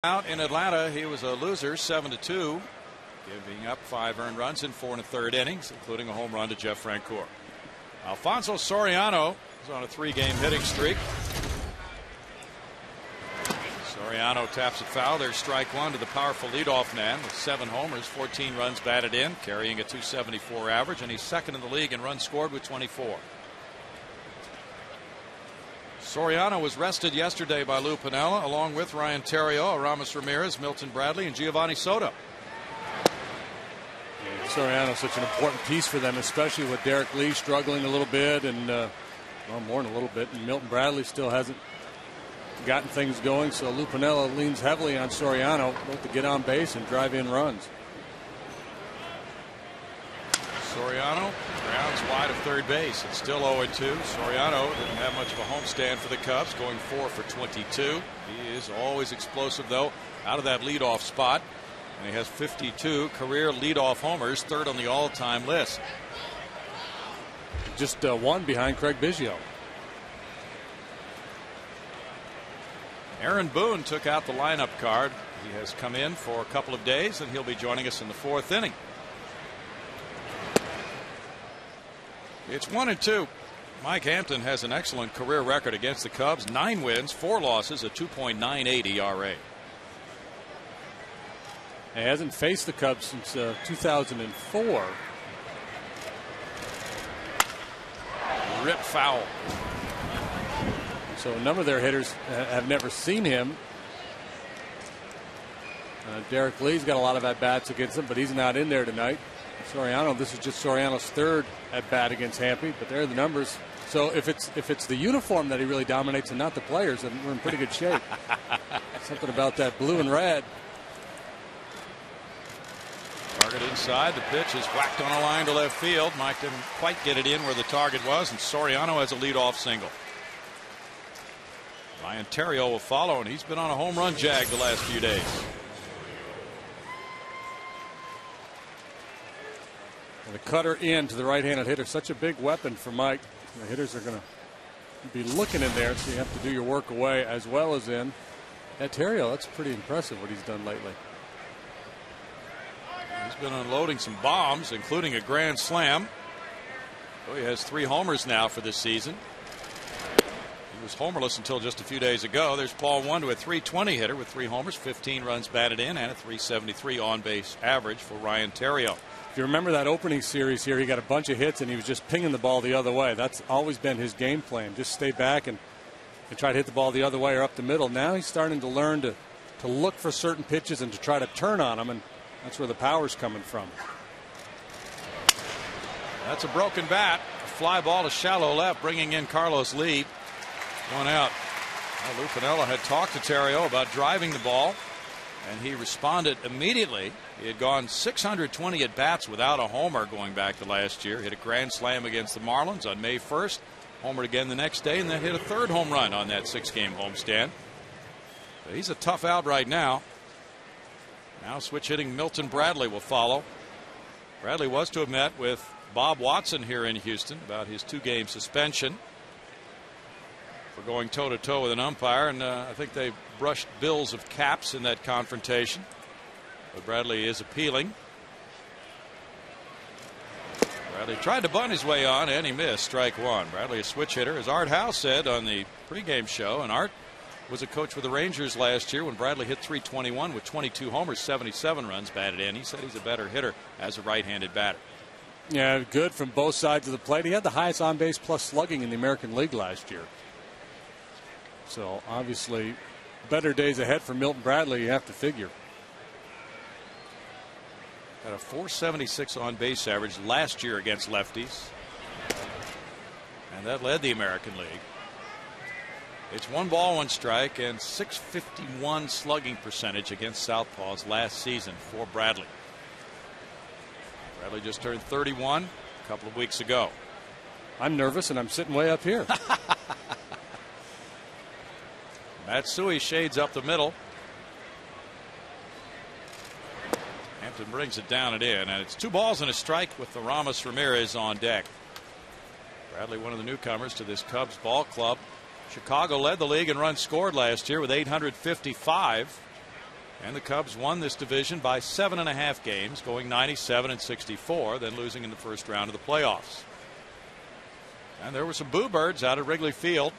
Out in Atlanta, he was a loser, 7-2, giving up 5 earned runs in 4 1/3 innings, including a home run to Jeff Francoeur. Alfonso Soriano is on a 3-game hitting streak. Soriano taps it foul. There's strike one to the powerful leadoff man with 7 homers, 14 runs batted in, carrying a .274 average, and he's second in the league in runs scored with 24. Soriano was rested yesterday by Lou Piniella, along with Ryan Theriot, Aramis Ramirez, Milton Bradley, and Giovanni Soto. Yeah, Soriano is such an important piece for them, especially with Derek Lee struggling a little bit, and well, more than a little bit, and Milton Bradley still hasn't gotten things going. So Lou Piniella leans heavily on Soriano both to get on base and drive in runs. Soriano grounds wide of third base. It's still 0-2. Soriano didn't have much of a homestand for the Cubs, going 4 for 22. He is always explosive, though, out of that leadoff spot. And he has 52 career leadoff homers, third on the all-time list. Just one behind Craig Biggio. Aaron Boone took out the lineup card. He has come in for a couple of days, and he'll be joining us in the 4th inning. It's 1-2. Mike Hampton has an excellent career record against the Cubs. 9 wins, 4 losses, a 2.98 ERA. He hasn't faced the Cubs since 2004. Rip foul. So a number of their hitters have never seen him. Derek Lee's got a lot of at-bats against him, but he's not in there tonight. Soriano, this is just Soriano's 3rd at bat against Hampton, but there are the numbers. So if it's the uniform that he really dominates and not the players, then we're in pretty good shape. Something about that blue and red. Target inside. The pitch is whacked on a line to left field. Mike didn't quite get it in where the target was, and Soriano has a leadoff single. Ryan Theriot will follow, and he's been on a home run jag the last few days. The cutter in to the right-handed hitter, such a big weapon for Mike. The hitters are going to be looking in there, so you have to do your work away as well as in. At Theriot, that's pretty impressive what he's done lately. He's been unloading some bombs, including a grand slam. So he has 3 homers now for this season. He was homerless until just a few days ago. There's ball 1 to a .320 hitter with 3 homers, 15 runs batted in, and a .373 on-base average for Ryan Theriot. If you remember that opening series here, he got a bunch of hits and he was just pinging the ball the other way. That's always been his game plan. Just stay back and try to hit the ball the other way or up the middle. Now he's starting to learn to look for certain pitches and to try to turn on them, and that's where the power's coming from. That's a broken bat. A fly ball to shallow left, bringing in Carlos Lee. 1 out. Lou Piniella had talked to Theriot about driving the ball, and he responded immediately. He had gone 620 at bats without a homer going back to last year. Hit a grand slam against the Marlins on May 1st. Homered again the next day, and then hit a 3rd home run on that 6-game homestand. But he's a tough out right now. Now switch hitting Milton Bradley will follow. Bradley was to have met with Bob Watson here in Houston about his 2-game suspension for going toe-to-toe with an umpire, and I think they brushed bills of caps in that confrontation. But Bradley is appealing. Bradley tried to bunt his way on, and he missed. Strike 1. Bradley a switch hitter, as Art Howe said on the pregame show, and Art was a coach with the Rangers last year when Bradley hit .321 with 22 homers, 77 runs batted in. He said he's a better hitter as a right-handed batter. Yeah, good from both sides of the plate. He had the highest on-base plus slugging in the American League last year. So obviously better days ahead for Milton Bradley, you have to figure. Got a .476 on base average last year against lefties, and that led the American League. It's 1 ball, 1 strike, and .651 slugging percentage against southpaws last season for Bradley. Bradley just turned 31 a couple of weeks ago. I'm nervous, and I'm sitting way up here. Matsui shades up the middle. Hampton brings it down and in, and it's 2 balls and a strike with the Aramis Ramirez on deck. Bradley, one of the newcomers to this Cubs ball club. Chicago led the league in runs scored last year with 855. And the Cubs won this division by 7.5 games, going 97-64, then losing in the first round of the playoffs. And there were some boo birds out at Wrigley Field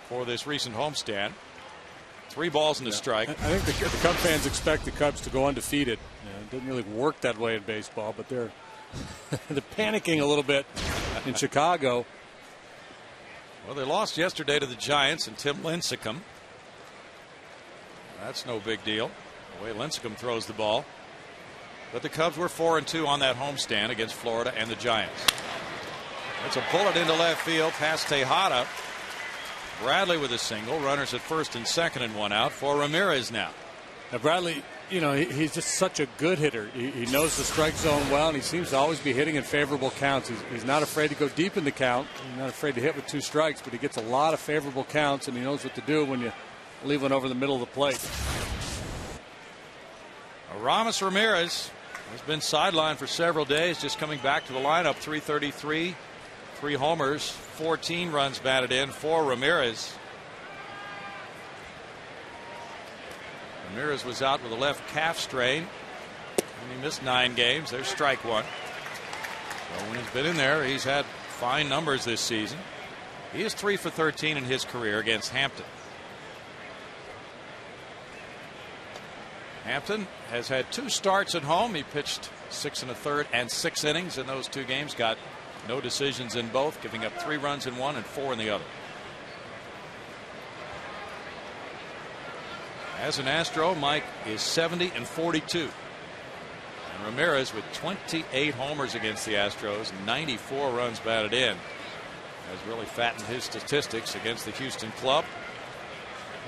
for this recent homestand. 3 balls and a strike. I think the Cub fans expect the Cubs to go undefeated. It doesn't really work that way in baseball, but they're panicking a little bit in Chicago. Well, they lost yesterday to the Giants and Tim Lincecum. That's no big deal, the way Lincecum throws the ball. But the Cubs were 4-2 on that homestand against Florida and the Giants. It's a bullet into left field past Tejada. Bradley with a single. Runners at first and second and 1 out for Ramirez now. Now Bradley, he's just such a good hitter. He knows the strike zone well, and he seems to always be hitting in favorable counts. He's not afraid to go deep in the count. He's not afraid to hit with 2 strikes, but he gets a lot of favorable counts, and he knows what to do when you leave one over the middle of the plate. Aramis Ramirez has been sidelined for several days, just coming back to the lineup. 333, 3 homers, 14 runs batted in for Ramirez. Ramirez was out with a left calf strain, and he missed 9 games. There's strike 1. So when he's been in there, he's had fine numbers this season. He is 3 for 13 in his career against Hampton. Hampton has had 2 starts at home. He pitched 6 1/3 and 6 innings in those 2 games. Got no decisions in both, giving up 3 runs in one and 4 in the other. As an Astro, Mike is 70-42. And Ramirez with 28 homers against the Astros, 94 runs batted in, has really fattened his statistics against the Houston club.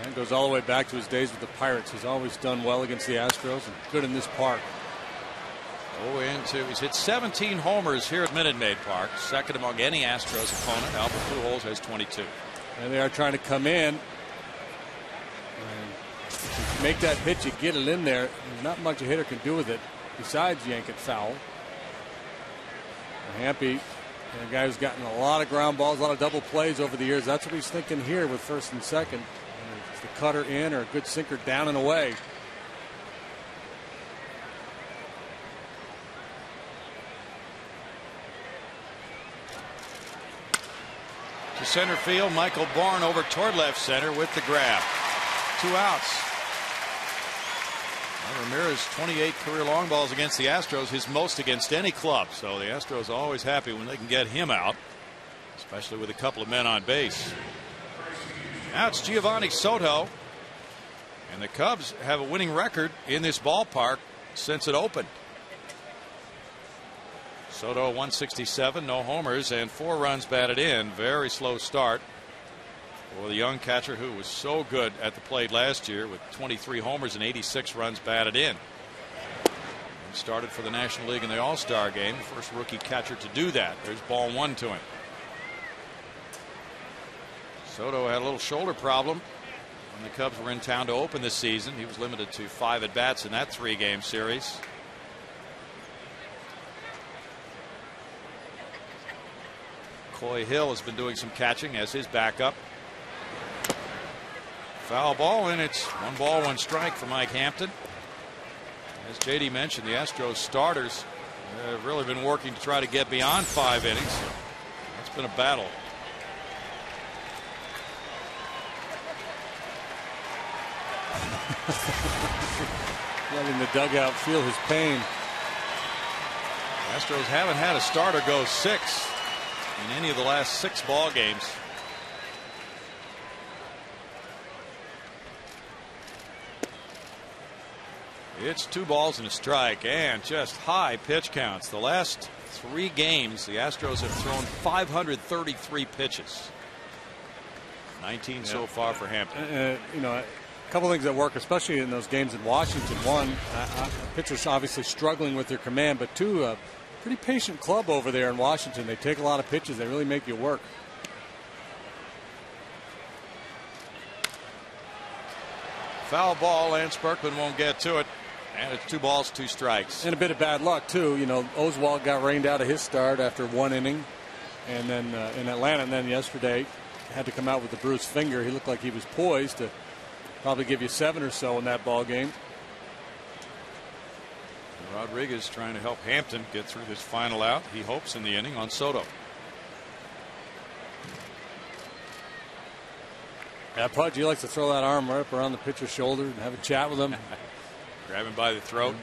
And goes all the way back to his days with the Pirates. He's always done well against the Astros and good in this park. He's hit 17 homers here at Minute Maid Park, second among any Astros opponent. Albert Pujols has 22. And they are trying to come in and make that pitch. You get it in there. There's not much a hitter can do with it besides yank it foul. Hampy, a guy who's gotten a lot of ground balls, a lot of double plays over the years. That's what he's thinking here with first and second. The cutter in or a good sinker down and away. To center field, Michael Bourne over toward left center with the grab. 2 outs. Well, Ramirez 28 career long balls against the Astros, his most against any club. So the Astros are always happy when they can get him out, especially with a couple of men on base. Now it's Giovanni Soto, and the Cubs have a winning record in this ballpark since it opened. Soto 167, no homers, and 4 runs batted in. Very slow start for the young catcher who was so good at the plate last year with 23 homers and 86 runs batted in. He started for the National League in the All-Star game, first rookie catcher to do that. There's ball 1 to him. Soto had a little shoulder problem when the Cubs were in town to open this season. He was limited to 5 at-bats in that 3-game series. Coy Hill has been doing some catching as his backup. Foul ball, and it's 1 ball, 1 strike for Mike Hampton. As JD mentioned, the Astros starters have really been working to try to get beyond 5 innings. It's been a battle. Letting the dugout feel his pain. Astros haven't had a starter go 6 in any of the last 6 ball games. It's 2 balls and a strike, and just high pitch counts. The last 3 games, the Astros have thrown 533 pitches. 19 so far for Hampton. A couple things that work, especially in those games in Washington. 1, pitchers obviously struggling with their command, but 2, pretty patient club over there in Washington. They take a lot of pitches. They really make you work. Foul ball. Lance Berkman won't get to it. And it's 2 balls, 2 strikes. And a bit of bad luck, too. Oswalt got rained out of his start after 1 inning. And then in Atlanta, and then yesterday had to come out with a bruised finger. He looked like he was poised to Probably give you 7 or so in that ball game. Rodriguez trying to help Hampton get through this final out. He hopes in the inning on Soto. Yeah, Pudge, he likes to throw that arm right up around the pitcher's shoulder and have a chat with him. Grab him by the throat.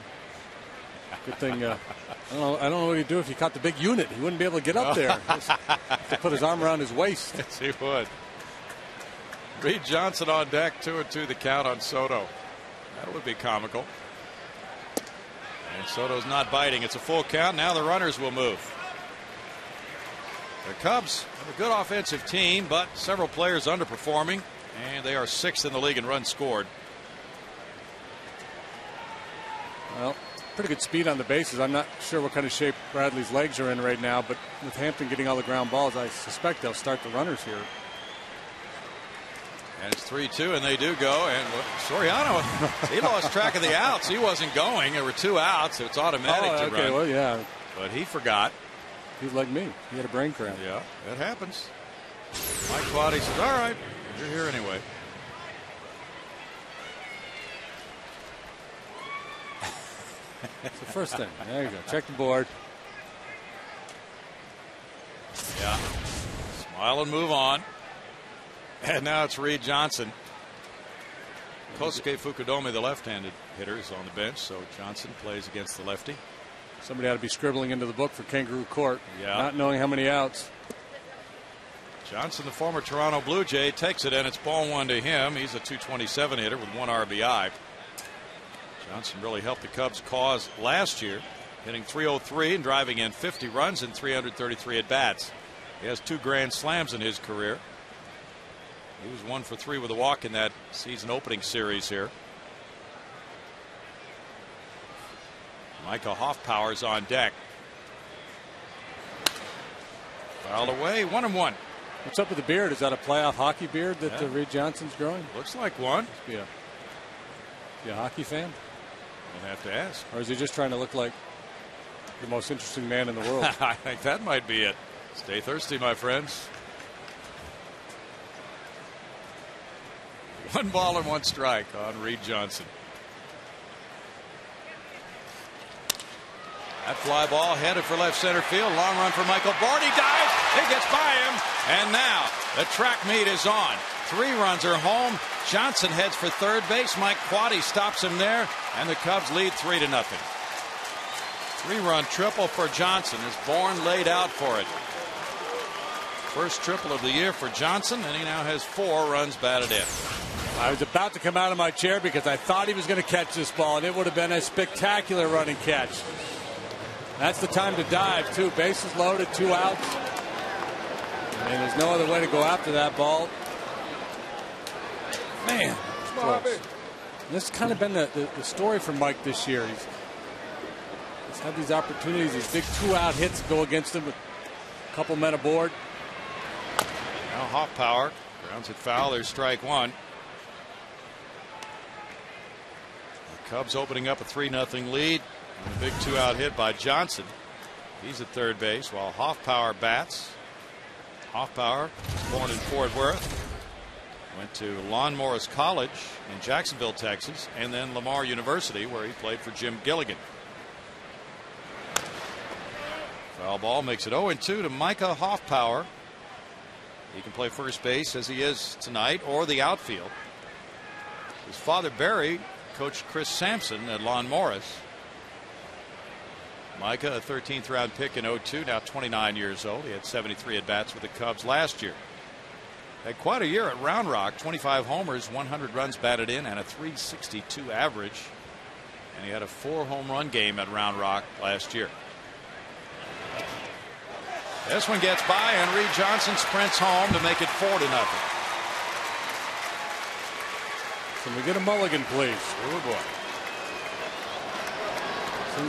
Good thing. I don't know what he'd do if he caught the big unit. He wouldn't be able to get up there. To put his arm around his waist. Yes, he would. Reed Johnson on deck, 2-2 the count on Soto. That would be comical. And Soto's not biting. It's a full count. Now the runners will move. The Cubs have a good offensive team, but several players underperforming, and they are 6th in the league in runs scored. Well, pretty good speed on the bases. I'm not sure what kind of shape Bradley's legs are in right now, but with Hampton getting all the ground balls, I suspect they'll start the runners here. And it's 3-2, and they do go. And Soriano, he lost track of the outs. He wasn't going. There were 2 outs, so it's automatic to run. Well, yeah. But he forgot. He's like me. He had a brain cramp. Yeah, that happens. Mike Quaddy says, all right, you're here anyway. That's the first thing. There you go. Check the board. Yeah. Smile and move on. And now it's Reed Johnson. Kosuke Fukudome, the left-handed hitter, is on the bench, so Johnson plays against the lefty. Somebody ought to be scribbling into the book for Kangaroo Court. Yeah. Not knowing how many outs. Johnson, the former Toronto Blue Jay, takes it, and it's ball 1 to him. He's a .227 hitter with 1 RBI. Johnson really helped the Cubs' cause last year, hitting .303 and driving in 50 runs in 333 at-bats. He has 2 grand slams in his career. He was 1 for 3 with a walk in that season opening series here. Micah Hoffpower's on deck. Fouled away, 1-1. What's up with the beard? Is that a playoff hockey beard that Reed Johnson's growing? Looks like one. Be a hockey fan? Don't have to ask. Or is he just trying to look like the most interesting man in the world? I think that might be it. Stay thirsty, my friends. 1 ball and 1 strike on Reed Johnson. That fly ball headed for left center field. Long run for Michael Bard. He dives. He gets by him. And now the track meet is on. 3 runs are home. Johnson heads for third base. Mike Quaddy stops him there. And the Cubs lead 3-0. 3-run triple for Johnson as Bourne laid out for it. First triple of the year for Johnson, and he now has 4 runs batted in. I was about to come out of my chair because I thought he was going to catch this ball, and it would have been a spectacular running catch. That's the time to dive, too. Bases loaded, 2 outs. And there's no other way to go after that ball. Man, close. This has kind of been the story for Mike this year. He's had these opportunities, these big 2-out hits go against him with a couple men aboard. Now Hoffpower grounds it foul. There's strike 1. The Cubs opening up a 3-0 lead. And a big 2-out hit by Johnson. He's at third base while Hoffpower bats. Hoffpower was born in Fort Worth. Went to Lon Morris College in Jacksonville, Texas, and then Lamar University, where he played for Jim Gilligan. Foul ball makes it 0-2 to Micah Hoffpower. He can play first base as he is tonight, or the outfield. His father Barry coached Chris Sampson at Lon Morris. Micah, a 13th round pick in 02, now 29 years old. He had 73 at bats with the Cubs last year. Had quite a year at Round Rock, 25 homers, 100 runs batted in, and a .362 average. And he had a 4 home run game at Round Rock last year. This one gets by, and Reed Johnson sprints home to make it 4-0. Can we get a mulligan, please? Oh, boy.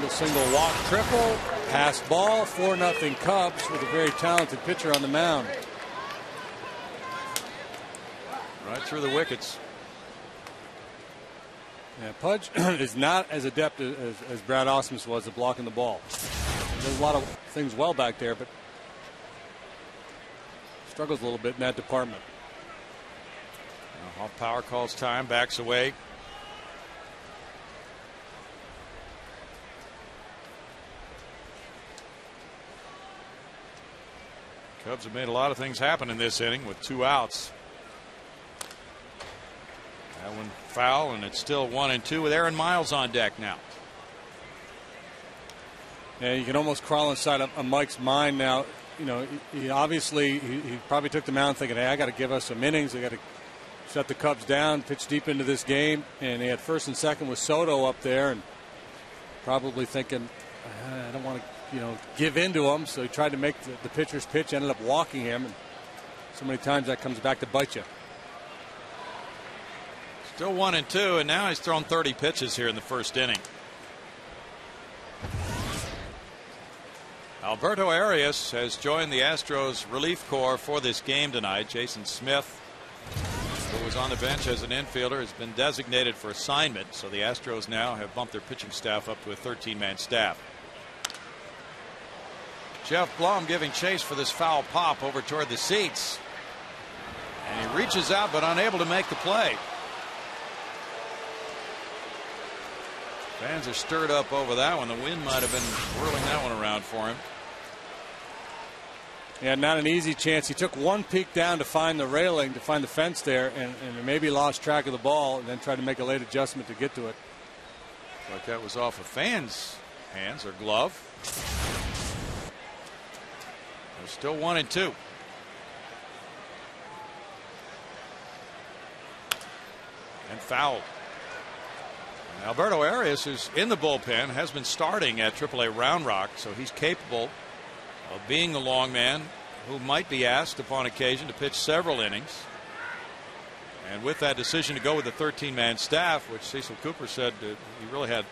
Single walk triple. Pass ball. 4-0 Cubs with a very talented pitcher on the mound. Right through the wickets. Yeah, Pudge is not as adept as Brad Ausmus was at blocking the ball. There's a lot of things well back there, but struggles a little bit in that department. Off power calls time, backs away. Cubs have made a lot of things happen in this inning with 2 outs. That one foul, and it's still 1-2 with Aaron Miles on deck now. Yeah, you can almost crawl inside of Mike's mind now. You know, he obviously he probably took the mound thinking, hey, I got to give us some innings. I got to shut the Cubs down, pitch deep into this game. And he had first and second with Soto up there, and probably thinking, I don't want to, give in to him. So he tried to make the pitcher's pitch, ended up walking him. And so many times that comes back to bite you. Still 1-2, and now he's thrown 30 pitches here in the first inning. Alberto Arias has joined the Astros relief corps for this game tonight. Jason Smith, who was on the bench as an infielder, has been designated for assignment. So the Astros now have bumped their pitching staff up to a 13-man staff. Jeff Blum giving chase for this foul pop over toward the seats. And he reaches out but unable to make the play. Fans are stirred up over that one. The wind might have been whirling that one around for him. Yeah, not an easy chance. He took one peek down to find the railing, to find the fence there, and maybe lost track of the ball and then tried to make a late adjustment to get to it. Like that was off a fan's hands or glove. They're still 1-2. And foul. Alberto Arias, who's in the bullpen, has been starting at AAA Round Rock, so he's capable of being the long man who might be asked upon occasion to pitch several innings. And with that decision to go with the 13-man staff, which Cecil Cooper said he really had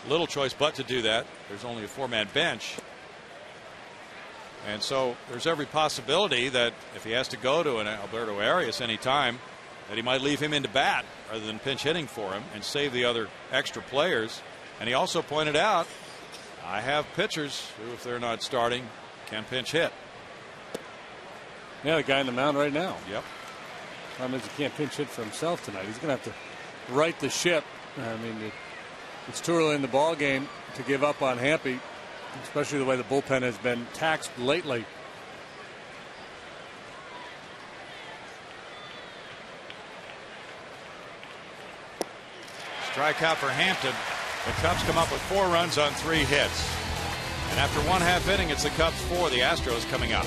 little choice but to do that. There's only a 4-man bench. And so there's every possibility that if he has to go to an Alberto Arias anytime, that he might leave him into bat rather than pinch hitting for him and save the other extra players. And he also pointed out, I have pitchers who, if they're not starting, can pinch hit. Yeah, the guy in the mound right now. Yep. Problem is he can't pinch hit for himself tonight. He's going to have to right the ship. I mean, it's too early in the ball game to give up on Hampton, especially the way the bullpen has been taxed lately. Strikeout for Hampton. The Cubs come up with 4 runs on 3 hits. And after 1/2 inning, it's the Cubs 4, the Astros coming up.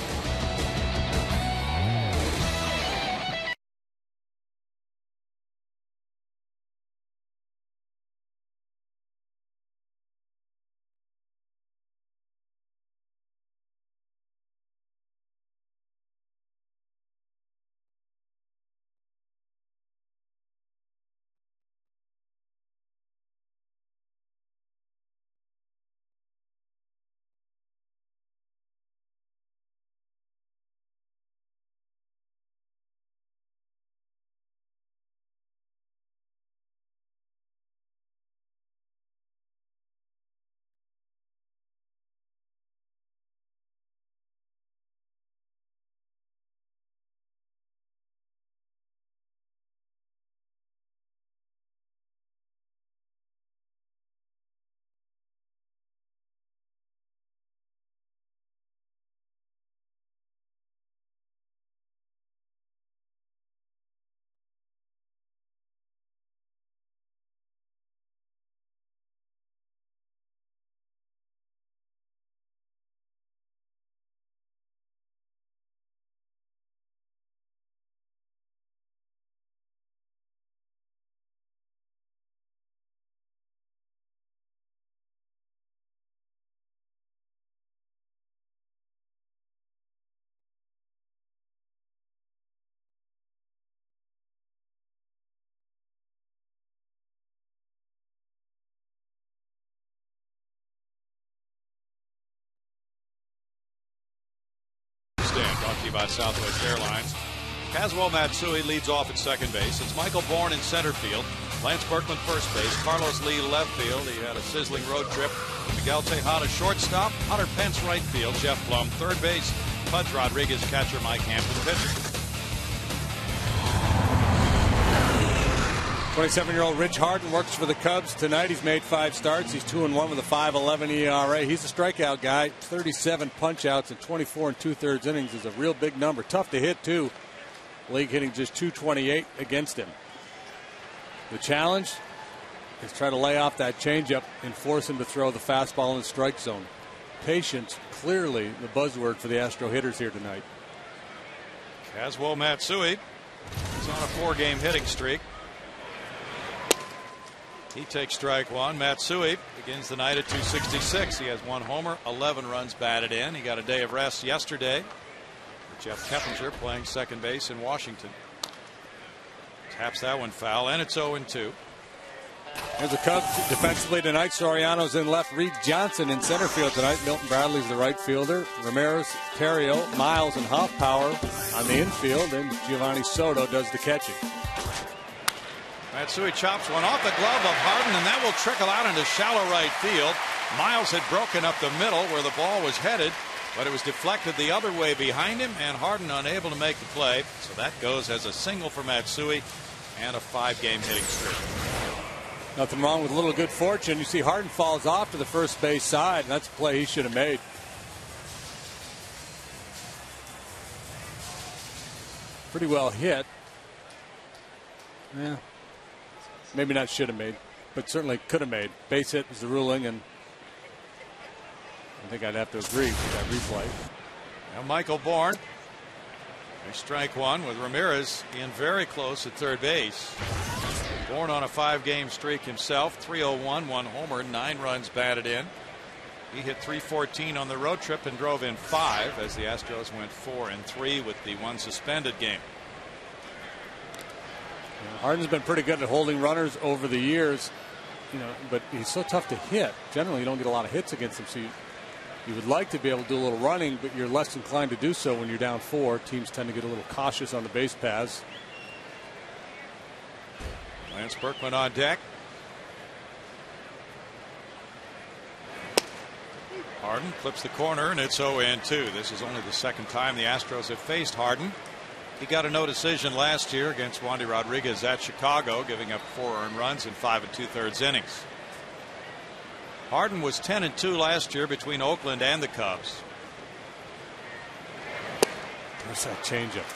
Brought to you by Southwest Airlines. Kazuo Matsui leads off at second base. It's Michael Bourne in center field. Lance Berkman first base. Carlos Lee left field. He had a sizzling road trip. Miguel Tejada shortstop. Hunter Pence right field. Jeff Blum third base. Pudge Rodriguez catcher. Mike Hampton pitcher. 27-year-old Rich Harden works for the Cubs tonight. He's made 5 starts. He's 2-1 with a 5.11 ERA. He's a strikeout guy. 37 punch-outs in 24 2/3 innings is a real big number. Tough to hit, too. League hitting just .228 against him. The challenge is try to lay off that changeup and force him to throw the fastball in the strike zone. Patience, clearly the buzzword for the Astro hitters here tonight. Kazuo Matsui is on a 4-game hitting streak. He takes strike one. Matsui begins the night at .266. He has 1 homer, 11 runs batted in. He got a day of rest yesterday. Jeff Keppinger playing second base in Washington. Taps that one foul, and it's 0-2. Here's the Cubs defensively tonight. Soriano's in left. Reed Johnson in center field tonight. Milton Bradley's the right fielder. Ramirez, Terrio, Miles, and Hoffpower on the infield. And Giovanni Soto does the catching. Matsui chops one off the glove of Harden, and that will trickle out into shallow right field. Miles had broken up the middle where the ball was headed, but it was deflected the other way behind him, and Harden unable to make the play. So that goes as a single for Matsui and a 5-game hitting streak. Nothing wrong with a little good fortune. You see Harden falls off to the first base side, and that's a play he should have made. Pretty well hit. Yeah. Maybe not should have made, but certainly could have made. Base hit was the ruling, and I think I'd have to agree with that replay. Now Michael Bourne. They strike one with Ramirez in very close at third base. Bourne on a 5-game streak himself. 301, 1 homer, 9 runs batted in. He hit .314 on the road trip and drove in 5 as the Astros went 4-3 with the 1 suspended game. Harden's been pretty good at holding runners over the years, but he's so tough to hit. Generally, you don't get a lot of hits against him, so you would like to be able to do a little running, but you're less inclined to do so when you're down 4. Teams tend to get a little cautious on the base paths. Lance Berkman on deck. Harden clips the corner, and it's 0-2. This is only the second time the Astros have faced Harden. He got a no decision last year against Wandy Rodriguez at Chicago, giving up 4 earned runs in 5 2/3 innings. Harden was 10-2 last year between Oakland and the Cubs. There's that changeup.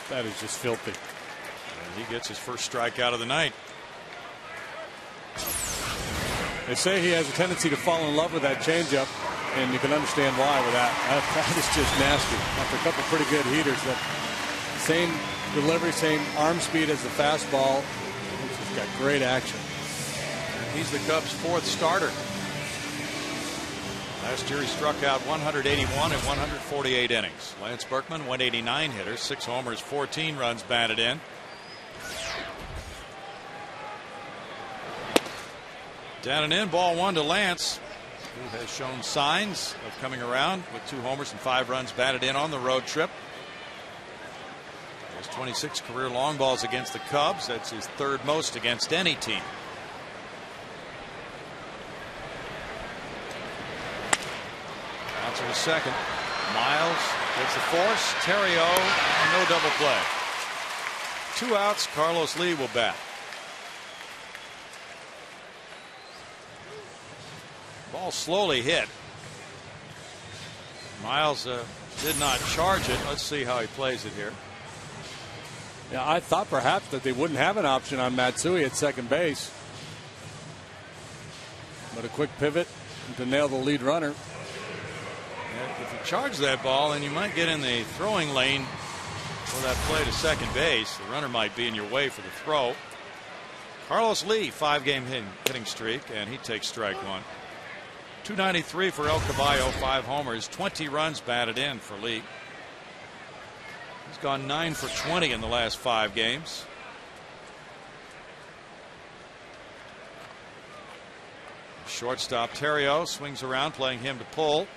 That is just filthy. And he gets his first strikeout of the night. They say he has a tendency to fall in love with that changeup, and you can understand why with that. That is just nasty. After a couple pretty good heaters, that same delivery, same arm speed as the fastball. He's just got great action. And he's the Cubs' 4th starter. Last year he struck out 181 in 148 innings. Lance Berkman, 189 hitter, 6 homers, 14 runs batted in. Down and in, ball 1 to Lance, who has shown signs of coming around with 2 homers and 5 runs batted in on the road trip. He has 26 career long balls against the Cubs. That's his 3rd most against any team. Bouncer to second. Miles gets the force. Terrio, no double play. 2 outs. Carlos Lee will bat. Ball slowly hit. Miles did not charge it. Let's see how he plays it here. Yeah, I thought perhaps that they wouldn't have an option on Matsui at second base. But a quick pivot to nail the lead runner. Yeah, if you charge that ball, then you might get in the throwing lane for that play to second base. The runner might be in your way for the throw. Carlos Lee, 5-game hitting streak, and he takes strike 1. 293 for El Caballo, 5 homers, 20 runs batted in for Lee. He's gone 9 for 20 in the last 5 games. Shortstop Terrio swings around, playing him to pull.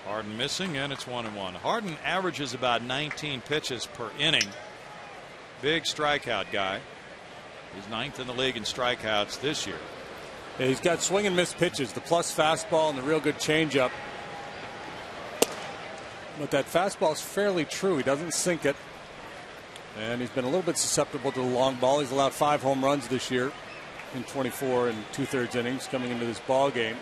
Harden missing, and it's 1-1. Harden averages about 19 pitches per inning. Big strikeout guy. He's 9th in the league in strikeouts this year. Yeah, he's got swing and miss pitches, the plus fastball and the real good changeup. But that fastball is fairly true. He doesn't sink it. And he's been a little bit susceptible to the long ball. He's allowed 5 home runs this year in 24 and 2/3 innings coming into this ball game.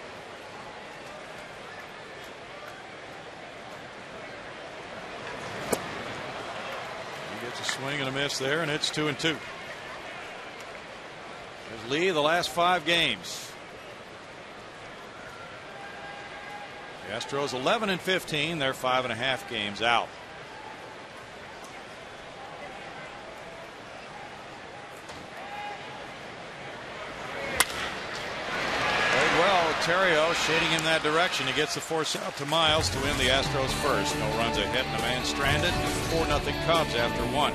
He gets a swing and a miss there, and it's 2-2. There's Lee the last 5 games. The Astros 11-15. They're 5.5 games out. Ontario shading him that direction. He gets the force out to Miles to win the Astros first. No runs ahead and a man stranded. 4-0 Cubs after 1.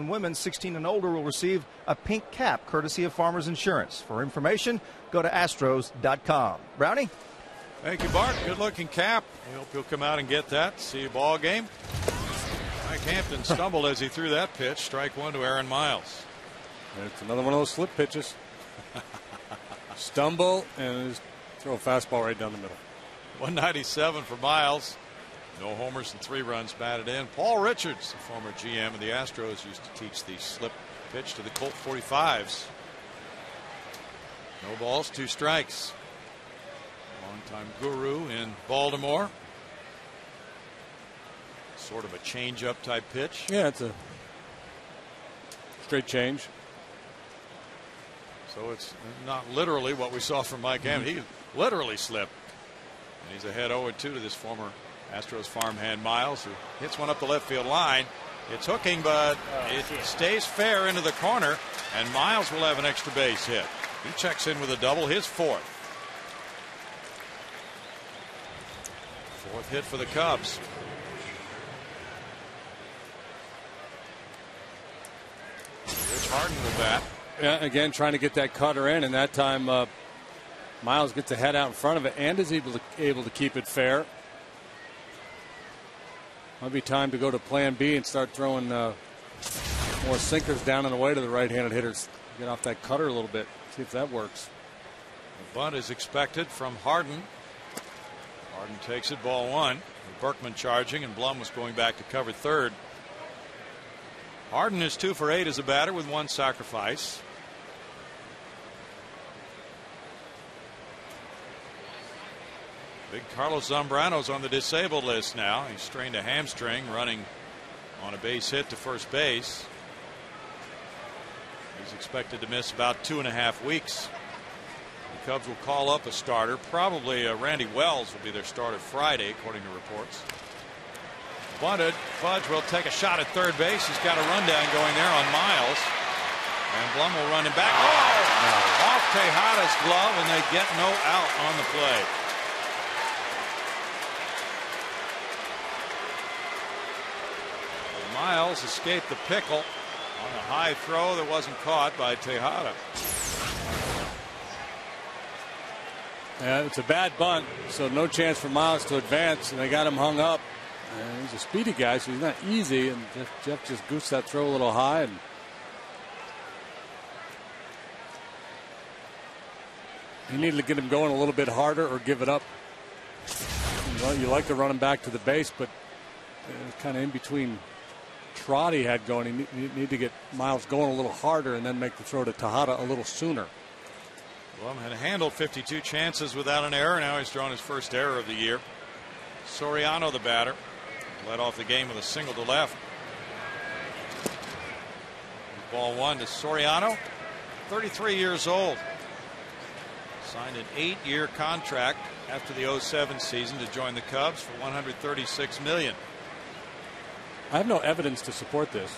Women 16 and older will receive a pink cap courtesy of Farmers Insurance. For information, go to Astros.com. Brownie? Thank you, Bart. Good looking cap. I hope you'll come out and get that. See a ball game. Mike Hampton stumbled as he threw that pitch. Strike 1 to Aaron Miles. It's another one of those slip pitches. Stumble and just throw a fastball right down the middle. 197 for Miles. No homers and 3 runs batted in. Paul Richards, the former GM of the Astros, used to teach the slip pitch to the Colt 45s. No balls, 2 strikes. Longtime guru in Baltimore. Sort of a change-up type pitch. Yeah, it's a straight change. So it's not literally what we saw from Mike Hampton. He literally slipped. And he's ahead 0-2 to this former Astros farmhand Miles, who hits one up the left field line. It's hooking, but it stays fair into the corner, and Miles will have an extra base hit. He checks in with a double, his 4th. 4th hit for the Cubs. Rich Harden will bat. Yeah, again, trying to get that cutter in, and that time Miles gets a head out in front of it and is able to keep it fair. Might be time to go to plan B and start throwing more sinkers down and away to the right-handed hitters. Get off that cutter a little bit. See if that works. The bunt is expected from Harden. Harden takes it, ball 1. Berkman charging, and Blum was going back to cover third. Harden is 2 for 8 as a batter with 1 sacrifice. Big Carlos Zambrano's on the disabled list now. He strained a hamstring running on a base hit to first base. He's expected to miss about 2.5 weeks. The Cubs will call up a starter. Probably Randy Wells will be their starter Friday, according to reports. bunted. Fudge will take a shot at third base. He's got a rundown going there on Miles. And Blum will run him back. Oh! Off Tejada's glove, and they get no out on the play. Miles escaped the pickle on a high throw that wasn't caught by Tejada. Yeah, it's a bad bunt, so no chance for Miles to advance, and they got him hung up. And he's a speedy guy, so he's not easy, and Jeff just goosed that throw a little high. And he needed to get him going a little bit harder or give it up. Well, you like to run him back to the base, but kind of in between trot he had going. You need to get Miles going a little harder and then make the throw to Tejada a little sooner. Blum had handled 52 chances without an error. Now he's drawn his first error of the year. Soriano, the batter, led off the game with a single to left. Ball one to Soriano, 33 years old. Signed an 8-year contract after the 07 season to join the Cubs for $136 million. I have no evidence to support this,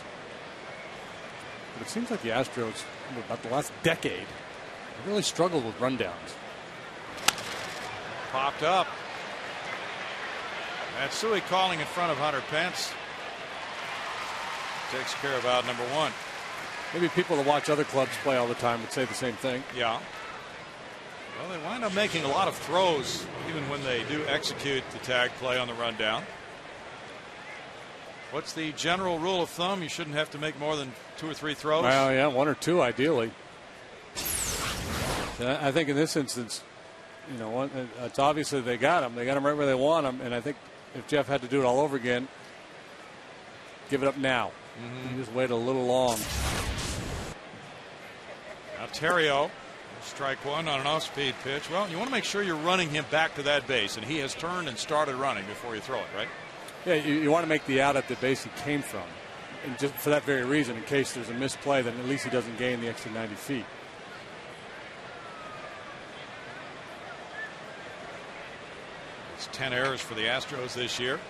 but it seems like the Astros, about the last decade, have really struggled with rundowns. Popped up. Matsui calling in front of Hunter Pence. Takes care of out number one. Maybe people that watch other clubs play all the time would say the same thing. Yeah. Well, they wind up making a lot of throws even when they do execute the tag play on the rundown. What's the general rule of thumb? You shouldn't have to make more than 2 or 3 throws. Well, yeah, 1 or 2 ideally. I think in this instance, you know, it's obvious that they got him. They got him right where they want him. And I think if Jeff had to do it all over again, give it up now. Just wait a little long. Now Terrio, strike one on an off-speed pitch. Well, you want to make sure you're running him back to that base, and he has turned and started running before you throw it, right? Yeah, you want to make the out at the base he came from. And just for that very reason, in case there's a misplay, then at least he doesn't gain the extra 90 feet. It's 10 errors for the Astros this year.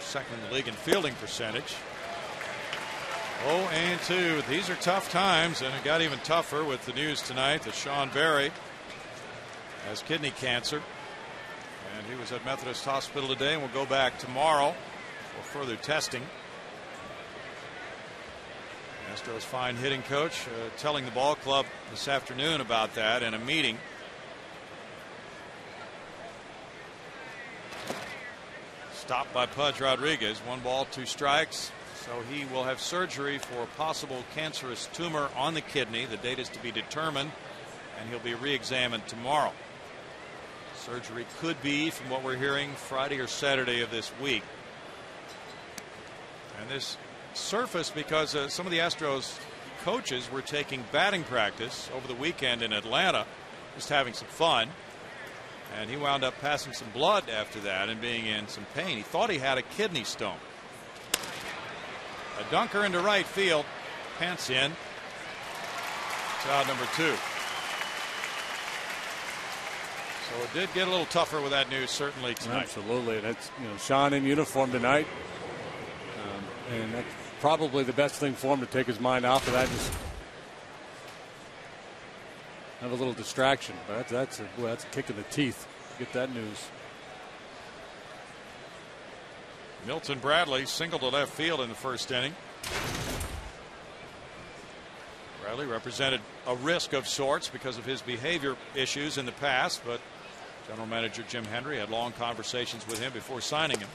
Second in the league in fielding percentage. 0-2. These are tough times, and it got even tougher with the news tonight that Sean Berry has kidney cancer. And he was at Methodist Hospital today and will go back tomorrow for further testing. Astros fine hitting coach telling the ball club this afternoon about that in a meeting. Stopped by Pudge Rodriguez. 1 ball, 2 strikes. So he will have surgery for a possible cancerous tumor on the kidney. The date is to be determined, and he'll be re-examined tomorrow. Surgery could be, from what we're hearing, Friday or Saturday of this week. And this surfaced because some of the Astros coaches were taking batting practice over the weekend in Atlanta, just having some fun. And he wound up passing some blood after that and being in some pain. He thought he had a kidney stone. A dunker into right field. Pence in. It's out number 2. So it did get a little tougher with that news certainly tonight. Absolutely. That's, you know, Sean in uniform tonight. And that's probably the best thing for him to take his mind off of that. Just have a little distraction. But that's a kick in the teeth. Get that news. Milton Bradley singled to left field in the first inning. Bradley represented a risk of sorts because of his behavior issues in the past, but general manager Jim Hendry had long conversations with him before signing him.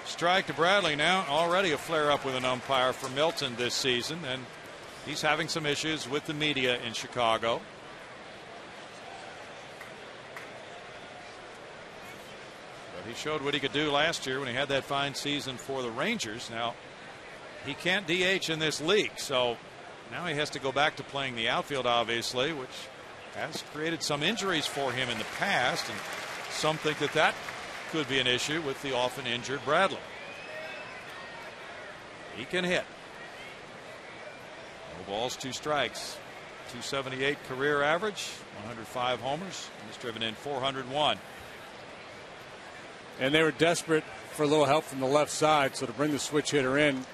Strike to Bradley now. Already a flare up with an umpire for Milton this season, and he's having some issues with the media in Chicago. He showed what he could do last year when he had that fine season for the Rangers. Now he can't DH in this league, so now he has to go back to playing the outfield, obviously, which has created some injuries for him in the past, and some think that that could be an issue with the often injured Bradley. He can hit. No balls, 2 strikes. 278 career average, 105 homers, and he's driven in 401. And they were desperate for a little help from the left side. So to bring the switch hitter in,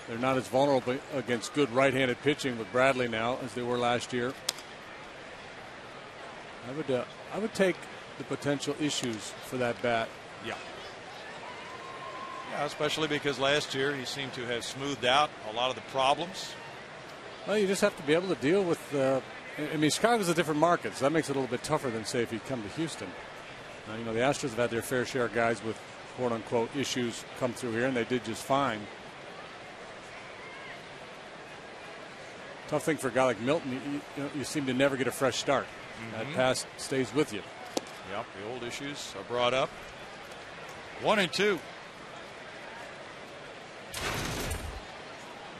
they're not as vulnerable against good right-handed pitching with Bradley now as they were last year. I would take the potential issues for that bat. Yeah. Yeah, especially because last year he seemed to have smoothed out a lot of the problems. Well, you just have to be able to deal with. I mean, Chicago's a different market, so that makes it a little bit tougher than, say, if he'd come to Houston. You know, the Astros have had their fair share of guys with quote-unquote issues come through here, and they did just fine. Tough thing for a guy like Milton. You seem to never get a fresh start. That pass stays with you. Yep, the old issues are brought up. 1-2.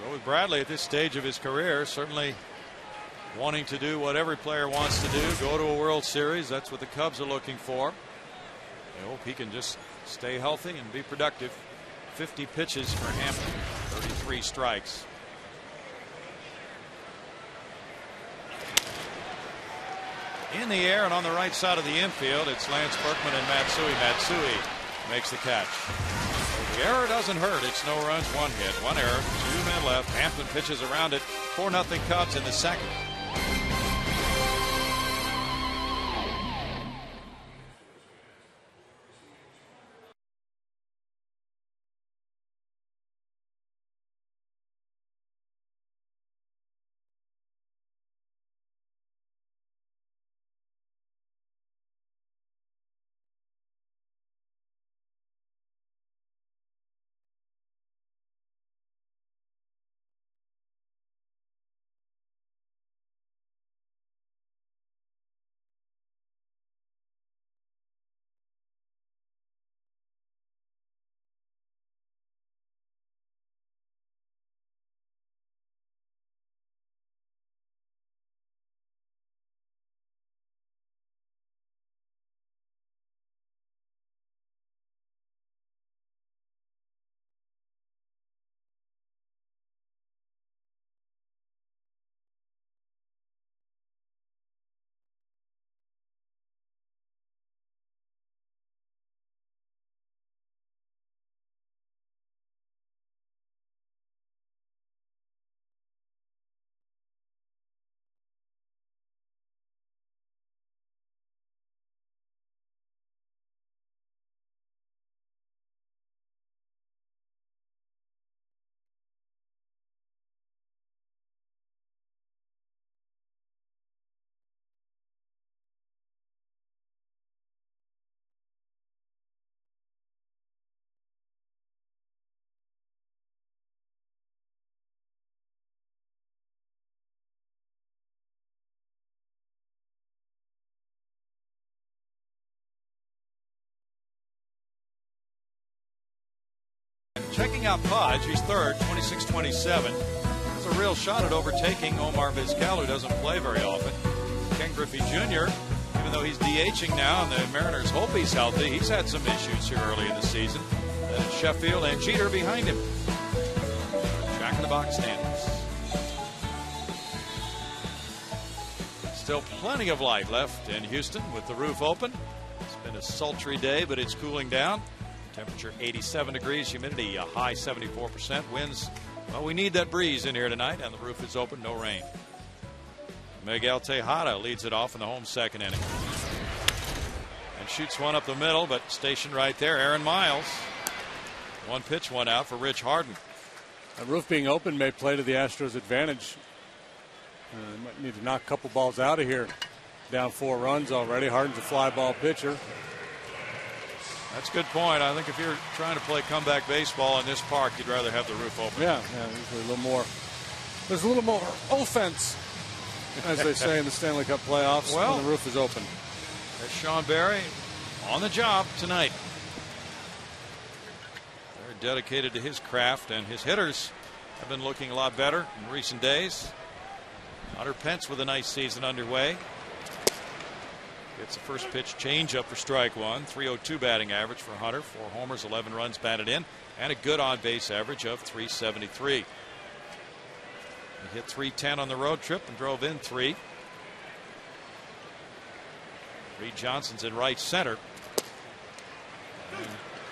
Well, with Bradley at this stage of his career, certainly wanting to do what every player wants to do, go to a World Series. That's what the Cubs are looking for. I hope he can just stay healthy and be productive. 50 pitches for Hampton, 33 strikes. In the air and on the right side of the infield, it's Lance Berkman and Matsui. Matsui makes the catch. The error doesn't hurt. It's no runs, 1 hit, 1 error, 2 men left. Hampton pitches around it. 4-0 Cubs in the second. Checking out Podge, he's third, 26-27. Has a real shot at overtaking Omar Vizquel, who doesn't play very often. Ken Griffey Jr., even though he's DHing now and the Mariners hope he's healthy, he's had some issues here early in the season. Then Sheffield and Jeter behind him. Jack in the Box standings. Still plenty of light left in Houston with the roof open. It's been a sultry day, but it's cooling down. Temperature 87 degrees, humidity a high 74%. Winds, well, we need that breeze in here tonight, and the roof is open, no rain. Miguel Tejada leads it off in the home second inning. And shoots one up the middle, but stationed right there, Aaron Miles. 1 pitch, 1 out for Rich Harden. The roof being open may play to the Astros' advantage. They might need to knock a couple balls out of here. Down 4 runs already. Harden's a fly ball pitcher. That's a good point. I think if you're trying to play comeback baseball in this park, you'd rather have the roof open. Yeah, usually a little more. There's a little more offense, as they say in the Stanley Cup playoffs, when the roof is open. There's Sean Barry on the job tonight. Very dedicated to his craft, and his hitters have been looking a lot better in recent days. Hunter Pence with a nice season underway. Gets the first pitch change up for strike one. 302 batting average for Hunter. 4 homers, 11 runs batted in, and a good on base average of 373. He hit 310 on the road trip and drove in 3. Reed Johnson's in right center. And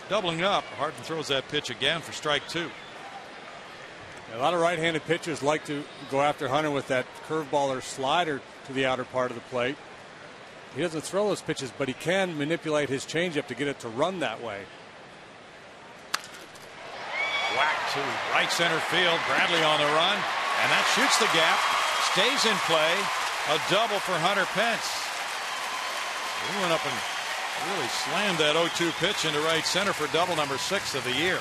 doubling up. Harden throws that pitch again for strike 2. A lot of right-handed pitchers like to go after Hunter with that curveball or slider to the outer part of the plate. He doesn't throw those pitches, but he can manipulate his changeup to get it to run that way. Whack to right center field. Bradley on the run, and that shoots the gap. Stays in play. A double for Hunter Pence. He went up and really slammed that 0-2 pitch into right center for double number 6 of the year.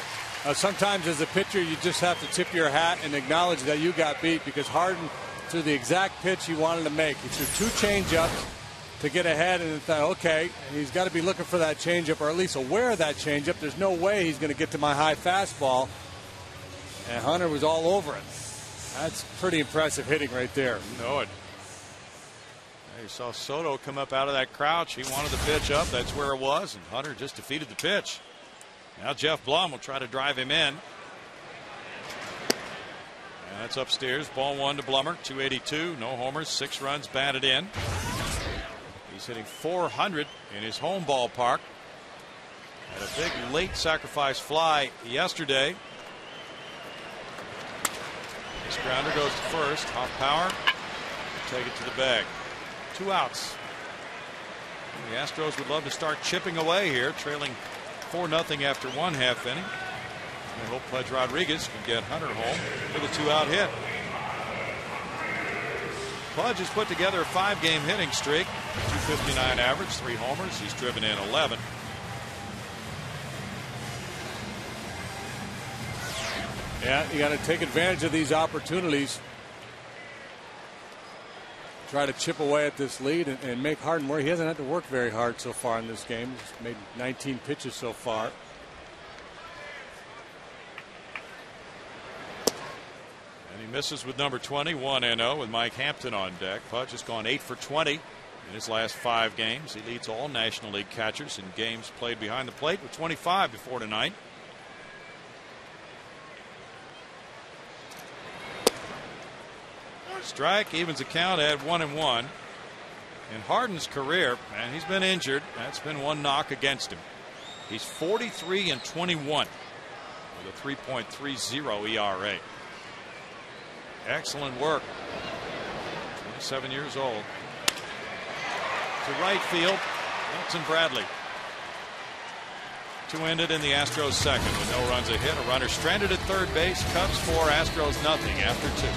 Sometimes as a pitcher, you just have to tip your hat and acknowledge that you got beat, because Harden threw the exact pitch he wanted to make. He threw 2 changeups to get ahead, and thought, okay, he's got to be looking for that changeup, or at least aware of that changeup. There's no way he's going to get to my high fastball. And Hunter was all over it. That's pretty impressive hitting right there. No, you saw Soto come up out of that crouch. He wanted the pitch up. That's where it was, and Hunter just defeated the pitch. Now Jeff Blum will try to drive him in. And that's upstairs. Ball 1 to Blummer. 282. No homers. 6 runs batted in. He's hitting .400 in his home ballpark. Had a big late sacrifice fly yesterday. This grounder goes to first. Off power. Take it to the bag. 2 outs. The Astros would love to start chipping away here, trailing 4-0 after 1/2 inning. I hope Pudge Rodriguez can get Hunter home with a 2-out hit. Pudge has put together a 5-game hitting streak, 259 average, 3 homers. He's driven in 11. Yeah, you got to take advantage of these opportunities. Try to chip away at this lead and make Harden work. He hasn't had to work very hard so far in this game. He's made 19 pitches so far. And he misses with number 20, 1-0 with Mike Hampton on deck. Pudge has gone 8 for 20 in his last 5 games. He leads all National League catchers in games played behind the plate with 25 before tonight. Strike evens the count at 1-1. In Harden's career, and he's been injured. That's been one knock against him. He's 43-21 with a 3.30 ERA. Excellent work. 27 years old. To right field, Wilson Bradley. 2-ended in the Astros second with no runs a hit. A runner stranded at third base. Cubs 4, Astros nothing after 2.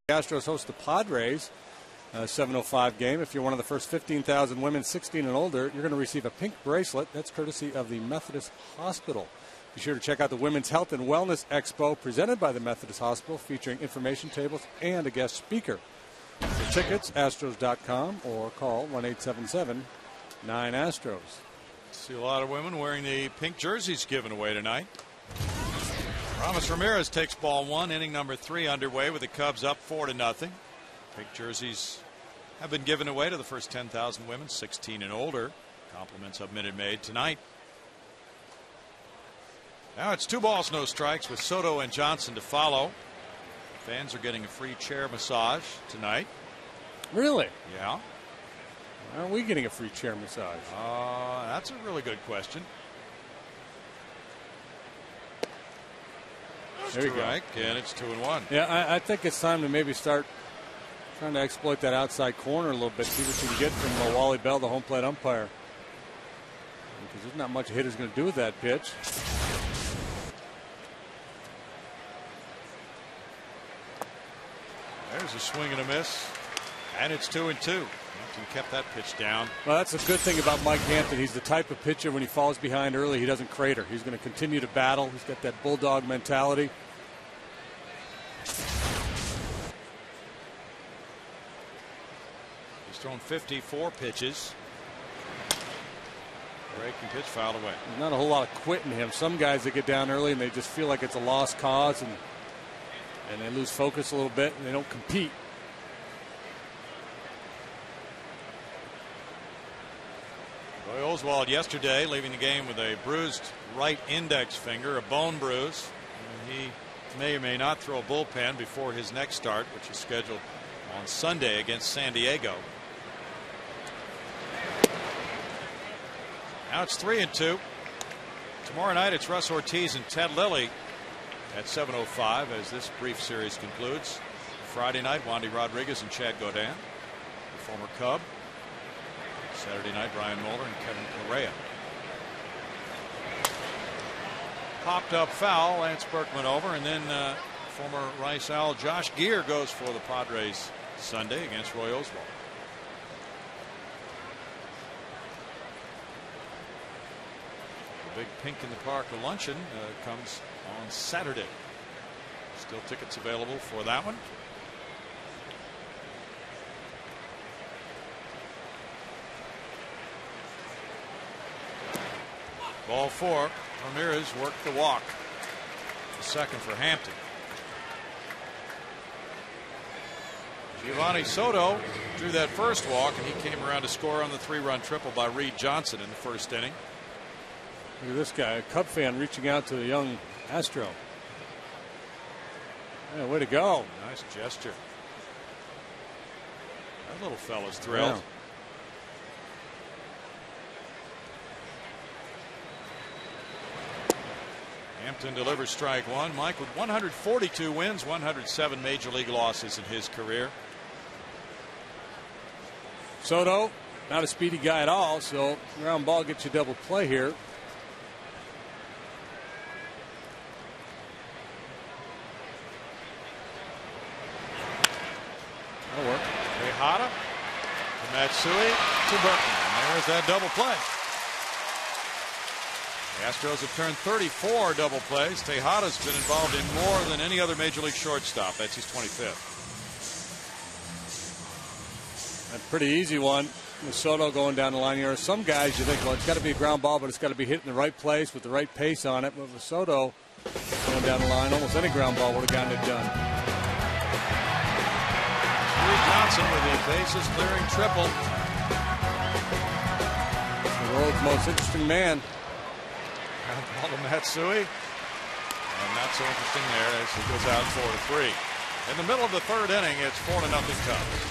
The Astros host the Padres, 7:05 game. If you're one of the first 15,000 women 16 and older, you're going to receive a pink bracelet. That's courtesy of the Methodist Hospital. Be sure to check out the Women's Health and Wellness Expo presented by the Methodist Hospital, featuring information tables and a guest speaker. For tickets, Astros.com, or call 1-877-9-ASTROS. See a lot of women wearing the pink jerseys given away tonight. Ramirez takes ball one, inning number 3 underway with the Cubs up 4-0. Pink jerseys have been given away to the first 10,000 women 16 and older. Compliments of Minute Maid tonight. Now it's 2 balls, no strikes with Soto and Johnson to follow. Fans are getting a free chair massage tonight. Really? Yeah. Why aren't we getting a free chair massage? That's a really good question. There you go. And it's 2-1. Yeah, I think it's time to maybe start trying to exploit that outside corner a little bit, see what you can get from Wally Bell, the home plate umpire. Because there's not much a hitter's going to do with that pitch. There's a swing and a miss, and it's 2-2. Hampton kept that pitch down. Well, that's a good thing about Mike Hampton. He's the type of pitcher when he falls behind early, he doesn't crater. He's going to continue to battle. He's got that bulldog mentality. He's thrown 54 pitches. Breaking pitch fouled away. There's not a whole lot of quit in him. Some guys that get down early and they just feel like it's a lost cause, and they lose focus a little bit and they don't compete. Roy Oswald yesterday leaving the game with a bruised right index finger, a bone bruise. And he may or may not throw a bullpen before his next start, which is scheduled on Sunday against San Diego. Now it's 3-2. Tomorrow night it's Russ Ortiz and Ted Lilly at 7:05 as this brief series concludes. Friday night, Wandy Rodriguez and Chad Gaudin, the former Cub. Saturday night, Brian Moeller and Kevin Correa. Popped up foul, Lance Berkman over, and then former Rice Owl Josh Gear goes for the Padres Sunday against Roy Oswald. The big Pink in the Park luncheon comes on Saturday. Still tickets available for that one. Ball 4. Ramirez worked the walk. The second for Hampton. Giovanni Soto drew that first walk, and he came around to score on the 3-run triple by Reed Johnson in the first inning. Look at this guy, a Cub fan reaching out to the young Astro. Yeah, way to go. Nice gesture. That little fella's thrilled. Yeah. Hampton delivers strike one. Mike with 142 wins, 107 major league losses in his career. Soto, not a speedy guy at all, so ground ball gets you double play here. That'll work. Tejada to Matsui to Berkman. And there's that double play. The Astros have turned 34 double plays. Tejada's been involved in more than any other major league shortstop. That's his 25th. A pretty easy one with Soto going down the line here. Some guys you think, well, it's got to be a ground ball, but it's got to be hit in the right place with the right pace on it. But with Soto going down the line, almost any ground ball would have gotten it done. Reed Johnson with a bases clearing triple. The world's most interesting man. Ball to Matsui. And not so interesting there as he goes out 4-3. In the middle of the third inning, it's 4-0 Cubs.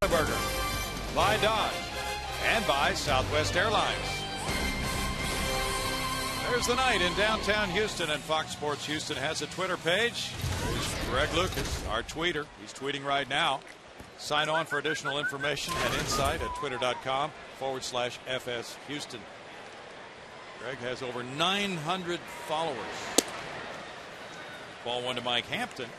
Burger, by Dodge, and by Southwest Airlines. There's the night in downtown Houston, and Fox Sports Houston has a Twitter page. There's Greg Lucas, our tweeter. He's tweeting right now. Sign on for additional information and insight at twitter.com/FS Houston. Greg has over 900 followers. Ball one to Mike Hampton.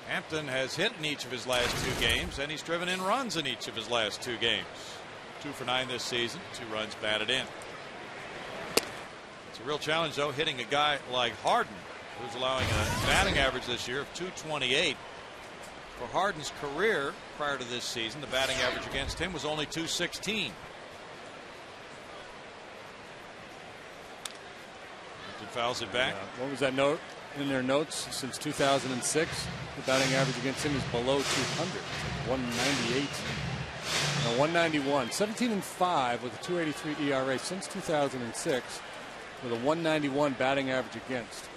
Hampton has hit in each of his last 2 games, and he's driven in runs in each of his last 2 games. 2 for 9 this season, 2 runs batted in. It's a real challenge, though, hitting a guy like Harden, who's allowing a batting average this year of .228. For Harden's career prior to this season, the batting average against him was only .216. Hampton fouls it back. What was that note in their notes? Since 2006, the batting average against him is below 200, 198. No, 191. 17-5 with a .283 ERA since 2006, with a 191 batting average against.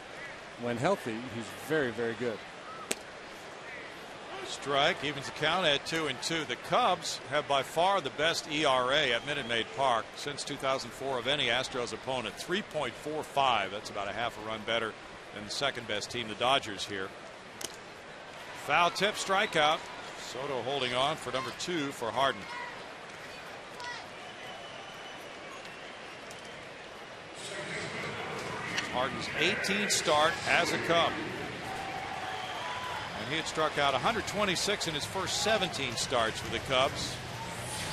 When healthy, he's very, very good. Strike evens the count at 2-2. The Cubs have by far the best ERA at Minute Maid Park since 2004 of any Astros opponent. 3.45. That's about a half a run better than the second best team, the Dodgers, here. Foul tip, strikeout. Soto holding on for number 2 for Harden. Harden's 18th start as a Cub. And he had struck out 126 in his first 17 starts with the Cubs.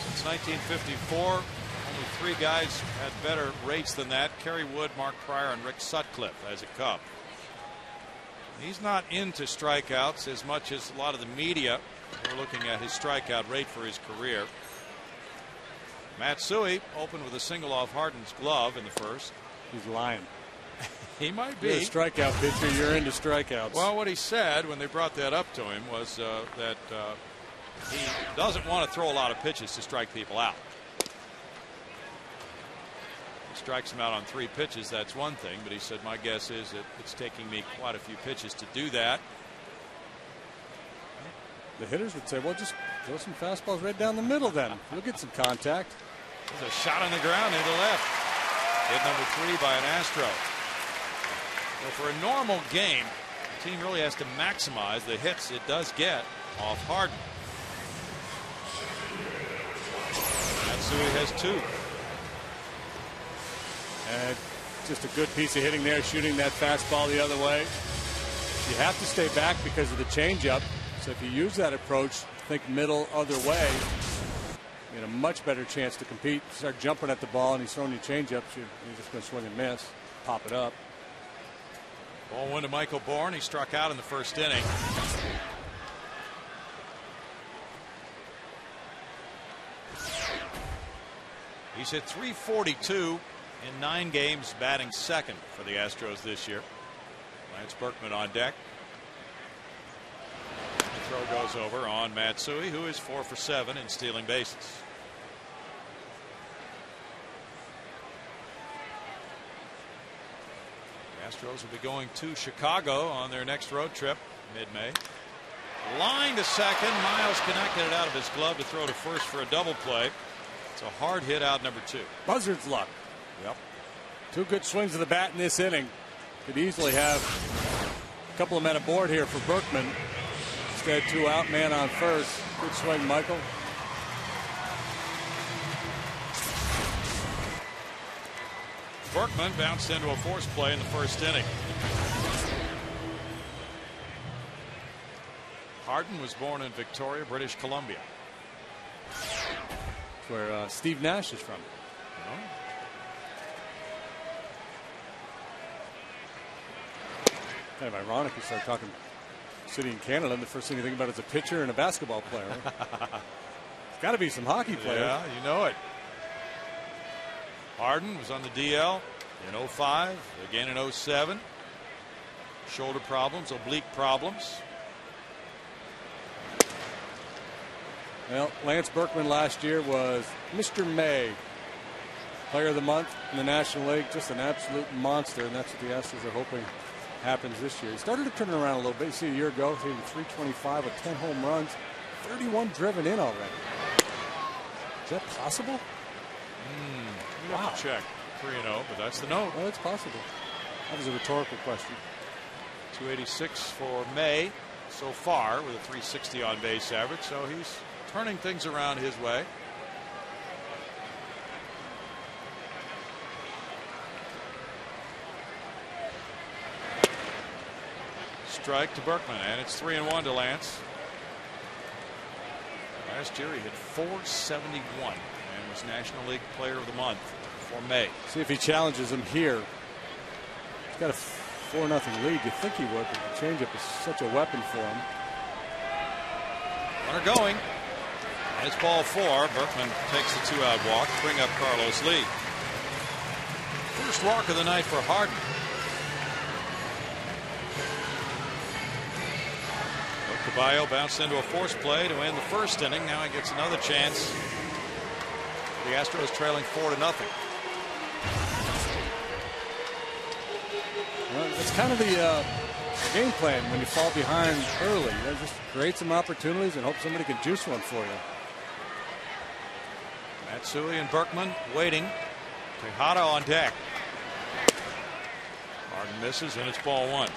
Since 1954, only 3 guys had better rates than that: Kerry Wood, Mark Pryor, and Rick Sutcliffe as a Cub. He's not into strikeouts as much as a lot of the media. We're looking at his strikeout rate for his career. Matsui opened with a single off Harden's glove in the first. He's lying. He might be. You're a strikeout pitcher. You're into strikeouts. Well, what he said when they brought that up to him was that he doesn't want to throw a lot of pitches to strike people out. He strikes them out on 3 pitches. That's one thing. But he said, my guess is that it's taking me quite a few pitches to do that. The hitters would say, well, just throw some fastballs right down the middle then. You'll get some contact. There's a shot on the ground into left. Hit number 3 by an Astro. Well, for a normal game, the team really has to maximize the hits it does get off Harden. Matsui has 2. And just a good piece of hitting there, shooting that fastball the other way. You have to stay back because of the changeup. So if you use that approach, think middle, other way, you get a much better chance to compete. Start jumping at the ball and he's throwing you changeups, you're just going to swing and miss, pop it up. Ball one to Michael Bourne. He struck out in the first inning. He's hit .342 in 9 games, batting second for the Astros this year. Lance Berkman on deck. The throw goes over on Matsui, who is 4 for 7 in stealing bases. Astros will be going to Chicago on their next road trip mid-May. Line to second. Miles connected it out of his glove to throw to first for a double play. It's a hard hit out number 2. Buzzard's luck. Yep. 2 good swings of the bat in this inning. Could easily have a couple of men aboard here for Berkman. Instead, 2 out, man on first. Good swing, Michael. Berkman bounced into a force play in the first inning. Harden was born in Victoria, British Columbia. That's where Steve Nash is from. Kind of ironic you start talking city in Canada and the first thing you think about is a pitcher and a basketball player. It's got to be some hockey players. Yeah, you know it. Harden was on the DL in 05, again in 07. Shoulder problems, oblique problems. Well, Lance Berkman last year was Mr. May, Player of the Month in the National League. Just an absolute monster, and that's what the Astros are hoping happens this year. He started to turn it around a little bit. You see, a year ago, he had 325 with 10 home runs, 31 driven in already. Is that possible? We'd have to check. 3-0, but that's the note. Well, it's possible. That was a rhetorical question. 286 for May so far with a 360 on base average, so he's turning things around his way. Strike to Berkman, and it's 3-1 to Lance. Last year he hit .471 and was National League Player of the Month for May. See if he challenges him here. He's got a 4-0 lead. You'd think he would, but the changeup is such a weapon for him. Runner going. And it's ball 4. Berkman takes the 2-out walk to bring up Carlos' lead. First walk of the night for Harden. Caballo bounced into a force play to end the first inning. Now he gets another chance. The Astros trailing 4-0. Well, it's kind of the game plan when you fall behind early. You just create some opportunities and hope somebody can juice one for you. Matsui and Berkman waiting. Tejada on deck. Harden misses, and it's ball 1.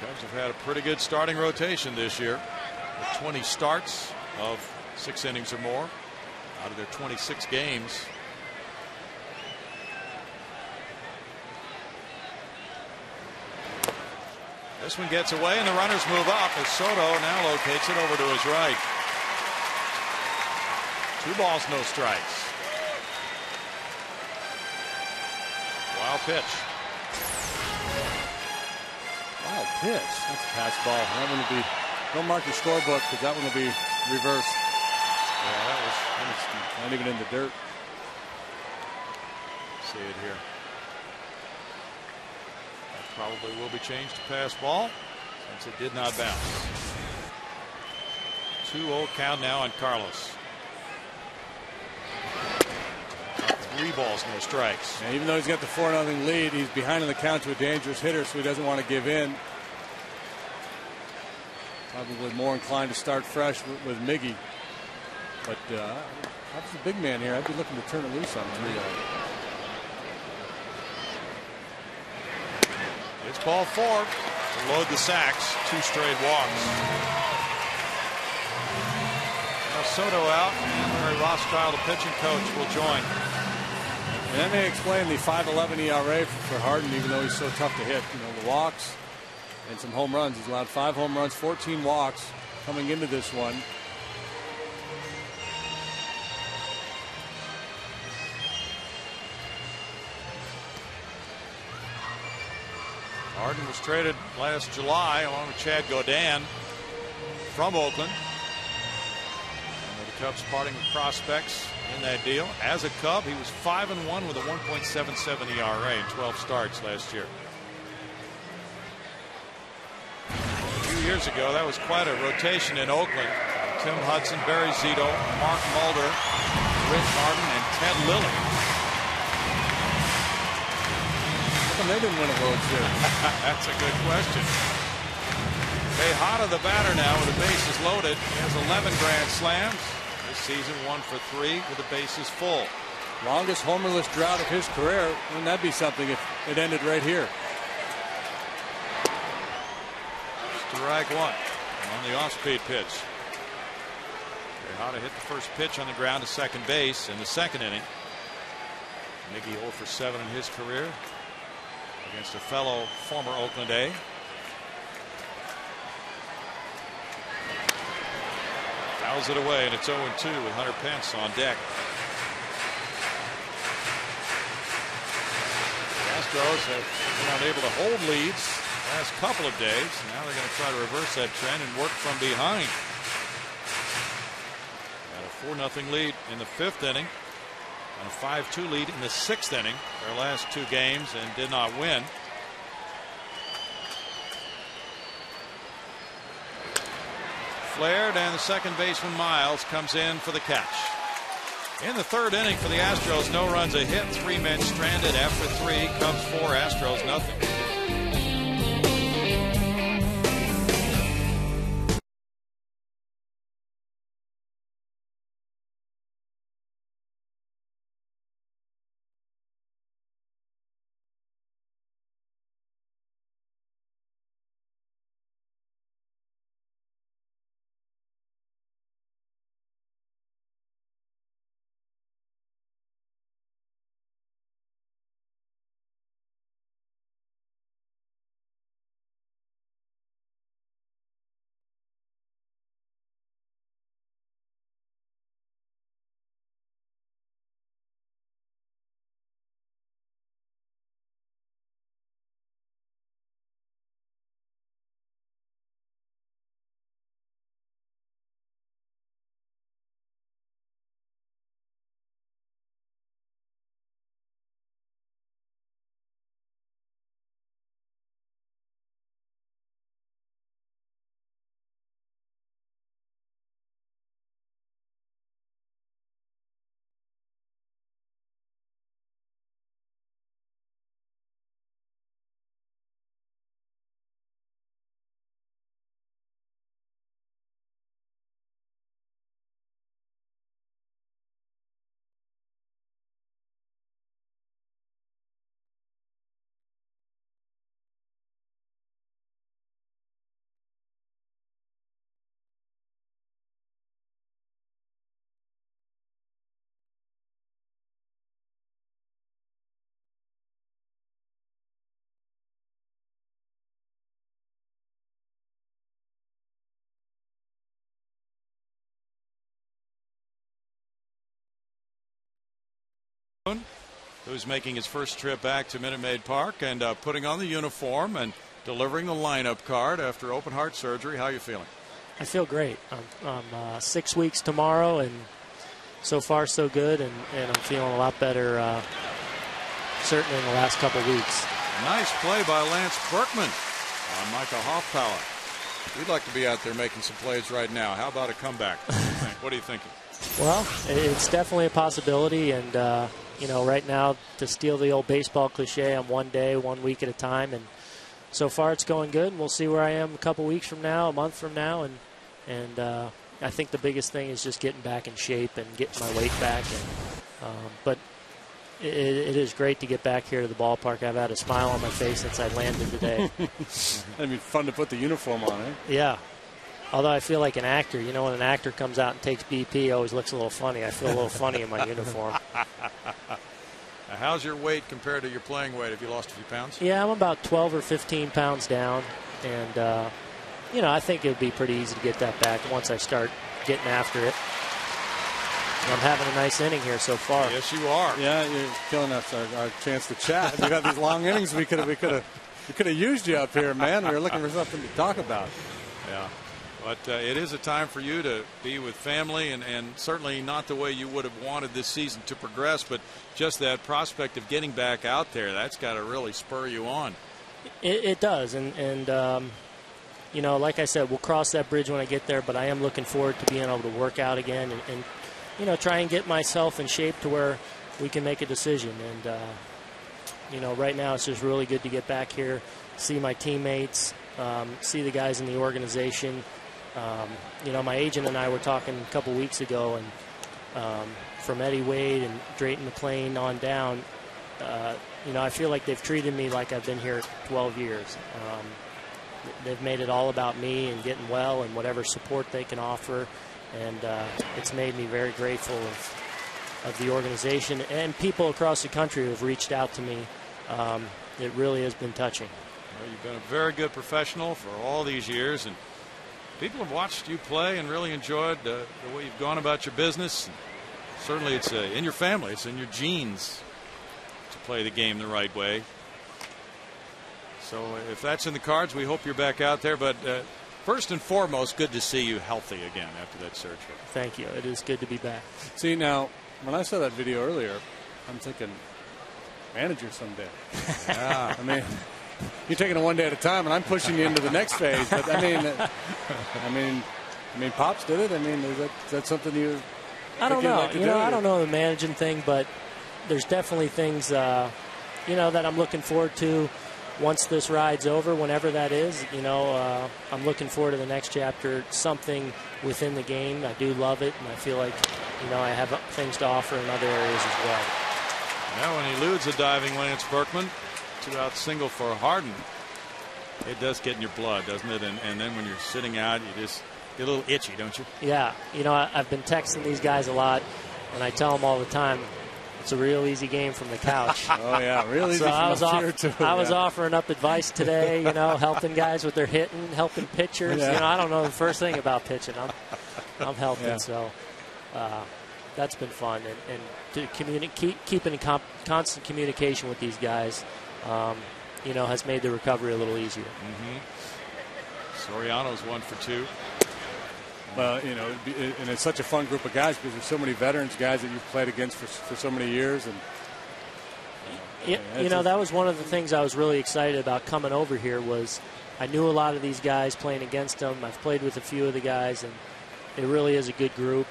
Cubs have had a pretty good starting rotation this year, with 20 starts of 6 innings or more out of their 26 games. This one gets away, and the runners move up as Soto now locates it over to his right. 2 balls, no strikes. Wild pitch. Wild pitch. That's a pass ball. That one will be. Don't mark your scorebook because that one will be reversed. Yeah, that was not even in the dirt. See it here. That probably will be changed to pass ball since it did not bounce. 2-0 count now on Carlos. 3 balls, no strikes. And even though he's got the 4-0 lead, he's behind in the count to a dangerous hitter, so he doesn't want to give in. Probably more inclined to start fresh with Miggy. But if I was a big man here, I'd be looking to turn it loose on 3-0. It's ball 4. To load the sacks. 2 straight walks. Now Soto out, and Larry Rothschild, the pitching coach, will join. And that may explain the 5.11 ERA for Harden, even though he's so tough to hit. You know, the walks and some home runs. He's allowed 5 home runs, 14 walks coming into this one. Harden was traded last July along with Chad Godin from Oakland. And the Cubs parting with prospects in that deal. As a Cub, he was 5-1 with a 1.77 ERA in 12 starts last year. A few years ago, that was quite a rotation in Oakland. Tim Hudson, Barry Zito, Mark Mulder, Rick Martin, and Ted Lilly. How come they didn't win a World Series? That's a good question. Tejada, the batter now with the bases loaded. He has 11 grand slams. This season 1 for 3 with the bases full. Longest homerless drought of his career. Wouldn't that be something if it ended right here? Strike 1 on the off-speed pitch. Tejada hit the first pitch on the ground to second base in the second inning. Miggy 0 for 7 in his career against a fellow former Oakland A. Fouls it away, and it's 0-2 with Hunter Pence on deck. The Astros have been unable to hold leads the last couple of days. Now they're going to try to reverse that trend and work from behind. Got a 4-0 lead in the 5th inning and a 5-2 lead in the 6th inning. Their last 2 games and did not win. Flared, and the second baseman Miles comes in for the catch. In the 3rd inning for the Astros, no runs, a hit, 3 men stranded after 3. Cubs 4, Astros nothing. who's making his first trip back to Minute Maid Park and putting on the uniform and delivering the lineup card after open heart surgery. How are you feeling? I feel great. I'm 6 weeks tomorrow, and so far so good, and I'm feeling a lot better, certainly in the last couple weeks. Nice play by Lance Berkman on Micah Hoffpower. We'd like to be out there making some plays right now. How about a comeback? What are you thinking? Well, it's definitely a possibility, and right now, to steal the old baseball cliche, I'm 1 day, 1 week at a time, and so far it's going good, and we'll see where I am a couple weeks from now, a month from now, and I think the biggest thing is just getting back in shape and getting my weight back. But it is great to get back here to the ballpark. I've had a smile on my face since I landed today. It'd be fun to put the uniform on, eh? Yeah. Although I feel like an actor. You know, when an actor comes out and takes BP, it always looks a little funny. I feel a little funny in my uniform. How's your weight compared to your playing weight? Have you lost a few pounds? Yeah, I'm about 12 or 15 pounds down. And, I think it would be pretty easy to get that back once I start getting after it. I'm having a nice inning here so far. Yes, you are. Yeah, you're killing us our chance to chat. We've got these long innings. We could have used you up here, man. We were looking for something to talk about. Yeah. But it is a time for you to be with family, and certainly not the way you would have wanted this season to progress, but just that prospect of getting back out there, that's got to really spur you on. It does, and like I said, we'll cross that bridge when I get there, but I am looking forward to being able to work out again and try and get myself in shape to where we can make a decision. And, right now it's just really good to get back here, see my teammates, see the guys in the organization. My agent and I were talking a couple weeks ago, and from Eddie Wade and Drayton McClain on down, I feel like they've treated me like I've been here 12 years. They've made it all about me and getting well and whatever support they can offer, and it's made me very grateful of the organization and people across the country who have reached out to me. It really has been touching. Well, you've been a very good professional for all these years, and people have watched you play and really enjoyed the way you've gone about your business. And certainly it's in your family, it's in your genes to play the game the right way. So if that's in the cards, we hope you're back out there. But first and foremost, good to see you healthy again after that surgery. Thank you. It is good to be back. See, now, when I saw that video earlier, I'm thinking, manager someday. Yeah. I mean, you're taking it 1 day at a time, and I'm pushing you into the next phase. But I mean, Pops did it. I mean, is that something you? I don't know. Like I don't know the managing thing, but there's definitely things, that I'm looking forward to once this ride's over, whenever that is. I'm looking forward to the next chapter. Something within the game. I do love it, and I feel like, I have things to offer in other areas as well. Now, when he eludes a diving Lance Berkman, 2-out single for Harden, it does get in your blood, doesn't it? And then when you're sitting out, you just get a little itchy, don't you? Yeah. I've been texting these guys a lot, and I tell them all the time, it's a real easy game from the couch. Oh, yeah, real easy so I was yeah. offering up advice today, helping guys with their hitting, helping pitchers. Yeah. I don't know the first thing about pitching. I'm helping, yeah. So that's been fun. And to keep in constant communication with these guys, has made the recovery a little easier. Mm-hmm. Soriano's 1 for 2. Well, and it's such a fun group of guys because there's so many veterans, guys that you've played against for so many years. And that was one of the things I was really excited about coming over here was I knew a lot of these guys playing against them. I've played with a few of the guys, and it really is a good group.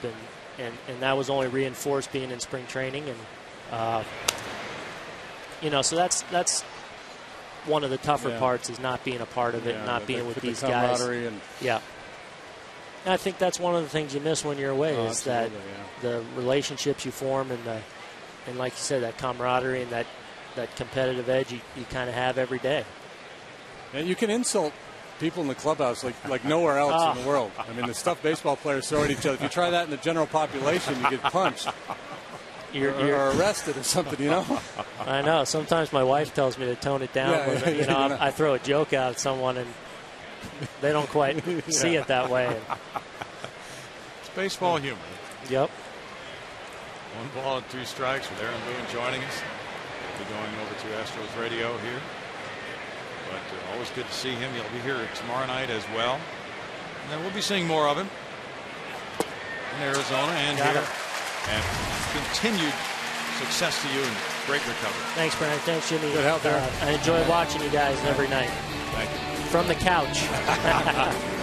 And that was only reinforced being in spring training. And, so that's one of the tougher parts is not being a part of it, not being with these guys. And yeah. And I think that's one of the things you miss when you're away is that the relationships you form and like you said, that camaraderie and that competitive edge you kind of have every day. And you can insult people in the clubhouse like nowhere else in the world. I mean, the stuff baseball players throw at each other. If you try that in the general population, you get punched. You're arrested or something, I know. Sometimes my wife tells me to tone it down. I throw a joke out at someone and they don't quite see it that way. It's baseball humor. Yep. 1 ball and 2 strikes with Aaron Boone joining us. He'll be going over to Astros radio here. But always good to see him. He'll be here tomorrow night as well. And then we'll be seeing more of him in Arizona and here. And continued success to you and great recovery. Thanks, Brian. Thanks, Jimmy. Good help there. I enjoy watching you guys every night. Thank you. From the couch. 4-0.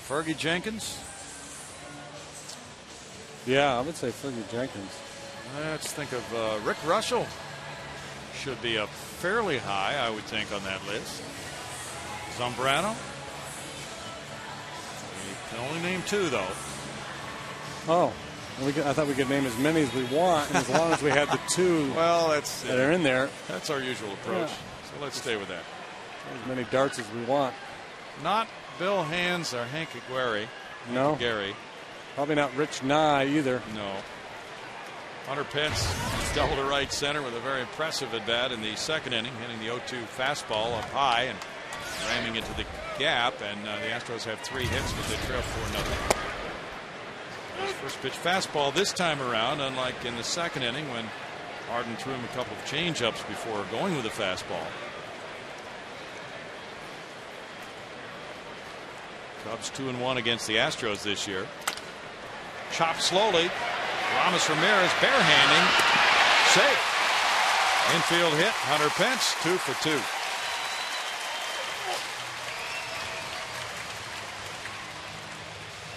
Fergie Jenkins. Yeah, I would say Fergie Jenkins. Let's think of Rick Russell. Should be up fairly high, I would think, on that list. Zambrano. We can only name 2, though. Oh, I thought we could name as many as we want, and as long as we had the 2 well, that are in there. That's our usual approach. Yeah. So let's stay with that. As many darts as we want. Not Bill Hands or Hank Aguirre. No. Gary. Probably not Rich Nye either. No. Hunter Pence double to right center with a very impressive at bat in the second inning, hitting the 0-2 fastball up high and ramming into the gap. And the Astros have 3 hits, but they trail 4-0. First pitch fastball this time around, unlike in the second inning when Harden threw him a couple of change-ups before going with a fastball. Cubs 2-1 against the Astros this year. Chopped slowly. Ramirez barehanding. Safe. Infield hit. Hunter Pence 2 for 2.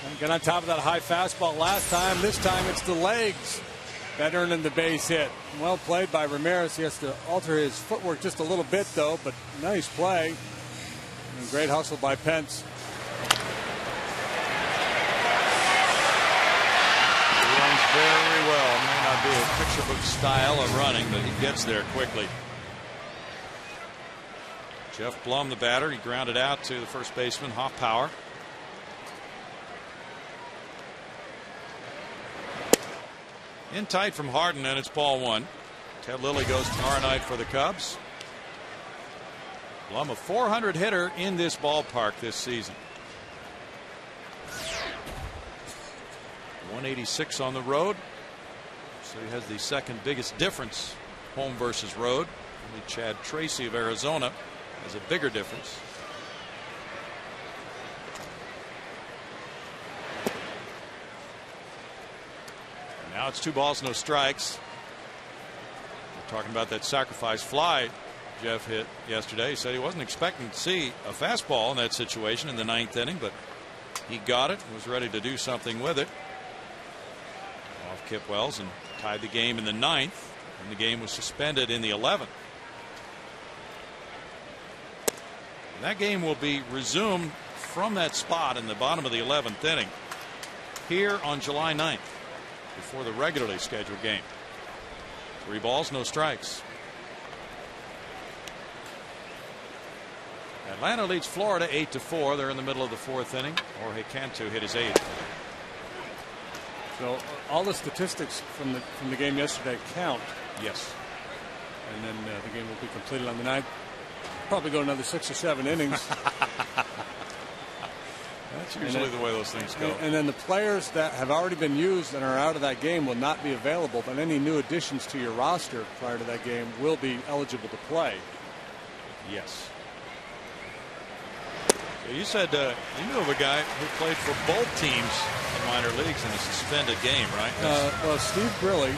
And get on top of that high fastball last time. This time it's the legs that earned him the base hit. Well played by Ramirez. He has to alter his footwork just a little bit, though, but nice play. And great hustle by Pence. Very well. May not be a picture book style of running, but he gets there quickly. Jeff Blum, the batter, he grounded out to the first baseman, Hoffpauir. In tight from Harden, and it's ball 1. Ted Lilly goes tomorrow night for the Cubs. Blum, a 400 hitter in this ballpark this season. 186 on the road, so he has the second biggest difference home versus road. Only Chad Tracy of Arizona has a bigger difference. And now it's 2 balls, no strikes. We're talking about that sacrifice fly Jeff hit yesterday. He said he wasn't expecting to see a fastball in that situation in the 9th inning, but he got it and was ready to do something with it. Kip Wells and tied the game in the 9th, and the game was suspended in the 11th. And that game will be resumed from that spot in the bottom of the 11th inning here on July 9th before the regularly scheduled game. So 3 balls, no strikes. Atlanta leads Florida 8-4. They're in the middle of the 4th inning. Jorge Cantu hit his 8th. So all the statistics from the game yesterday count. Yes. And then the game will be completed on the 9th. Probably go another 6 or 7 innings. That's usually the way those things go. And then the players that have already been used and are out of that game will not be available, but any new additions to your roster prior to that game will be eligible to play. Yes. So you said you knew of a guy who played for both teams in minor leagues in a suspended game, right? Well, Steve Grilly,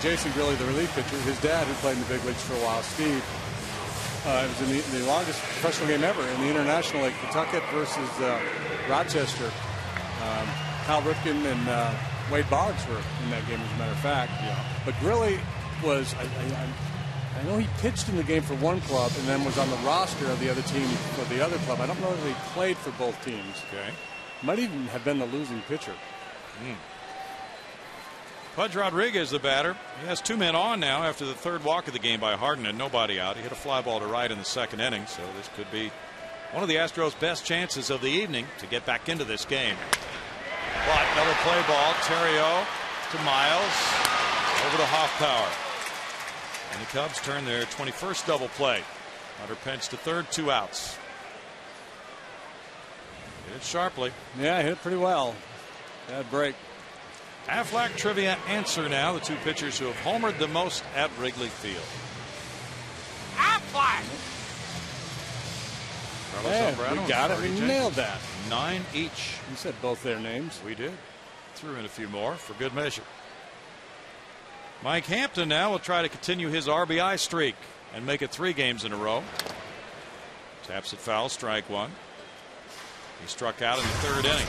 Jason Grilly, the relief pitcher, his dad, who played in the big leagues for a while, Steve, it was in the longest professional game ever in the International League, Pawtucket versus Rochester. Hal Ripken and Wade Boggs were in that game, as a matter of fact. Yeah. But Grilly was, I know he pitched in the game for one club and then was on the roster of the other team for the other club. I don't know if he played for both teams. Okay. Might even have been the losing pitcher. Pudge Rodriguez, the batter. He has 2 men on now after the 3rd walk of the game by Harden and nobody out. He hit a fly ball to right in the 2nd inning, so this could be one of the Astros' best chances of the evening to get back into this game. But another play ball. Terrio to Miles. Over to Hoffpower. And the Cubs turn their 21st double play. Hunter Pence to 3rd, 2 outs. Hit it sharply. Yeah, hit it pretty well. Bad break. Aflac trivia answer now. The 2 pitchers who have homered the most at Wrigley Field. Aflac! Carlos We got it. We nailed that. 9 each. You said both their names. We did. Threw in a few more for good measure. Mike Hampton now will try to continue his RBI streak and make it 3 games in a row. Taps it foul, strike 1. He struck out in the 3rd inning.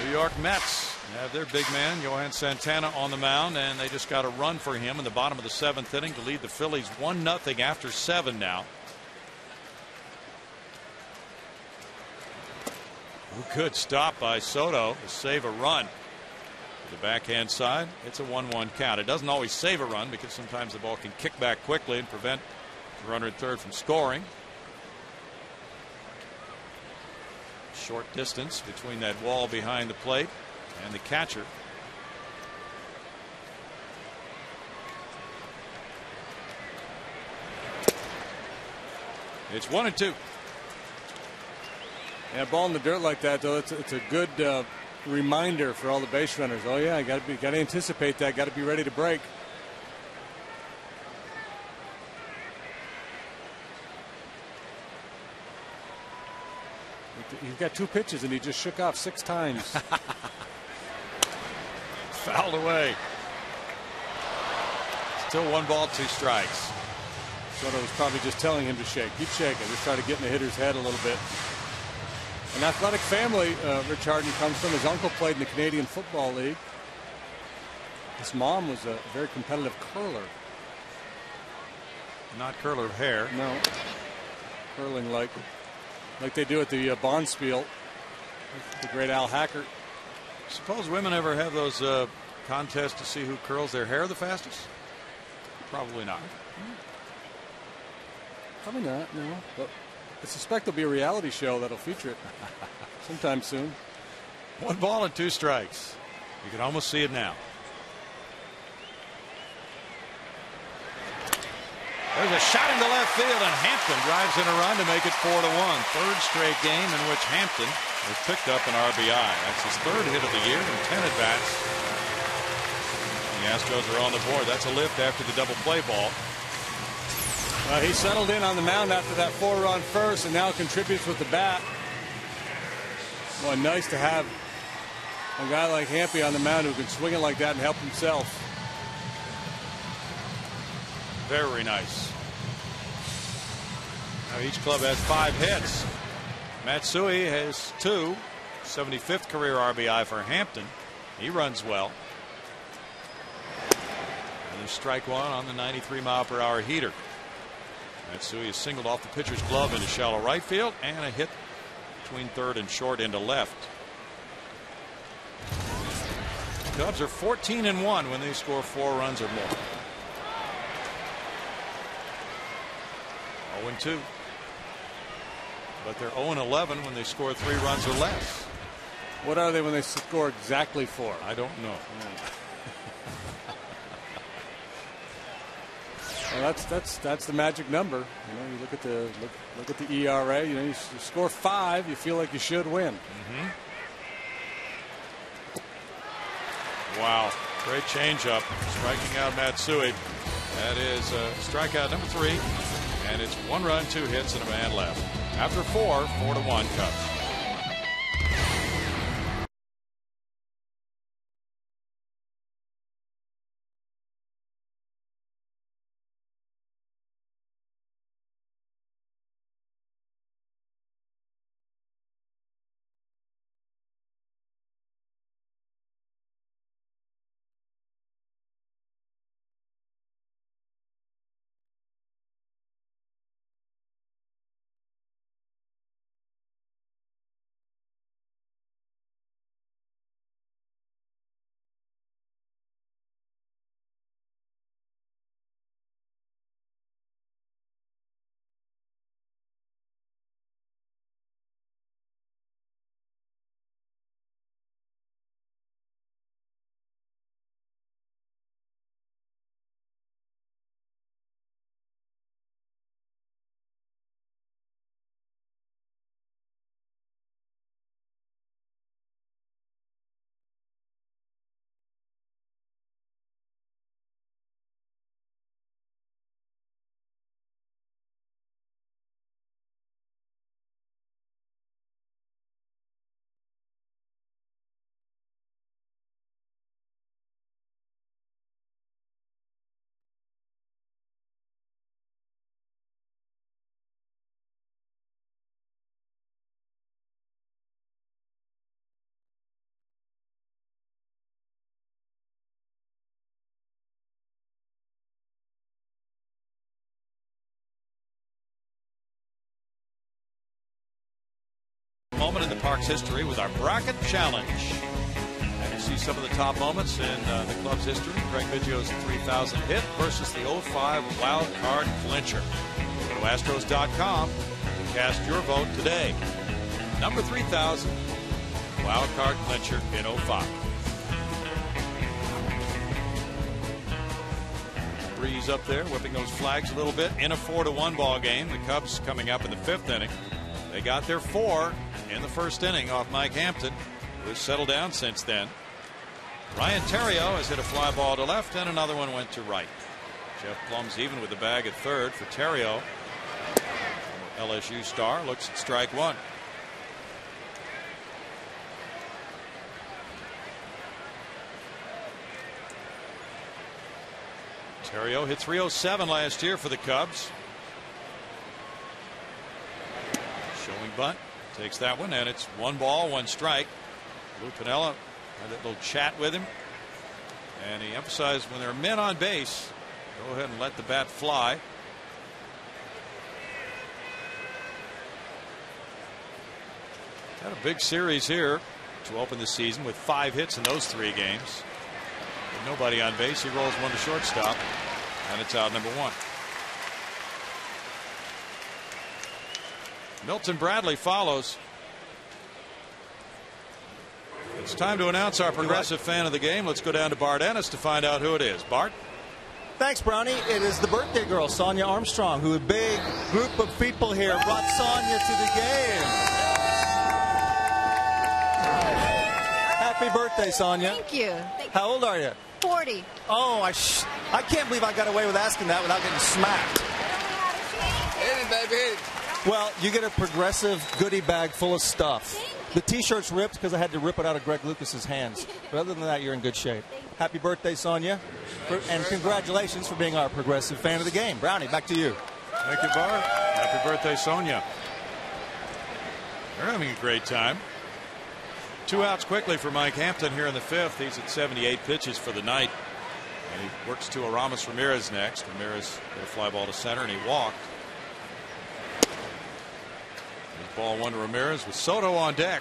New York Mets have their big man Johan Santana on the mound, and they just got a run for him in the bottom of the 7th inning to lead the Phillies 1-0 after 7 now. Good stop by Soto to save a run. To the backhand side, it's a 1-1 count. It doesn't always save a run because sometimes the ball can kick back quickly and prevent the runner at 3rd from scoring. Short distance between that wall behind the plate and the catcher. It's 1-2. Yeah, ball in the dirt like that, though, it's a good reminder for all the base runners. Oh yeah, got to anticipate that. Got to be ready to break. He's got 2 pitches and he just shook off 6 times. Fouled away. Still 1 ball, 2 strikes. Soto was probably just telling him to shake. Keep shaking. Just try to get in the hitter's head a little bit. An athletic family Rich Harden comes from. His uncle played in the Canadian Football League. His mom was a very competitive curler. Not curler of hair. No. Curling like they do at the Bonspiel. The great Al Hackert. Suppose women ever have those contests to see who curls their hair the fastest? Probably not. Probably not, no. But I suspect there'll be a reality show that'll feature it sometime soon. 1 ball and 2 strikes. You can almost see it now. There's a shot into left field, and Hampton drives in a run to make it 4-1. 3rd straight game in which Hampton has picked up an RBI. That's his 3rd hit of the year and 10 at-bats. The Astros are on the board. That's a lift after the double play ball. He settled in on the mound after that 4-run first and now contributes with the bat. Boy, nice to have a guy like Hampy on the mound who can swing it like that and help himself. Very nice. Now each club has 5 hits. Matsui has 2. 75th career RBI for Hampton. He runs well. And there's strike 1 on the 93-mile-per-hour heater. Matsui is singled off the pitcher's glove into shallow right field, and a hit between 3rd and short into left. Cubs are 14-1 when they score 4 runs or more. 0-2. But they're 0-11 when they score 3 runs or less. What are they when they score exactly 4? I don't know. Well, that's the magic number. You know, you look at the ERA. You know, you score 5, you feel like you should win. Mm-hmm. Wow, great changeup, striking out Matsui. That is strikeout number 3, and it's 1 run, 2 hits, and a man left. After 4-1 Cubs. Moment in the Park's history with our bracket challenge. And you see some of the top moments in the club's history. Greg Biggio's 3,000 hit versus the 05 wild card clincher. Go to Astros.com and cast your vote today. Number 3,000 wild card clincher in 05. Breeze up there, whipping those flags a little bit in a 4-1 ball game. The Cubs coming up in the 5th inning. They got their 4 in the 1st inning off Mike Hampton, who's settled down since then. Ryan Theriot has hit a fly ball to left, and another one went to right. Jeff Plum's even with the bag at 3rd for Theriot. LSU star looks at strike 1. Theriot hit .307 last year for the Cubs. Showing bunt. Takes that one, and it's 1 ball, 1 strike. Lou Piniella had that little chat with him, and he emphasized when there are men on base, go ahead and let the bat fly. Had a big series here to open the season with 5 hits in those 3 games. With nobody on base, he rolls 1 to shortstop, and it's out number 1. Milton Bradley follows. It's time to announce our progressive fan of the game. Let's go down to Bart Ennis to find out who it is. Bart? Thanks, Brownie. It is the birthday girl, Sonia Armstrong, who a big group of people here brought Sonia to the game. Happy birthday, Sonia. Thank you. How old are you? 40. Oh, I can't believe I got away with asking that without getting smacked. Hit it, baby, hit it. Well, you get a progressive goodie bag full of stuff. The T-shirt's ripped because I had to rip it out of Greg Lucas's hands. But other than that, you're in good shape. Happy birthday, Sonia. And congratulations for being our progressive fan of the game. Brownie, back to you. Thank you, Bart. Happy birthday, Sonia. They're having a great time. 2 outs quickly for Mike Hampton here in the 5th. He's at 78 pitches for the night. And he works to Ramirez next. Ramirez hit a fly ball to center, and he walked. Ball 1 to Ramirez with Soto on deck.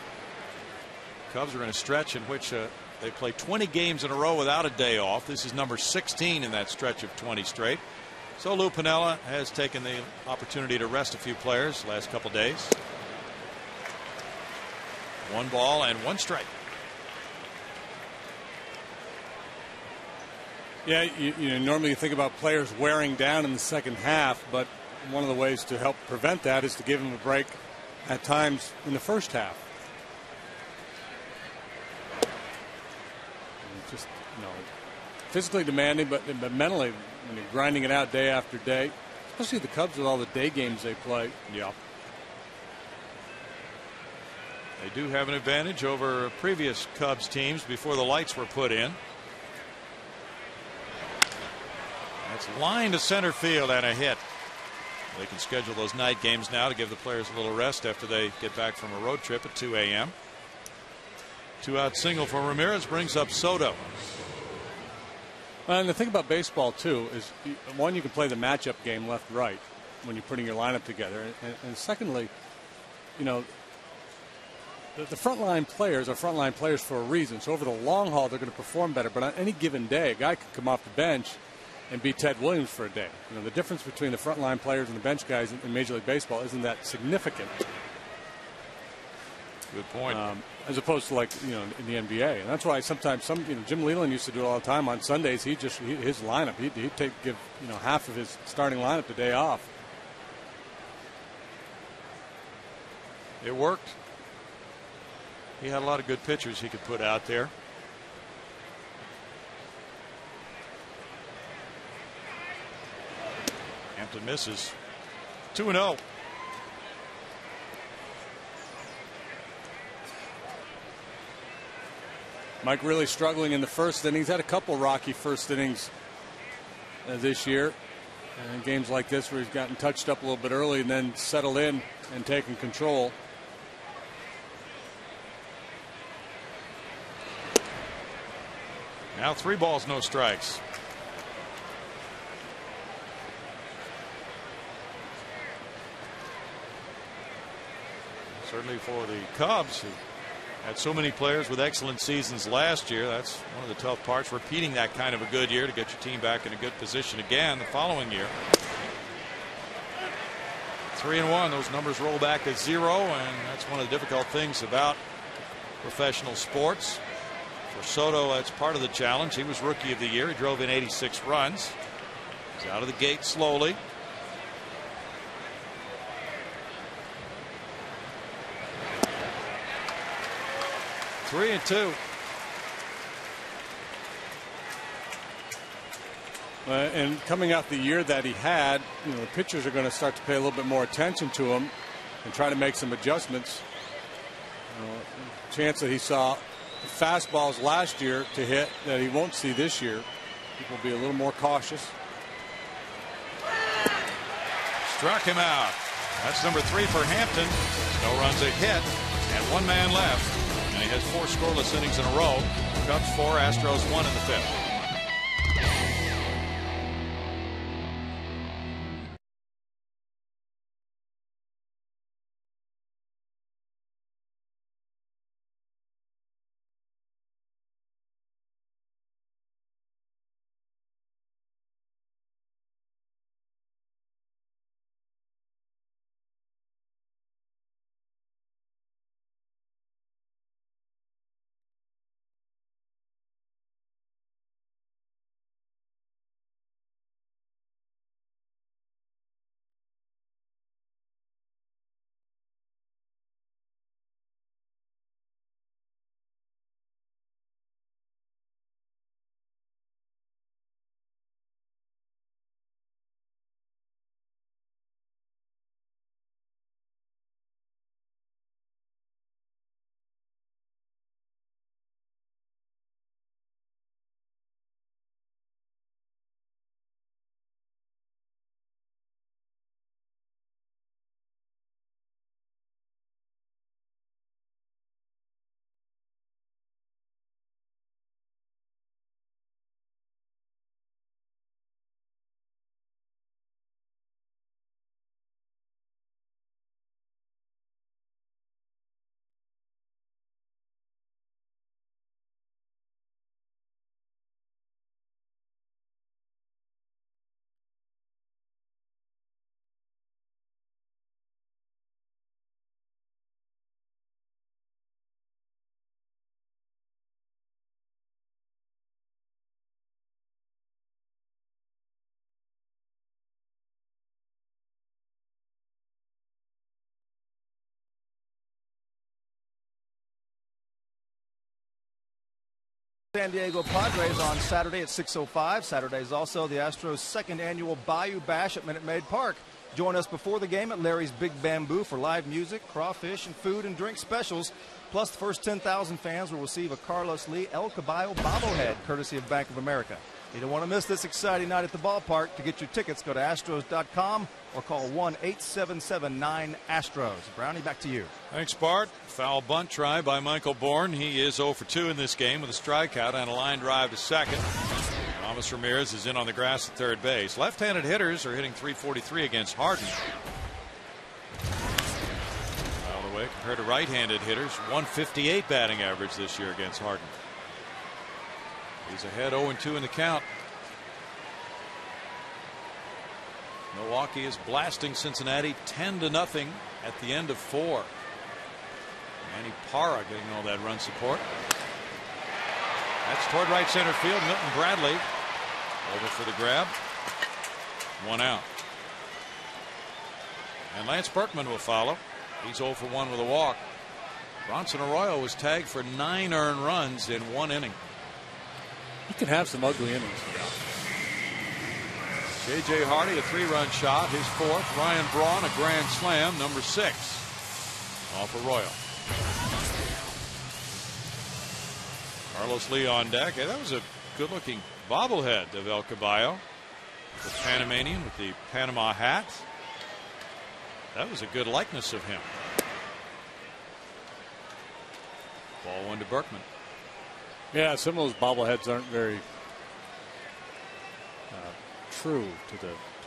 Cubs are in a stretch in which They play 20 games in a row without a day off. This is number 16 in that stretch of 20 straight. So Lou Piniella has taken the opportunity to rest a few players the last couple days. 1 ball and 1 strike. Yeah, normally you think about players wearing down in the second half, but one of the ways to help prevent that is to give them a break at times in the first half. And just, physically demanding, but mentally, when you're grinding it out day after day, especially the Cubs with all the day games they play. Yeah. They do have an advantage over previous Cubs teams before the lights were put in. That's line to center field and a hit. They can schedule those night games now to give the players a little rest after they get back from a road trip at 2 a.m. 2-out single for Ramirez brings up Soto. And the thing about baseball, too, is one, you can play the matchup game left-right when you're putting your lineup together. And secondly, the frontline players are frontline players for a reason. So over the long haul, they're going to perform better. But on any given day, a guy could come off the bench and be Ted Williams for a day. The difference between the frontline players and the bench guys in Major League Baseball isn't that significant. Good point. As opposed to in the NBA, and that's why sometimes Jim Leland used to do it all the time on Sundays. His lineup he'd give half of his starting lineup the day off. It worked. He had a lot of good pitchers he could put out there. Hampton misses. 2-0. Mike really struggling in the first inning. He's had a couple rocky first innings this year. And games like this where he's gotten touched up a little bit early and then settled in and taken control. Now 3 balls, no strikes. Certainly for the Cubs, who had so many players with excellent seasons last year, that's one of the tough parts, repeating that kind of a good year to get your team back in a good position again the following year. 3-1, those numbers roll back to 0, and that's one of the difficult things about professional sports. For Soto, that's part of the challenge. He was Rookie of the Year. He drove in 86 runs. He's out of the gate slowly. Three and 2. And coming out the year that he had, the pitchers are going to start to pay a little bit more attention to him and try to make some adjustments. Chance that he saw fastballs last year to hit that he won't see this year. People will be a little more cautious. Struck him out. That's number 3 for Hampton. No runs, a hit, and 1 man left. And he has 4 scoreless innings in a row. Cubs 4, Astros 1 in the 5th. San Diego Padres on Saturday at 6:05. Saturday is also the Astros' second annual Bayou Bash at Minute Maid Park. Join us before the game at Larry's Big Bamboo for live music, crawfish, and food and drink specials. Plus, the first 10,000 fans will receive a Carlos Lee El Caballo bobblehead, courtesy of Bank of America. You don't want to miss this exciting night at the ballpark. To get your tickets, go to Astros.com or call 1-877-9-ASTROS. Brownie, back to you. Thanks, Bart. Foul bunt try by Michael Bourne. He is 0 for 2 in this game with a strikeout and a line drive to second. Thomas Ramirez is in on the grass at third base. Left-handed hitters are hitting .343 against Harden. All the way compared to right-handed hitters, .158 batting average this year against Harden. He's ahead 0-2 in the count. Milwaukee is blasting Cincinnati 10-0 at the end of 4. Manny Parra getting all that run support. That's toward right center field. Milton Bradley over for the grab. 1 out. And Lance Berkman will follow. He's 0 for 1 with a walk. Bronson Arroyo was tagged for 9 earned runs in 1 inning. He can have some ugly innings. J.J. Hardy, a 3-run shot, his 4th. Ryan Braun, a grand slam, number 6. Off Arroyo. Carlos Lee on deck. Hey, that was a good-looking bobblehead of El Caballo. The Panamanian with the Panama hat. That was a good likeness of him. Ball 1 to Berkman. Yeah, some of those bobbleheads aren't very true to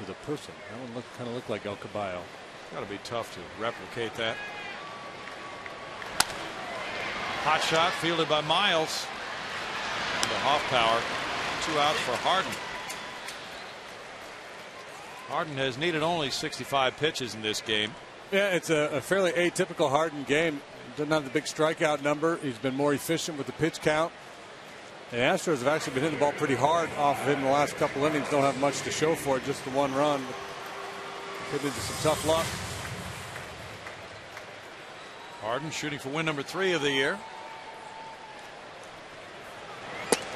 the person. That one kind of looked like El Caballo. Got to be tough to replicate that. Hot shot fielded by Miles. And the off power. 2 outs for Harden. Harden has needed only 65 pitches in this game. Yeah, it's a fairly atypical Harden game. Doesn't have the big strikeout number. He's been more efficient with the pitch count. The Astros have actually been hitting the ball pretty hard off of him in the last couple innings. Don't have much to show for it, just the 1 run. Could into some tough luck. Harden shooting for win number 3 of the year.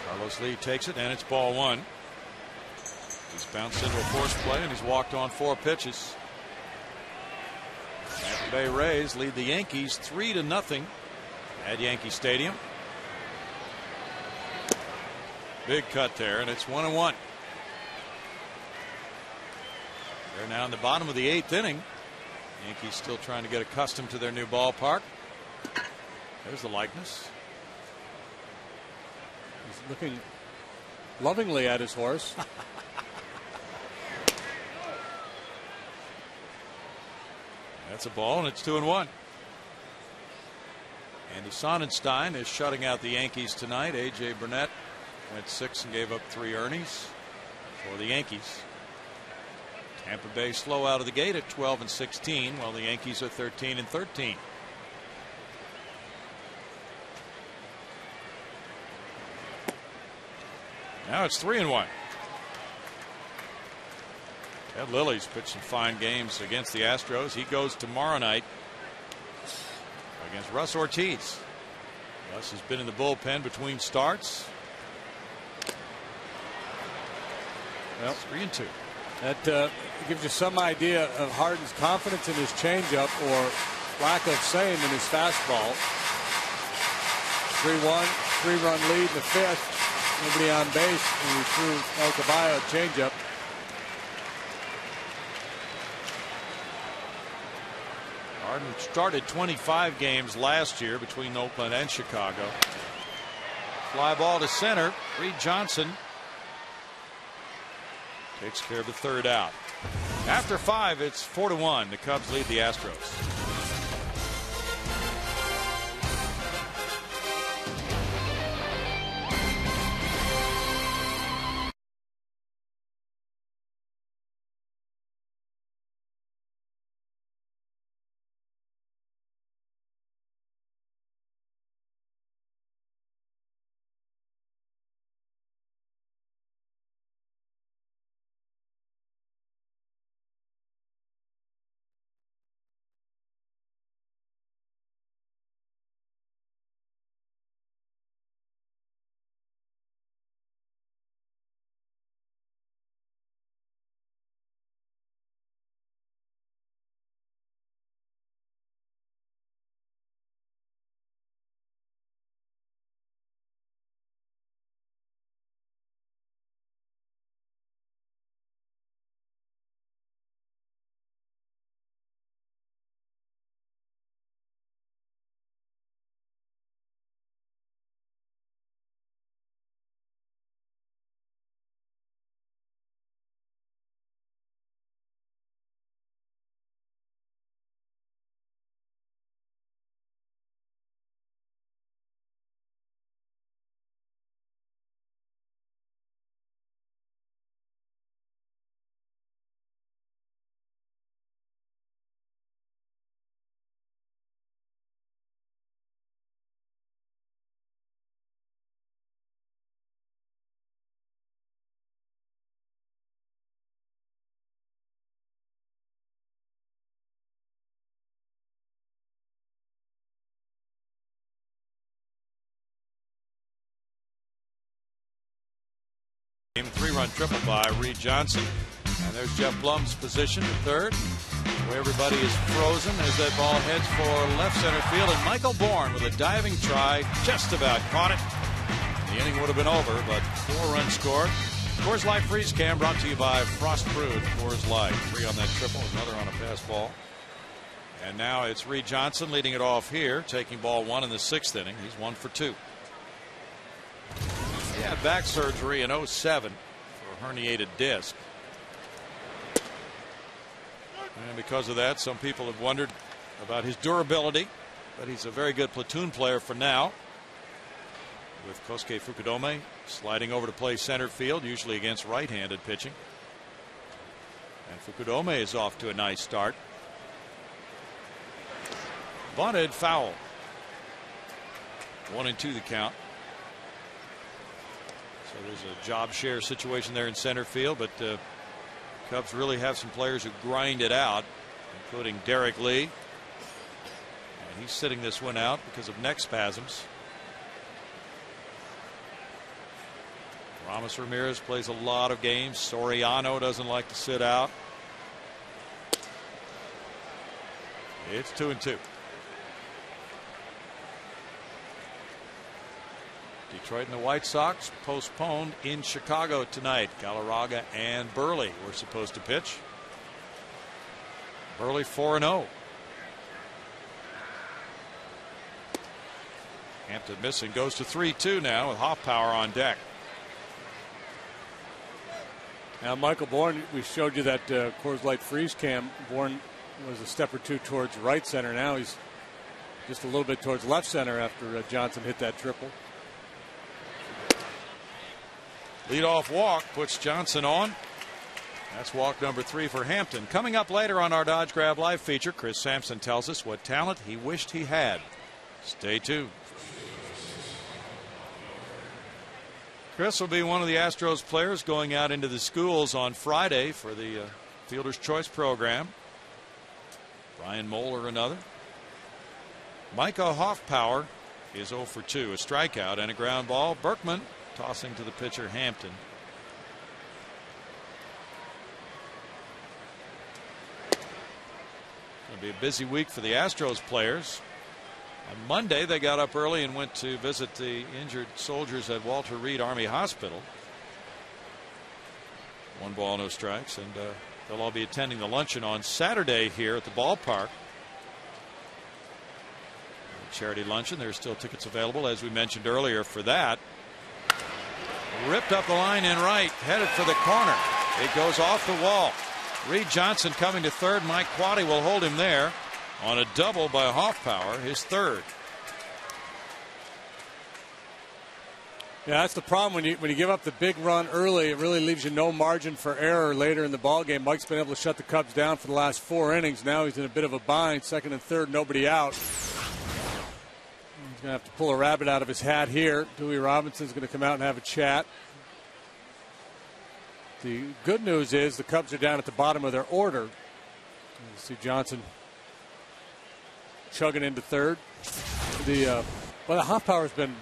Carlos Lee takes it, and it's ball 1. He's bounced into a forced play, and he's walked on 4 pitches. Tampa Bay Rays lead the Yankees 3-0 at Yankee Stadium. Big cut there, and it's 1-1. They're now in the bottom of the 8th inning. Yankees still trying to get accustomed to their new ballpark. There's the likeness. He's looking lovingly at his horse. That's a ball, and it's 2-1. Andy Sonnenstein is shutting out the Yankees tonight. A.J. Burnett went 6 and gave up 3 earnings for the Yankees. Tampa Bay slow out of the gate at 12-16, while the Yankees are 13-13. Now it's 3-1. Ted Lilly's pitched some fine games against the Astros. He goes tomorrow night against Russ Ortiz. Russ has been in the bullpen between starts. Well, 3-2. That gives you some idea of Harden's confidence in his changeup or lack of same in his fastball. 3-1, 3-run lead in the 5th. Nobody on base, and we threw El Caballo a changeup. Harden started 25 games last year between Oakland and Chicago. Fly ball to center. Reed Johnson takes care of the 3rd out. After 5, it's 4-1. The Cubs lead the Astros. game. 3-run triple by Reed Johnson. And there's Jeff Blum's position at third, where everybody is frozen as that ball heads for left center field. And Michael Bourne with a diving try just about caught it. The inning would have been over, but 4 runs scored. Coors Light Freeze Cam brought to you by Frost Brewed Coors Light. 3 on that triple, another on a pass ball. And now it's Reed Johnson leading it off here, taking ball 1 in the 6th inning. He's 1 for 2. He had back surgery in 2007 for a herniated disc. And because of that, some people have wondered about his durability, but he's a very good platoon player for now. With Kosuke Fukudome sliding over to play center field, usually against right-handed pitching. And Fukudome is off to a nice start. Bunted foul. 1-2 the count. So there's a job share situation there in center field, but Cubs really have some players who grind it out, including Derek Lee. And he's sitting this one out because of neck spasms. Ramirez plays a lot of games. Soriano doesn't like to sit out. It's 2-2. Detroit and the White Sox postponed in Chicago tonight. Galarraga and Burley were supposed to pitch. Burley 4-0. Hampton missing, goes to 3-2 now with Hoffpower on deck. Now, Michael Bourne, we showed you that Coors Light Freeze Cam. Bourne was a step or two towards right center. Now he's just a little bit towards left center after Johnson hit that triple. Leadoff walk puts Johnson on. That's walk number 3 for Hampton. Coming up later on our Dodge Grab Live feature, Chris Sampson tells us what talent he wished he had. Stay tuned. Chris will be one of the Astros players going out into the schools on Friday for the Fielder's Choice program. Brian Moeller another. Micah Hoffpower is 0 for 2. A strikeout and a ground ball. Berkman tossing to the pitcher Hampton. Going to be a busy week for the Astros players. On Monday they got up early and went to visit the injured soldiers at Walter Reed Army Hospital. 1 ball, no strikes, and they'll all be attending the luncheon on Saturday here at the ballpark. Charity luncheon. There's still tickets available, as we mentioned earlier, for that. Ripped up the line in right, headed for the corner. It goes off the wall. Reed Johnson coming to third. Mike Quaddy will hold him there on a double by Hoffpower, his 3rd. Yeah, that's the problem when you give up the big run early. It really leaves you no margin for error later in the ball game. Mike's been able to shut the Cubs down for the last 4 innings. Now he's in a bit of a bind. 2nd and 3rd, nobody out. He's going to have to pull a rabbit out of his hat here. Dewey Robinson's going to come out and have a chat. The good news is the Cubs are down at the bottom of their order. You see Johnson chugging into 3rd. The Hoffpower's been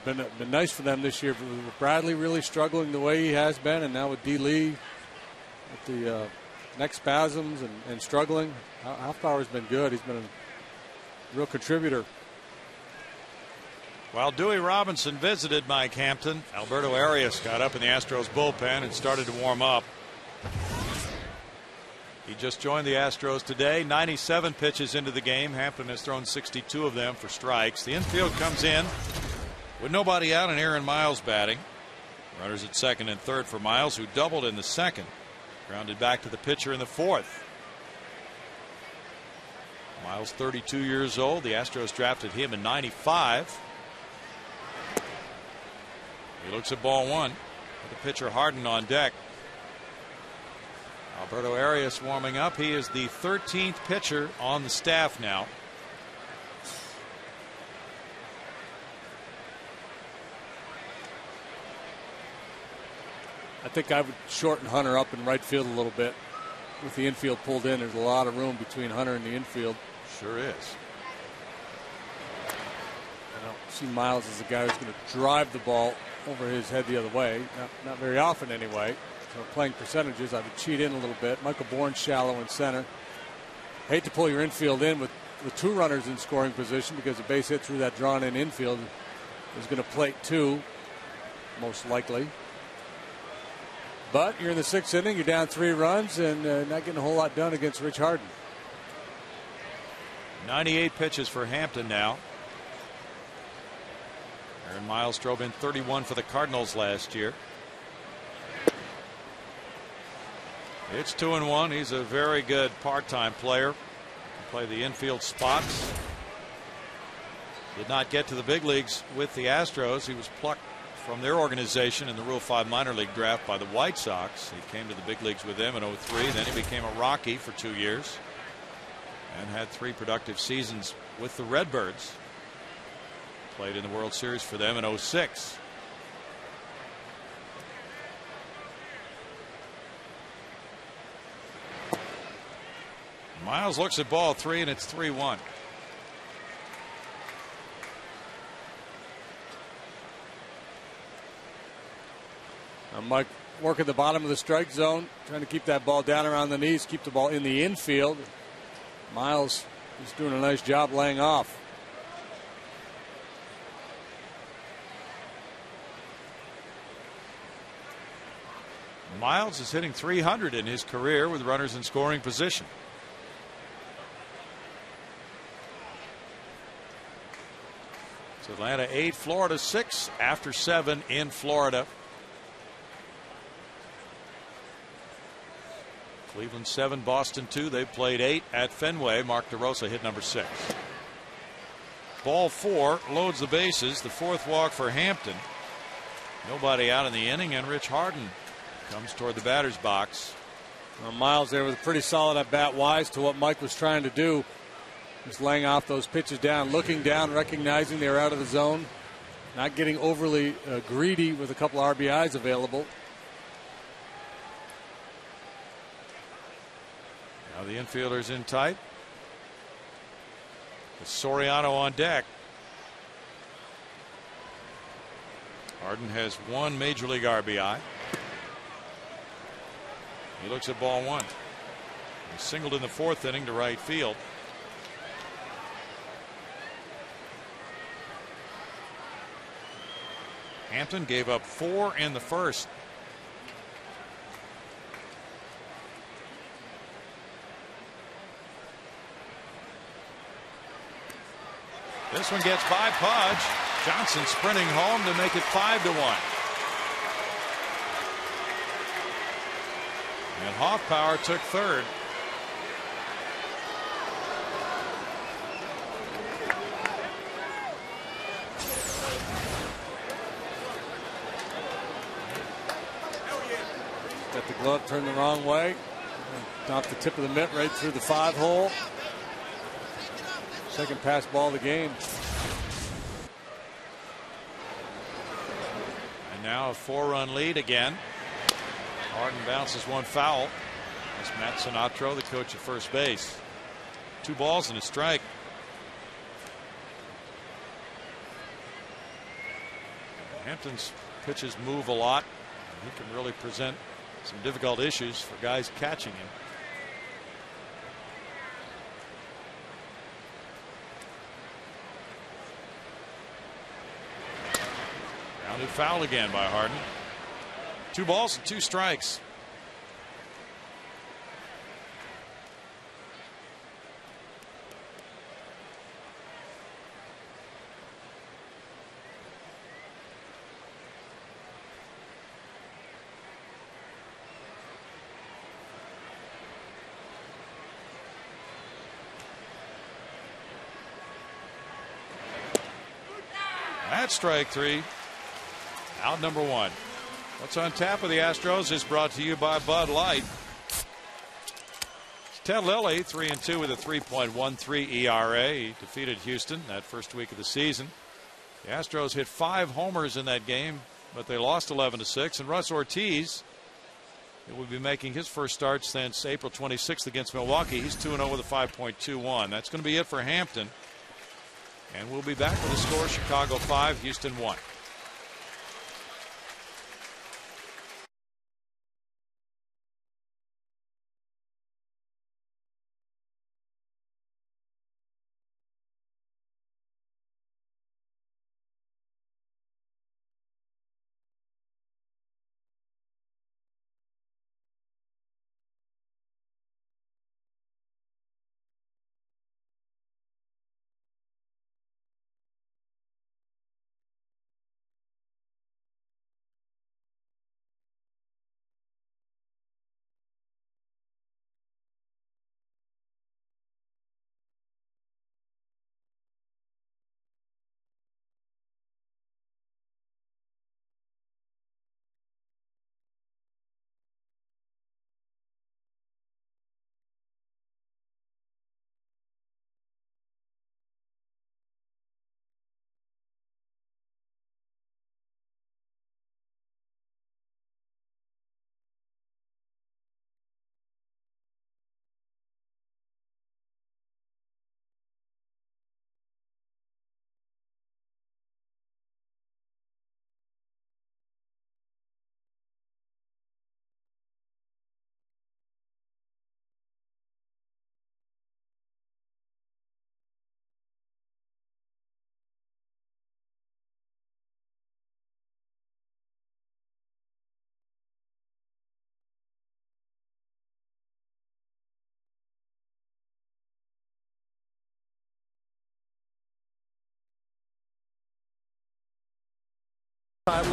nice for them this year. With Bradley really struggling the way he has been, and now with D. Lee with the neck spasms and struggling, Hoffpower's been good. He's been a real contributor. While Dewey Robinson visited Mike Hampton, Alberto Arias got up in the Astros bullpen and started to warm up. He just joined the Astros today. 97 pitches into the game. Hampton has thrown 62 of them for strikes. The infield comes in with nobody out and Aaron Miles batting. Runners at 2nd and 3rd for Miles, who doubled in the 2nd. Grounded back to the pitcher in the 4th. Miles, 32 years old. The Astros drafted him in '95. He looks at ball 1 with the pitcher Harden on deck. Alberto Arias warming up. He is the 13th pitcher on the staff now. I think I would shorten Hunter up in right field a little bit. With the infield pulled in, there's a lot of room between Hunter and the infield. Sure is. I don't see Miles as a guy who's going to drive the ball over his head the other way. Not very often anyway. So playing percentages, I would cheat in a little bit. Michael Bourne shallow in center. Hate to pull your infield in with 2 runners in scoring position because a base hit through that drawn in infield is going to plate 2, most likely. But you're in the 6th inning, you're down 3 runs, and not getting a whole lot done against Rich Harden. 98 pitches for Hampton now. Aaron Miles drove in 31 for the Cardinals last year. It's 2-1. He's a very good part-time player. Can play the infield spots. Did not get to the big leagues with the Astros. He was plucked from their organization in the Rule 5 minor league draft by the White Sox. He came to the big leagues with them in 03. Then he became a Rocky for 2 years and had 3 productive seasons with the Redbirds. Played in the World Series for them in 06. Miles looks at ball 3, and it's 3-1. Mike working the bottom of the strike zone, trying to keep that ball down around the knees, keep the ball in the infield. Miles is doing a nice job laying off. Miles is hitting .300 in his career with runners in scoring position. It's Atlanta 8, Florida 6 after 7 in Florida. Cleveland 7, Boston 2. They played 8 at Fenway. Mark DeRosa hit number 6. Ball 4, loads the bases. The 4th walk for Hampton. Nobody out in the inning, and Rich Harden comes toward the batter's box. Well, Miles there with a pretty solid at bat, wise to what Mike was trying to do. Just laying off those pitches down, looking down, recognizing they were out of the zone, not getting overly greedy with a couple RBIs available. Now the infielder's in tight. With Soriano on deck. Harden has 1 major league RBI. He looks at ball 1. He singled in the 4th inning to right field. Hampton gave up 4 in the 1st. This one gets by Pudge. Johnson sprinting home to make it 5-1. And Hoffpower took 3rd. Got the glove turned the wrong way. Off the tip of the mitt right through the 5-hole. Second pass ball of the game. And now a 4-run lead again. Harden bounces 1 foul. That's Matt Sinatro, the coach at first base. 2 balls and a strike. Hampton's pitches move a lot. He can really present some difficult issues for guys catching him. Grounded foul again by Harden. 2 balls and 2 strikes. That's strike 3. Out number 1. What's on tap with the Astros is brought to you by Bud Light. Ted Lilly, 3-2 with a 3.13 ERA. He defeated Houston that first week of the season. The Astros hit 5 homers in that game, but they lost 11-6. And Russ Ortiz, who will be making his first start since April 26th against Milwaukee, he's 2-0 with a 5.21. That's going to be it for Hampton. And we'll be back with the score: Chicago 5, Houston 1.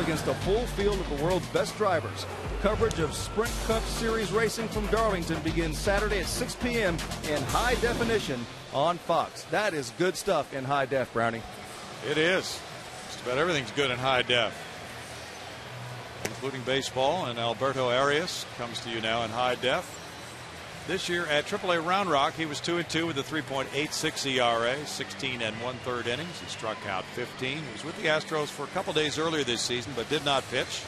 against a full field of the world's best drivers. Coverage of Sprint Cup Series racing from Darlington begins Saturday at 6 p.m. in high definition on Fox. That is good stuff in high def, Brownie. It is. Just about everything's good in high def, including baseball. And Alberto Arias comes to you now in high def. This year at AAA Round Rock, he was 2-2 with a 3.86 ERA, 16 1/3 innings. He struck out 15. He was with the Astros for a couple days earlier this season, but did not pitch.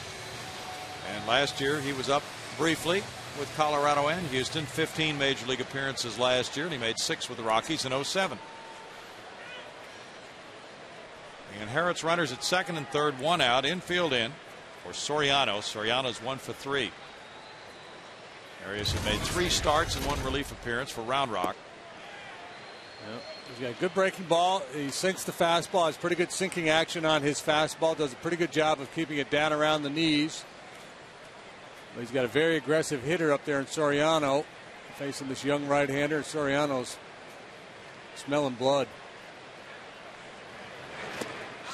And last year he was up briefly with Colorado and Houston. 15 major league appearances last year, and he made 6 with the Rockies in 07. He inherits runners at second and third, 1 out, infield in for Soriano. Soriano's 1 for 3. Arias had made 3 starts and 1 relief appearance for Round Rock. Yep. He's got a good breaking ball. He sinks the fastball. Has pretty good sinking action on his fastball. Does a pretty good job of keeping it down around the knees. But he's got a very aggressive hitter up there in Soriano, facing this young right-hander. Soriano's smelling blood.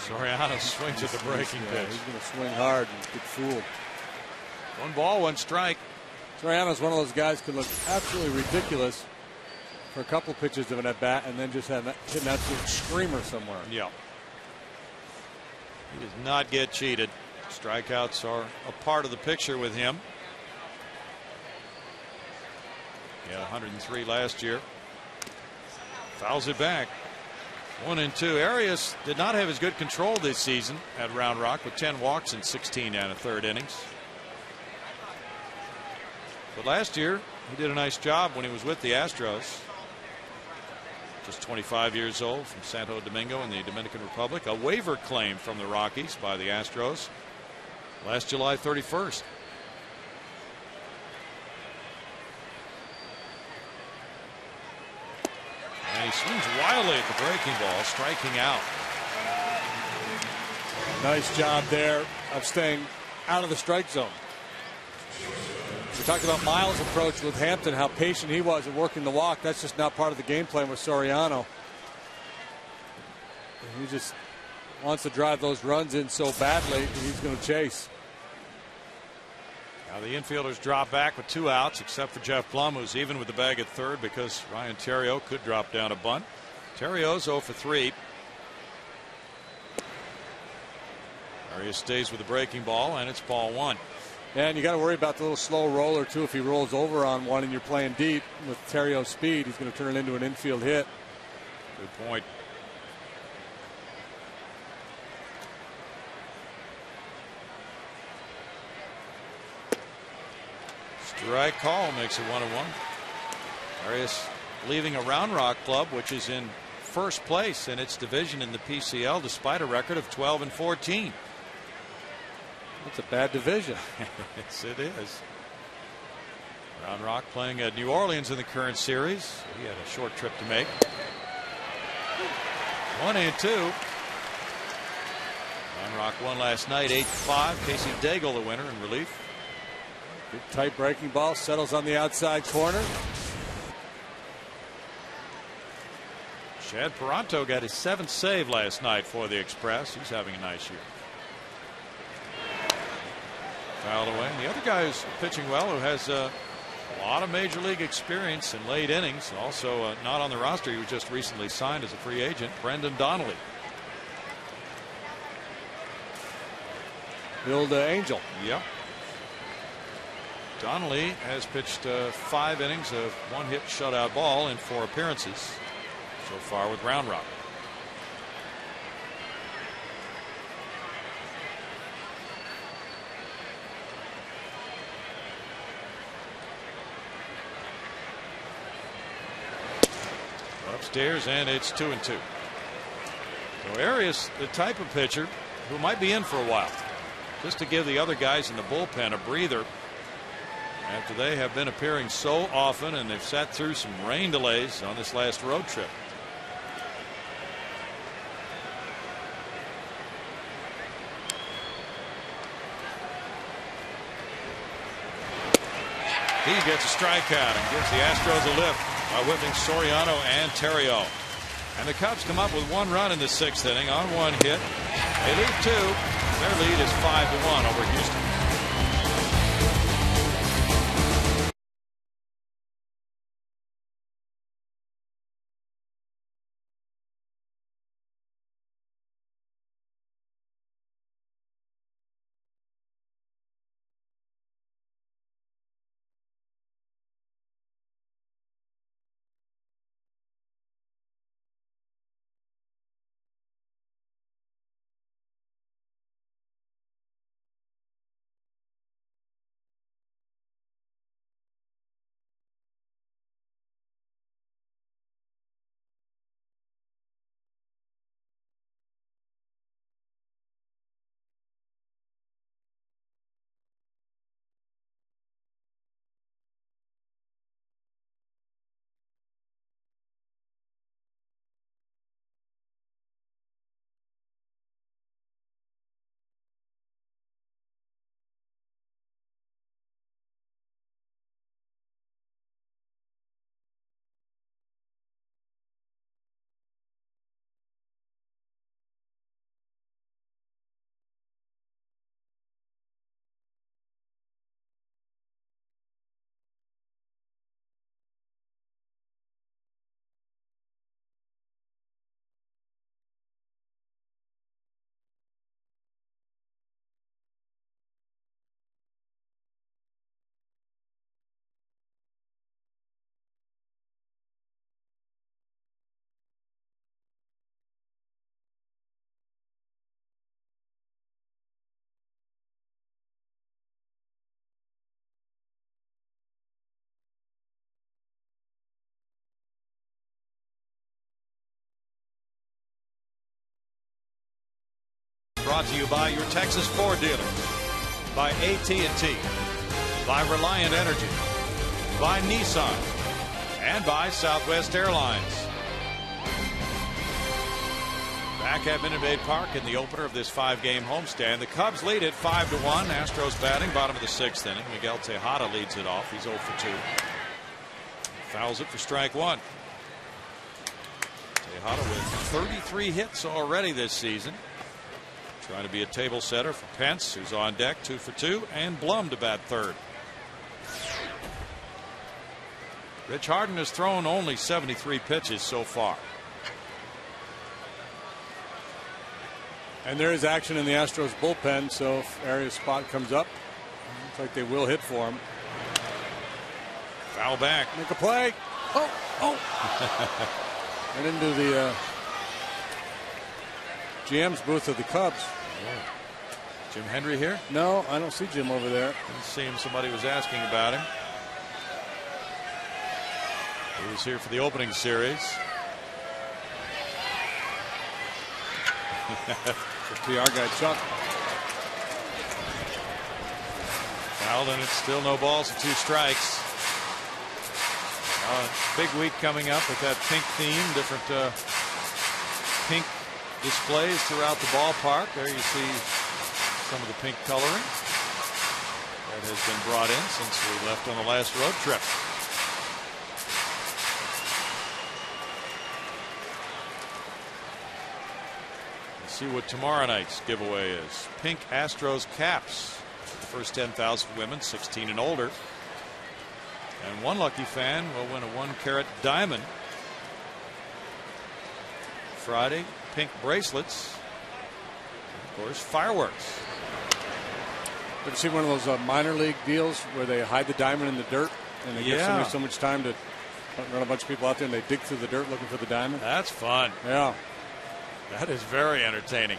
Soriano swings at the breaking pitch. He's going to swing hard and get fooled. 1 ball, 1 strike. Soriano's one of those guys who can look absolutely ridiculous for a couple pitches of an at-bat and then just hit an absolute screamer somewhere. Yeah. He does not get cheated. Strikeouts are a part of the picture with him. He had 103 last year. Fouls it back. 1-2. Arias did not have as good control this season at Round Rock with 10 walks in 16 1/3 innings. But last year, he did a nice job when he was with the Astros. Just 25 years old, from Santo Domingo in the Dominican Republic. A waiver claim from the Rockies by the Astros last July 31st. And he swings wildly at the breaking ball, striking out. Nice job there of staying out of the strike zone. We talked about Miles' approach with Hampton, how patient he was in working the walk. That's just not part of the game plan with Soriano. He just wants to drive those runs in so badly, he's going to chase. Now the infielders drop back with 2 outs, except for Jeff Plum, who's even with the bag at third because Ryan Theriot could drop down a bunt. Terrio's 0 for 3. Arias stays with the breaking ball, and it's ball 1. And you got to worry about the little slow roller too. If he rolls over on one and you're playing deep with Theriot's speed, he's going to turn it into an infield hit. Good point. Strike call makes it 1-1. Arias leaving a Round Rock club, which is in first place in its division in the PCL, despite a record of 12-14. It's a bad division. Yes, it is. Round Rock playing at New Orleans in the current series. He had a short trip to make. 1-2. Round Rock won last night 8-5. Casey Daigle the winner in relief. Good tight breaking ball, settles on the outside corner. Chad Peranto got his 7th save last night for the Express. He's having a nice year. Fouled away. And the other guy who's pitching well, who has a lot of major league experience in late innings, also not on the roster. He was just recently signed as a free agent, Brendan Donnelly. The old Angel. Yep. Donnelly has pitched 5 innings of 1-hit shutout ball in 4 appearances so far with Round Rock. Upstairs, and it's 2-2. So Arias, the type of pitcher who might be in for a while, just to give the other guys in the bullpen a breather after they have been appearing so often, and they've sat through some rain delays on this last road trip. He gets a strikeout and gives the Astros a lift by whipping Soriano and Theriot. And the Cubs come up with 1 run in the 6th inning on 1 hit. They lead 2. Their lead is 5-1 over Houston. Brought to you by your Texas Ford dealer, by AT&T, by Reliant Energy, by Nissan, and by Southwest Airlines. Back at Minute Maid Park in the opener of this 5-game homestand, the Cubs lead it 5-1. Astros batting, bottom of the 6th inning. Miguel Tejada leads it off. He's 0 for 2. Fouls it for strike one. Tejada with 33 hits already this season. Trying to be a table setter for Pence, who's on deck, 2 for 2, and Blum to bat third. Rich Harden has thrown only 73 pitches so far. And there is action in the Astros bullpen, so if Arias' spot comes up, looks like they will hit for him. Foul back. Make a play. Oh. And into the GM's booth of the Cubs. Jim Hendry here? No, I don't see Jim over there. Didn't see him. Somebody was asking about him. He was here for the opening series. PR guy Chuck. Fouled, and it's still no balls and 2 strikes. Big week coming up with that pink theme, different pink displays throughout the ballpark. There you see some of the pink coloring that has been brought in since we left on the last road trip. Let's see what tomorrow night's giveaway is. Pink Astros caps. The first 10,000 women 16 and older. And one lucky fan will win a 1-carat diamond. Friday, pink bracelets. Of course, fireworks. Ever seen one of those minor league deals where they hide the diamond in the dirt and they give somebody so much time to run a bunch of people out there and they dig through the dirt looking for the diamond? That's fun. Yeah. That is very entertaining.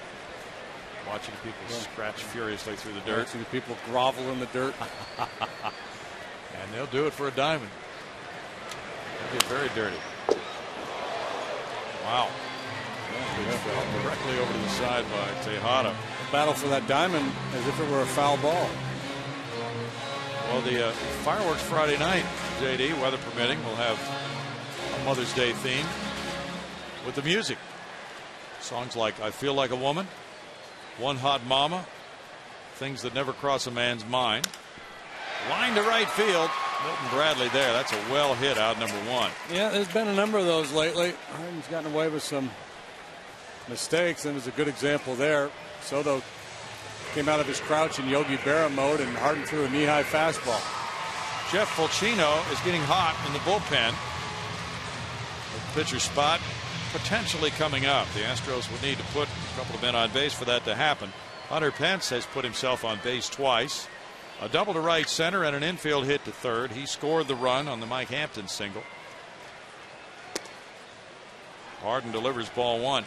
Watching people scratch furiously through the dirt. Watching people grovel in the dirt. And they'll do it for a diamond. They'll get very dirty. Wow. Fell directly over to the side by Tejada. Battle for that diamond as if it were a foul ball. Well, the fireworks Friday night, JD, weather permitting, will have a Mother's Day theme with the music. Songs like I Feel Like a Woman, One Hot Mama, Things That Never Cross a Man's Mind. Line to right field. Milton Bradley there. That's a well hit out number 1. Yeah, there's been a number of those lately. Harden's gotten away with some mistakes, and there's a good example there. Soto came out of his crouch in Yogi Berra mode, and Harden threw a knee-high fastball. Jeff Fulcino is getting hot in the bullpen. The pitcher spot potentially coming up. The Astros would need to put a couple of men on base for that to happen. Hunter Pence has put himself on base twice. A double to right center and an infield hit to third. He scored the run on the Mike Hampton single. Harden delivers ball one.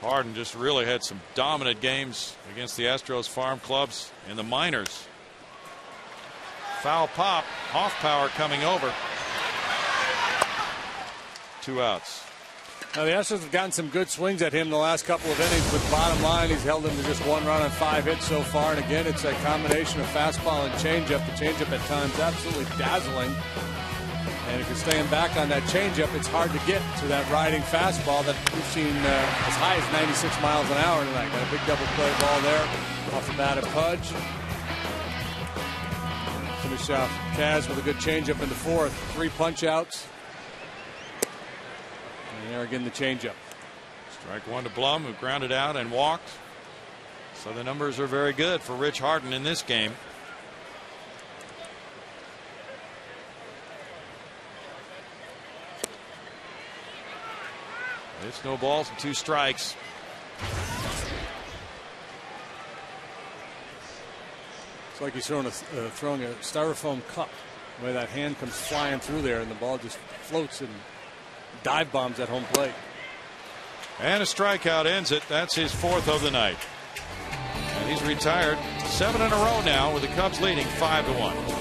Harden just really had some dominant games against the Astros farm clubs in the minors. Foul pop. Hoffpower coming over. 2 outs. Now the Astros have gotten some good swings at him the last couple of innings, but bottom line, he's held them to just 1 run on 5 hits so far. And again, it's a combination of fastball and changeup. The changeup at times absolutely dazzling. And if you're staying back on that changeup, it's hard to get to that riding fastball that we've seen as high as 96 miles an hour tonight. Got a big double play ball there off the bat of Pudge. Finish off Kaz with a good changeup in the 4th. 3 punch outs. And there again the changeup. Strike one to Blum, who grounded out and walked. So the numbers are very good for Rich Harden in this game. It's no balls and 2 strikes. It's like he's throwing a styrofoam cup. The way that hand comes flying through there, and the ball just floats and dive bombs at home plate. And a strikeout ends it. That's his 4th of the night. And he's retired 7 in a row now, with the Cubs leading 5-1.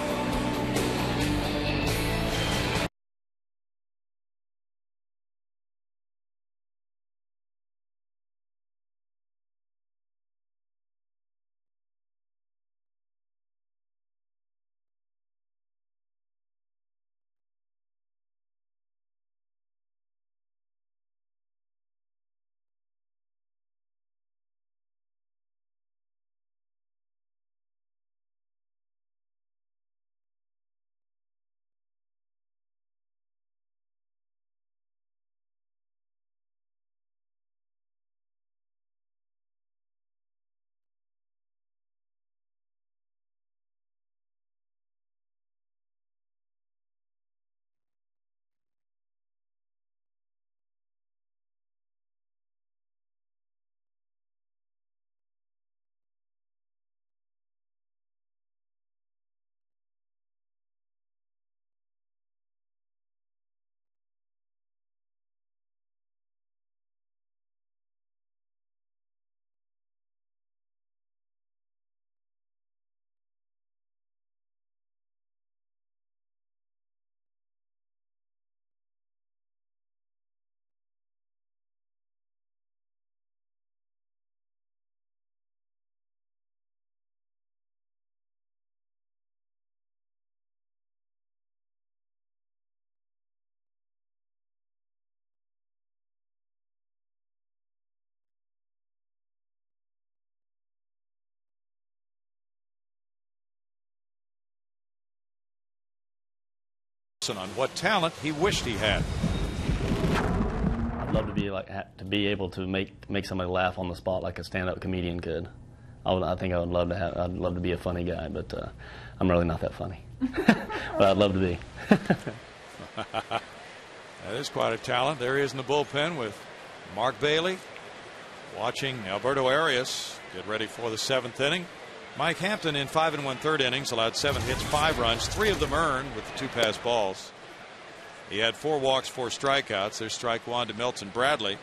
On what talent he wished he had. I'd love to be able to make somebody laugh on the spot like a stand-up comedian could. I think I'd love to be a funny guy, but I'm really not that funny. But I'd love to be. That is quite a talent. There he is in the bullpen with Mark Bailey, watching Alberto Arias get ready for the 7th inning. Mike Hampton in 5 1/3 innings allowed 7 hits, 5 runs, 3 of them earned with the 2 pass balls. He had 4 walks, 4 strikeouts. There's strike one to Milton Bradley.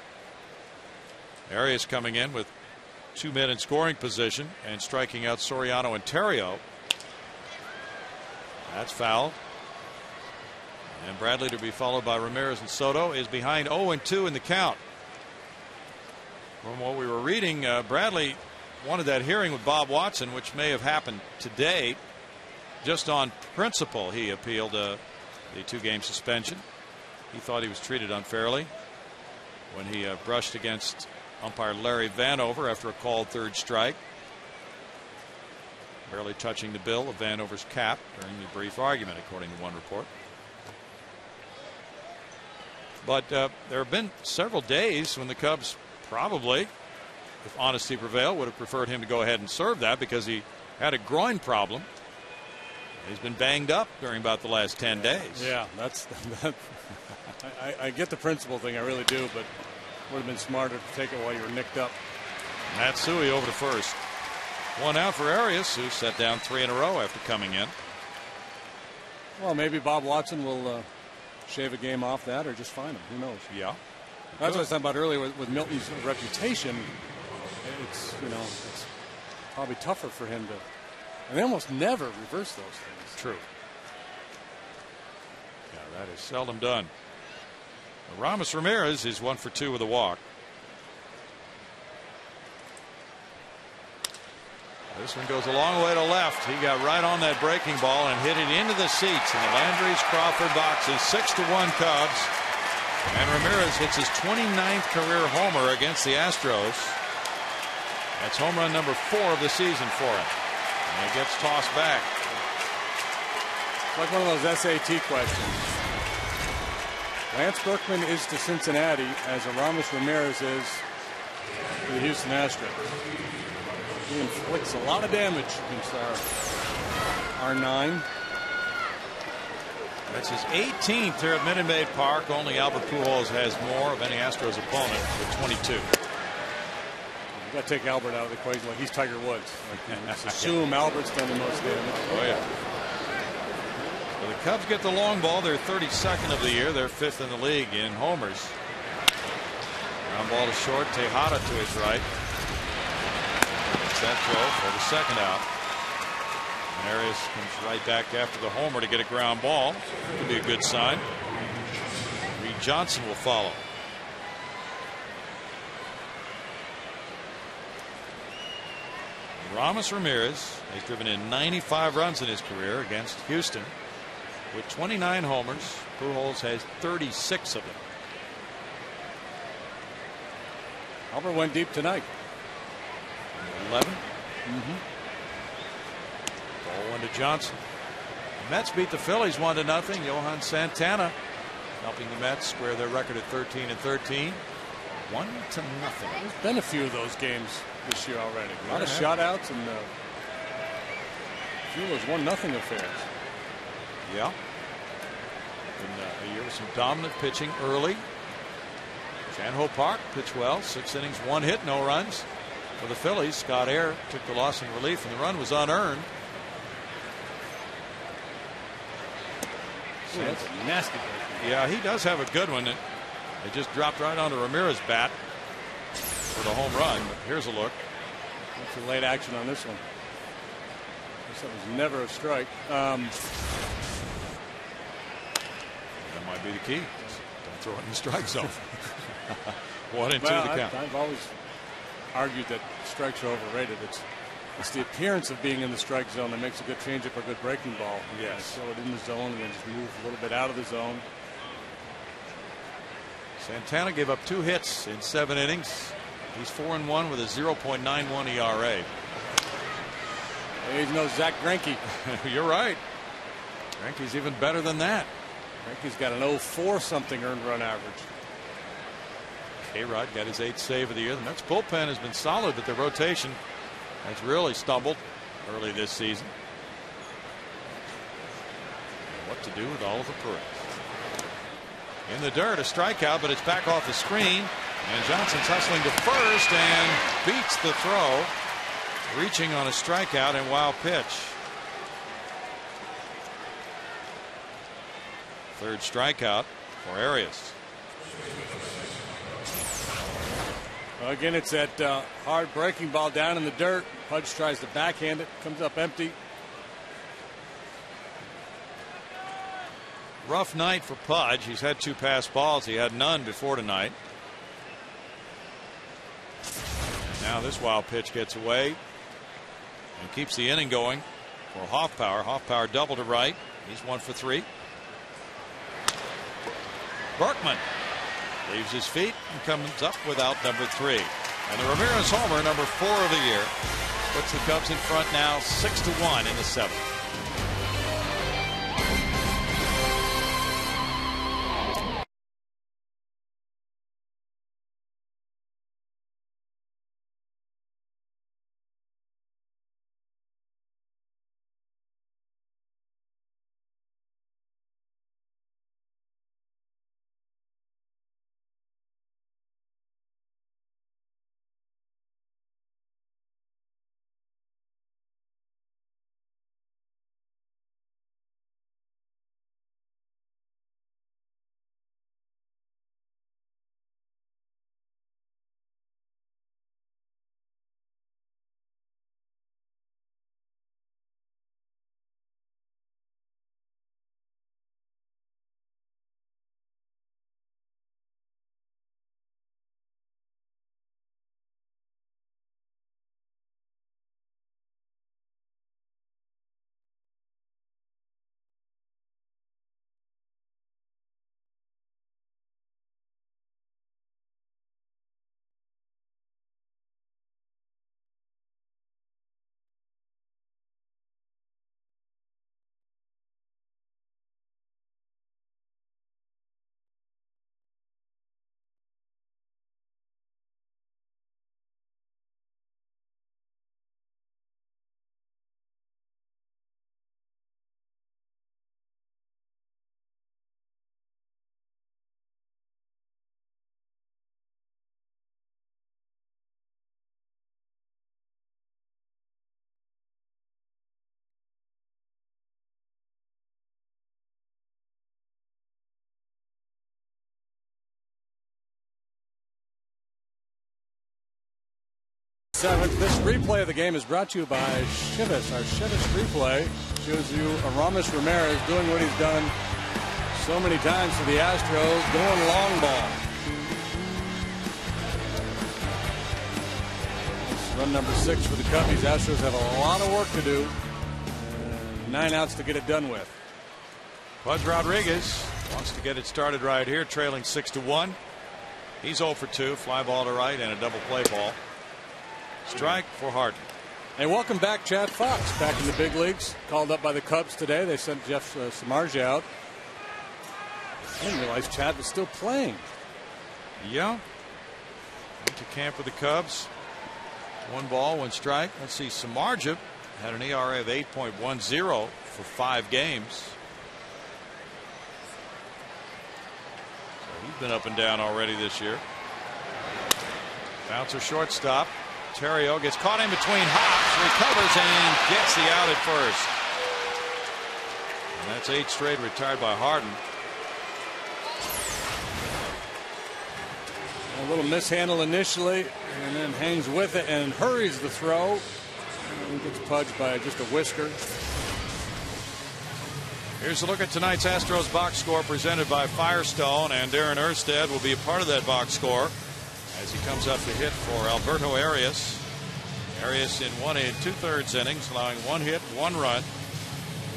Arias coming in with 2 men in scoring position and striking out Soriano and Terrio. That's foul. And Bradley, to be followed by Ramirez and Soto, is behind 0-2 in the count. From what we were reading, Bradley wanted that hearing with Bob Watson, which may have happened today. Just on principle, he appealed the 2-game suspension. He thought he was treated unfairly when he brushed against umpire Larry Vanover after a called 3rd strike, barely touching the bill of Vanover's cap during the brief argument, according to one report. But there have been several days when the Cubs probably, if honesty prevailed, would have preferred him to go ahead and serve that because he had a groin problem. He's been banged up during about the last 10 days. Yeah, I get the principle thing, I really do, but would have been smarter to take it while you were nicked up. Matsui over to first. One out for Arias, who set down 3 in a row after coming in. Well, maybe Bob Watson will shave a game off that or just fine him. Who knows? Yeah. That's what I was talking about earlier with Milton's reputation. It's probably tougher for him to. And they almost never reverse those things. True. Yeah, that is seldom done. Ramirez is 1 for 2 with a walk. This one goes a long way to left. He got right on that breaking ball and hit it into the seats in the Landry's Crawford boxes. 6-1 Cubs. And Ramirez hits his 29th career homer against the Astros. That's home run number 4 of the season for him. And it gets tossed back. It's like one of those SAT questions. Lance Berkman is to Cincinnati as Aramis Ramirez is to the Houston Astros. He inflicts a lot of damage against our R9. That's his 18th here at Minute Maid Park. Only Albert Pujols has more of any Astros opponent with 22. You got to take Albert out of the equation like he's Tiger Woods. Just assume Albert's done the most damage. Oh yeah. So the Cubs get the long ball. They're 32nd of the year. They're 5th in the league in homers. Ground ball to short. Tejada to his right. That throw for the second out. And Arias comes right back after the homer to get a ground ball. Could be a good sign. Reed Johnson will follow. Ramirez has driven in 95 runs in his career against Houston. With 29 homers, Pujols has 36 of them. Albert went deep tonight. 11. Ball 1 to Johnson. The Mets beat the Phillies 1-0. Johan Santana helping the Mets square their record at 13-13. 1-0. There's been a few of those games this year already. A lot of shutouts and a few of those 1-0 affairs. Yeah. In a year with some dominant pitching early. Chan-Ho Park pitched well. 6 innings, 1 hit, no runs. For the Phillies, Scott Air took the loss in relief, and the run was unearned. Ooh, that's a nasty break. Yeah, he does have a good one. It just dropped right onto Ramirez's bat for the home run. But here's a look. That's a late action on this one. This was never a strike. That might be the key. Don't throw it in the strike zone. 1-2 the count. I've always argued that strikes are overrated. It's the appearance of being in the strike zone that makes a good changeup or good breaking ball. Yes. Throw it in the zone and then just move a little bit out of the zone. Santana gave up 2 hits in 7 innings. He's 4-1 with a 0.91 ERA. He's no Zach Greinke. You're right. Greinke's even better than that. Greinke's got an 0.4 something earned run average. A-Rod got his 8th save of the year. The Mets bullpen has been solid, but their rotation has really stumbled early this season. What to do with Oliver Perez? In the dirt, a strikeout, but it's back off the screen. And Johnson's hustling to first and beats the throw. Reaching on a strikeout and wild pitch. 3rd strikeout for Arias. Again, it's that hard breaking ball down in the dirt. Pudge tries to backhand it, comes up empty. Rough night for Pudge. He's had 2 passed balls. He had none before tonight. Now this wild pitch gets away and keeps the inning going for Hoffpauir. Hoffpauir double to right. He's 1 for 3. Berkman leaves his feet and comes up without number 3. And the Ramirez homer, number 4 of the year, puts the Cubs in front now 6-1 in the 7th. 7th. This replay of the game is brought to you by Chivas. Our Chivas replay shows you Aramis Ramirez doing what he's done so many times for the Astros, going long ball. It's run number 6 for the Cubbies. Astros have a lot of work to do. 9 outs to get it done with. Buzz Rodriguez wants to get it started right here, trailing 6-1. He's 0 for 2, fly ball to right and a double play ball. Strike for Harden. And welcome back, Chad Fox, back in the big leagues. Called up by the Cubs today. They sent Jeff Samardzija out. I didn't realize Chad was still playing. Yeah. Went to camp with the Cubs. 1 ball, 1 strike. Let's see, Samardzija had an ERA of 8.10 for 5 games. So he's been up and down already this year. Bouncer shortstop. Terrio gets caught in between hops, recovers and gets the out at first. And that's 8 straight retired by Harden. A little mishandle initially, and then hangs with it and hurries the throw. And gets pudged by just a whisker. Here's a look at tonight's Astros box score presented by Firestone, and Darren Erstad will be a part of that box score as he comes up to hit for Alberto Arias. Arias in 1 2/3 innings, allowing 1 hit, 1 run.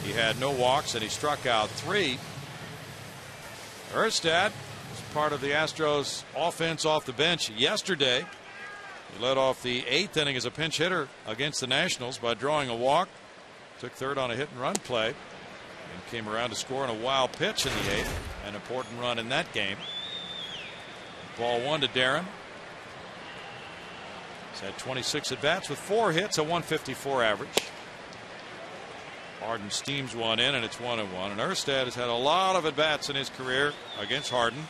He had no walks and he struck out 3. Erstad was part of the Astros offense off the bench yesterday. He led off the 8th inning as a pinch hitter against the Nationals by drawing a walk. Took third on a hit and run play and came around to score on a wild pitch in the 8th. An important run in that game. Ball 1 to Darren. He's had 26 at bats with 4 hits, a 154 average. Harden steams 1 in, and it's 1-1. And Erstad has had a lot of at bats in his career against Harden,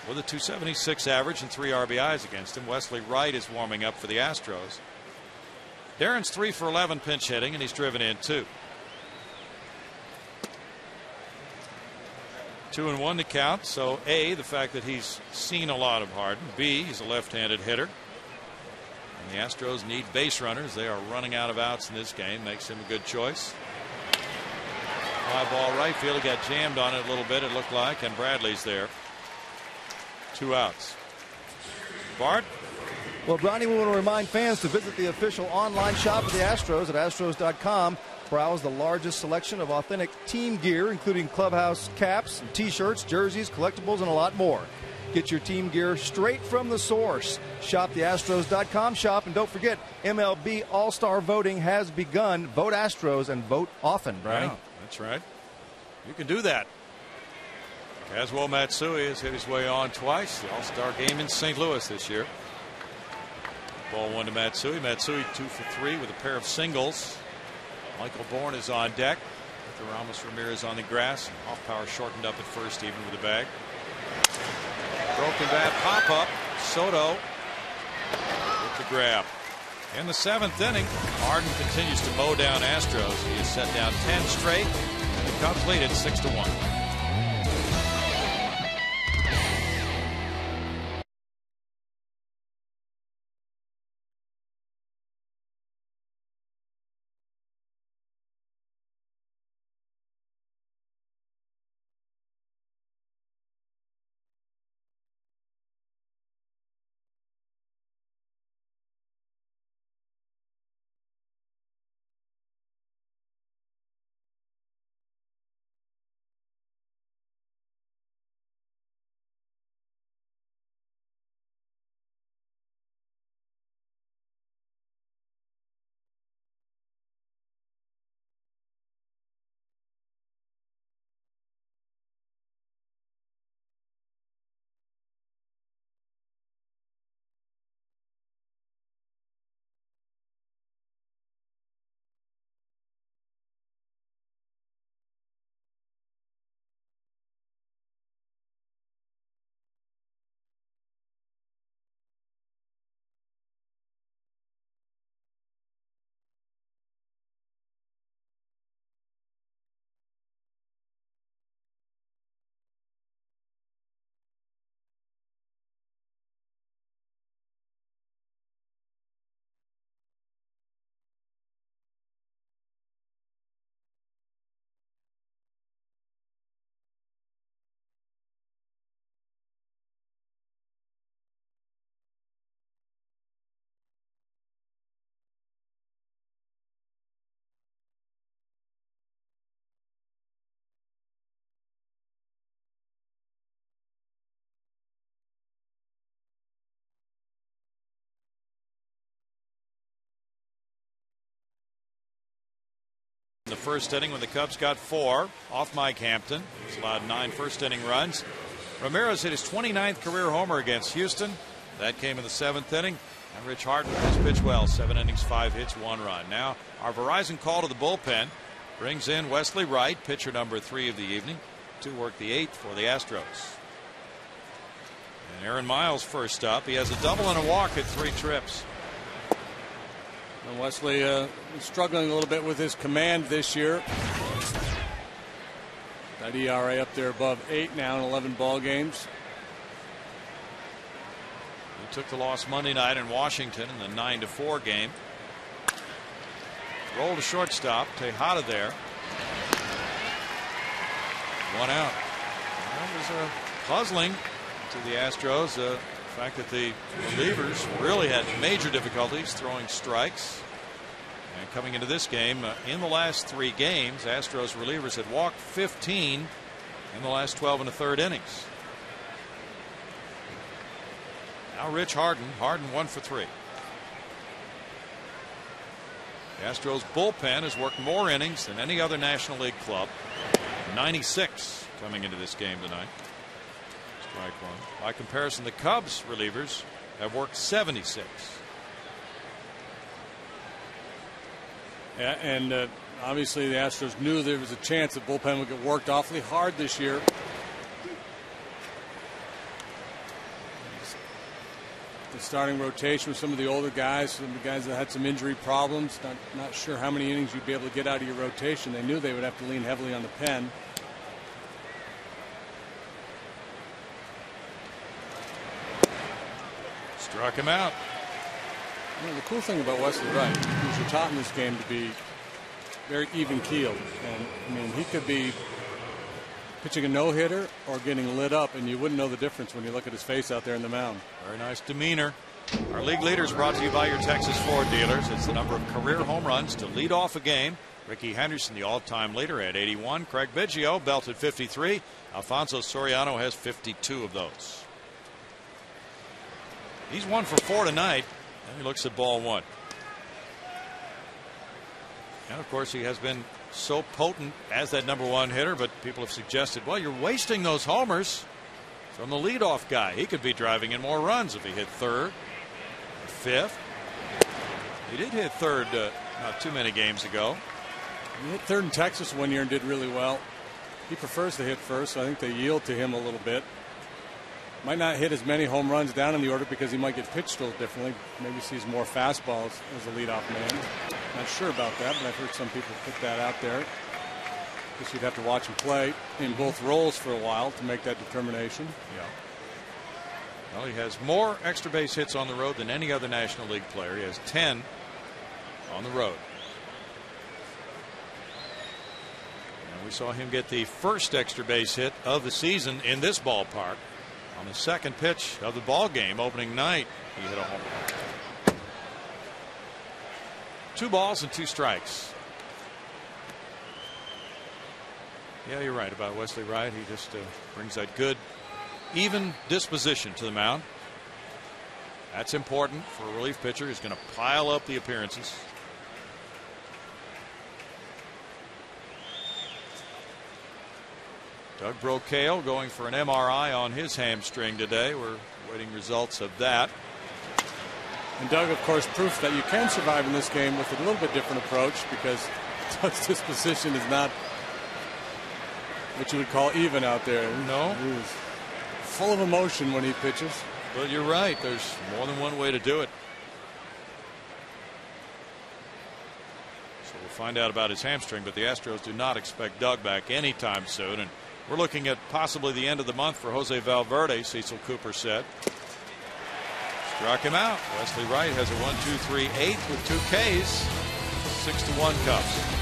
with a 276 average and 3 RBIs against him. Wesley Wright is warming up for the Astros. Darren's 3 for 11 pinch hitting, and he's driven in 2. 2-1 to count. So A, the fact that he's seen a lot of Harden. B, he's a left-handed hitter. And the Astros need base runners. They are running out of outs in this game. Makes him a good choice. Fly ball right field. He got jammed on it a little bit, it looked like, and Bradley's there. 2 outs. Bart? Well, Bronny, we want to remind fans to visit the official online shop of the Astros at Astros.com. Browse the largest selection of authentic team gear, including clubhouse caps, T-shirts, jerseys, collectibles, and a lot more. Get your team gear straight from the source. Shop the Astros.com shop, and don't forget, MLB All-Star voting has begun. Vote Astros and vote often, Bronny. Yeah, that's right. You can do that. Kazuo Matsui has hit his way on twice. The All-Star game in St. Louis this year. Ball 1 to Matsui. Matsui 2 for 3 with a pair of singles. Michael Bourne is on deck with Aramis Ramirez on the grass. Off power shortened up at first, even with a bag. Broken bat pop up. Soto with the grab. In the 7th inning, Harden continues to mow down Astros. He has set down 10 straight, and the Cubs lead it 6-1. the first inning when the Cubs got 4 off Mike Hampton. He's allowed 9 first-inning runs. Ramirez hit his 29th career homer against Houston. That came in the 7th inning. And Rich Harden has pitched well. 7 innings, 5 hits, 1 run. Now our Verizon call to the bullpen brings in Wesley Wright, pitcher number 3 of the evening, to work the 8th for the Astros. And Aaron Miles first up. He has a double and a walk at 3 trips. And Wesley struggling a little bit with his command this year. That ERA up there above 8 now in 11 ball games. He took the loss Monday night in Washington in the 9-4 game. Roll to shortstop. Tejada there. 1 out. That was puzzling to the Astros. The fact that the relievers really had major difficulties throwing strikes. And coming into this game, in the last 3 games, Astros relievers had walked 15 in the last 12 1/3 innings. Now Rich Harden. Harden 1 for 3. The Astros bullpen has worked more innings than any other National League club. 96 coming into this game tonight. Strike 1. By comparison, the Cubs relievers have worked 76. Yeah, and obviously the Astros knew there was a chance the bullpen would get worked awfully hard this year. The starting rotation with some of the older guys, some of the guys that had some injury problems. Not sure how many innings you'd be able to get out of your rotation. They knew they would have to lean heavily on the pen. Struck him out. You know, the cool thing about Wesley Wright is you're taught in this game to be very even keeled, and I mean he could be pitching a no-hitter or getting lit up, and you wouldn't know the difference when you look at his face out there in the mound. Very nice demeanor. Our league leader is brought to you by your Texas Ford dealers. It's the number of career home runs to lead off a game. Ricky Henderson, the all-time leader, at 81. Craig Biggio belted 53. Alfonso Soriano has 52 of those. He's 1 for 4 tonight, and he looks at ball 1. And of course, he has been so potent as that number 1 hitter, but people have suggested, well, you're wasting those homers from the leadoff guy. He could be driving in more runs if he hit 3rd or 5th. He did hit 3rd not too many games ago. He hit 3rd in Texas one year and did really well. He prefers to hit first, so I think they yield to him a little bit. Might not hit as many home runs down in the order because he might get pitched a little differently. Maybe sees more fastballs as a leadoff man. Not sure about that, but I've heard some people put that out there. Guess you'd have to watch him play in both roles for a while to make that determination. Yeah. Well, he has more extra base hits on the road than any other National League player. He has 10 on the road. And we saw him get the first extra base hit of the season in this ballpark. On the second pitch of the ball game opening night, he hit a home run. 2 balls and 2 strikes. Yeah, you're right about Wesley Wright. He just brings that good, even disposition to the mound. That's important for a relief pitcher who's going to pile up the appearances. Doug Brocail going for an MRI on his hamstring today. We're waiting results of that. And Doug, of course, proof that you can survive in this game with a little bit different approach, because Doug's disposition is not what you would call even out there. No. He's full of emotion when he pitches. But you're right. There's more than one way to do it. So we'll find out about his hamstring, but the Astros do not expect Doug back anytime soon. And we're looking at possibly the end of the month for Jose Valverde, Cecil Cooper said. Struck him out. Wesley Wright has a 1-2-3-8 with 2 Ks. 6-1 Cubs.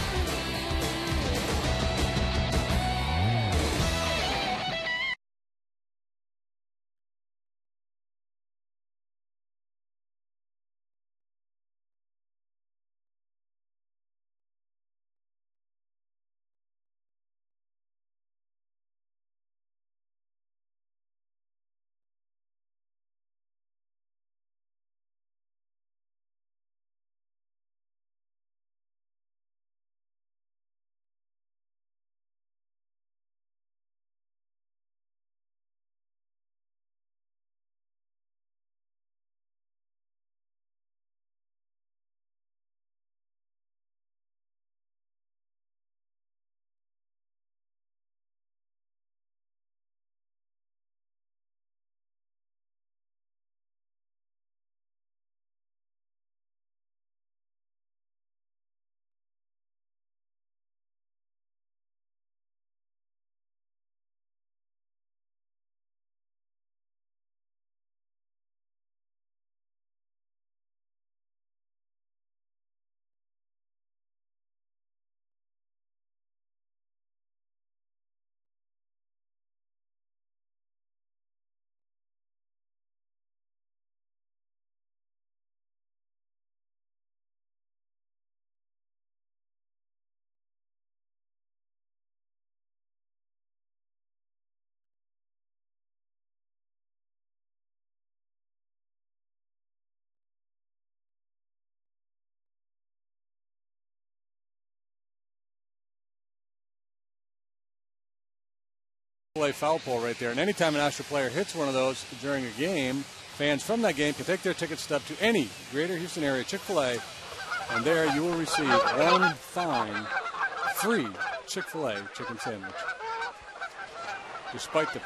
AAA foul pole right there. And anytime an Astro player hits one of those during a game, fans from that game can take their ticket stub to any Greater Houston area Chick-fil-A, and there you will receive one fine free Chick-fil-A chicken sandwich. Despite the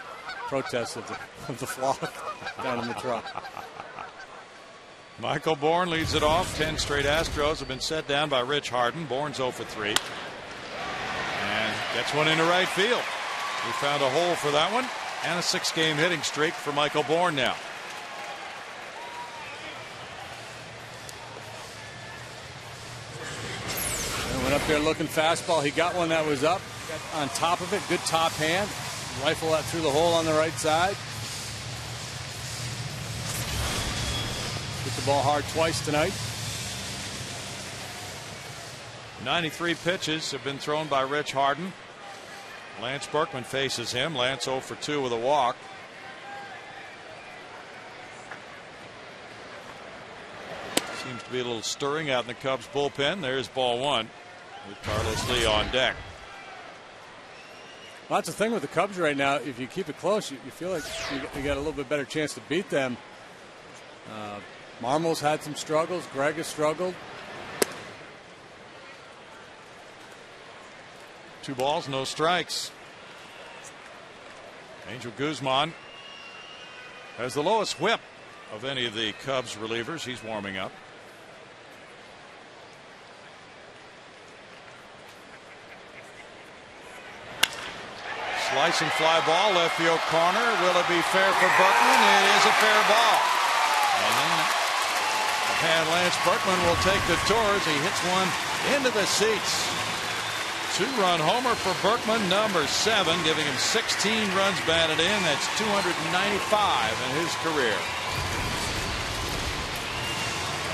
protests of the flock down in the truck. Michael Bourne leads it off. 10 straight Astros have been set down by Rich Harden. Bourne's 0 for 3. And gets one into right field. We found a hole for that one. And a 6-game hitting streak for Michael Bourne now. And went up there looking fastball. He got one that was up. Got on top of it. Good top hand. Rifle that through the hole on the right side. Hit the ball hard twice tonight. 93 pitches have been thrown by Rich Harden. Lance Berkman faces him. Lance 0 for 2 with a walk. Seems to be a little stirring out in the Cubs bullpen. There's ball 1 with Carlos Lee on deck. Well, that's the thing with the Cubs right now. If you keep it close, you feel like you got a little bit better chance to beat them. Marmol's had some struggles. Greg has struggled. 2 balls, no strikes. Angel Guzman has the lowest whip of any of the Cubs relievers. He's warming up. Slicing fly ball, left field corner. Will it be fair for Berkman? It is a fair ball. And Lance Berkman will take the tours. He hits one into the seats. 2-run homer for Berkman, number 7, giving him 16 runs batted in. That's 295 in his career.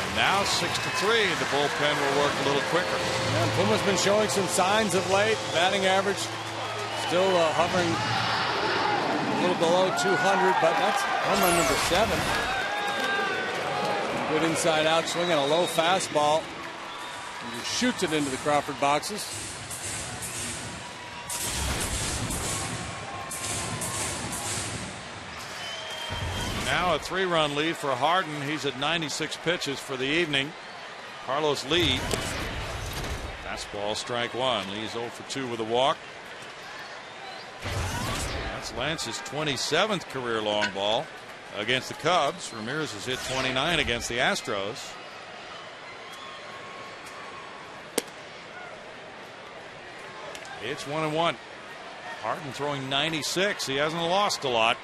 And now 6-3. The bullpen will work a little quicker. And Puma's been showing some signs of late. Batting average still hovering a little below 200, but that's home run number 7. Good inside out swing and a low fastball. He shoots it into the Crawford boxes. Now a 3-run lead for Harden. He's at 96 pitches for the evening. Carlos Lee. Fastball, strike 1. Lee's 0 for 2 with a walk. That's Lance's 27th career long ball against the Cubs. Ramirez has hit 29 against the Astros. It's 1-1. Harden throwing 96. He hasn't lost a lot.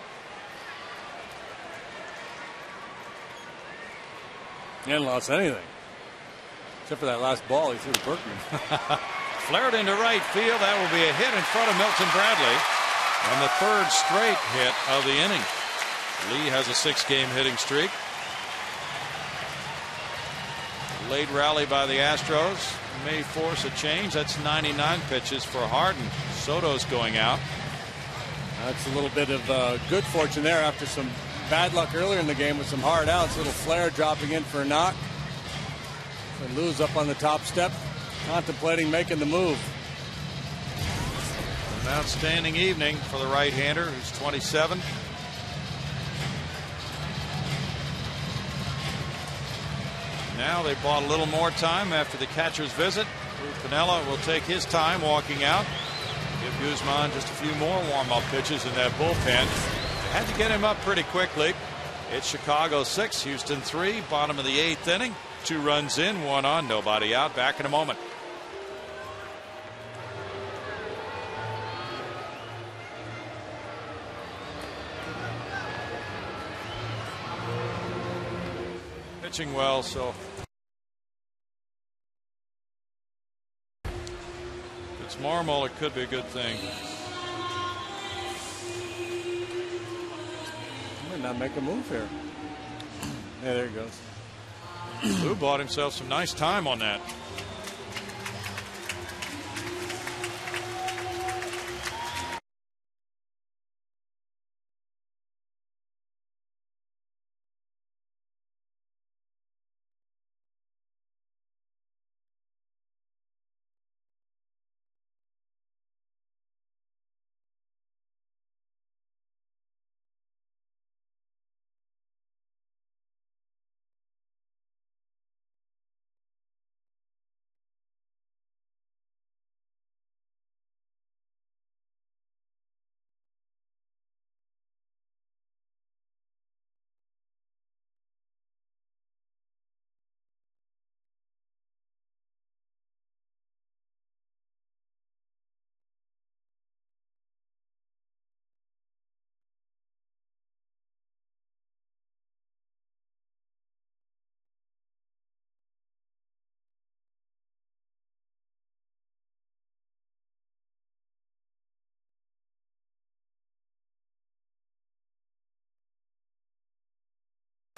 He hasn't lost anything. Except for that last ball he threw to Berkman. Flared into right field. That will be a hit in front of Milton Bradley. And the 3rd straight hit of the inning. Lee has a 6-game hitting streak. Late rally by the Astros may force a change. That's 99 pitches for Harden. Soto's going out. That's a little bit of good fortune there after some bad luck earlier in the game with some hard outs. Little flare dropping in for a knock. And Lou's up on the top step, contemplating making the move. An outstanding evening for the right-hander, who's 27. Now they bought a little more time after the catcher's visit. Pinella will take his time walking out. Give Guzman just a few more warm-up pitches in that bullpen. They had to get him up pretty quickly. It's Chicago 6, Houston 3, bottom of the 8th inning. 2 runs in, 1 on, nobody out. Back in a moment. Pitching well, so if it's Marmol, it could be a good thing. Might not make a move here. Yeah, there he goes. Lou bought himself some nice time on that.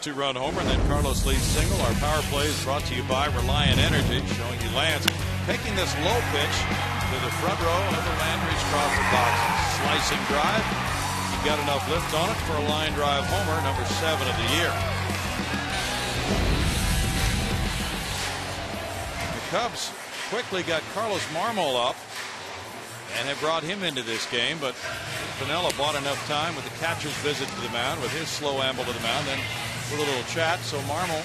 2-run homer, and then Carlos Lee's single. Our power play is brought to you by Reliant Energy, showing you Lance taking this low pitch to the front row of the Landry's Crawford box. Slicing drive. He got enough lift on it for a line drive homer, number 7 of the year. The Cubs quickly got Carlos Marmol up and have brought him into this game, but Pinella bought enough time with the catcher's visit to the mound, with his slow amble to the mound, then with a little chat. So Marmol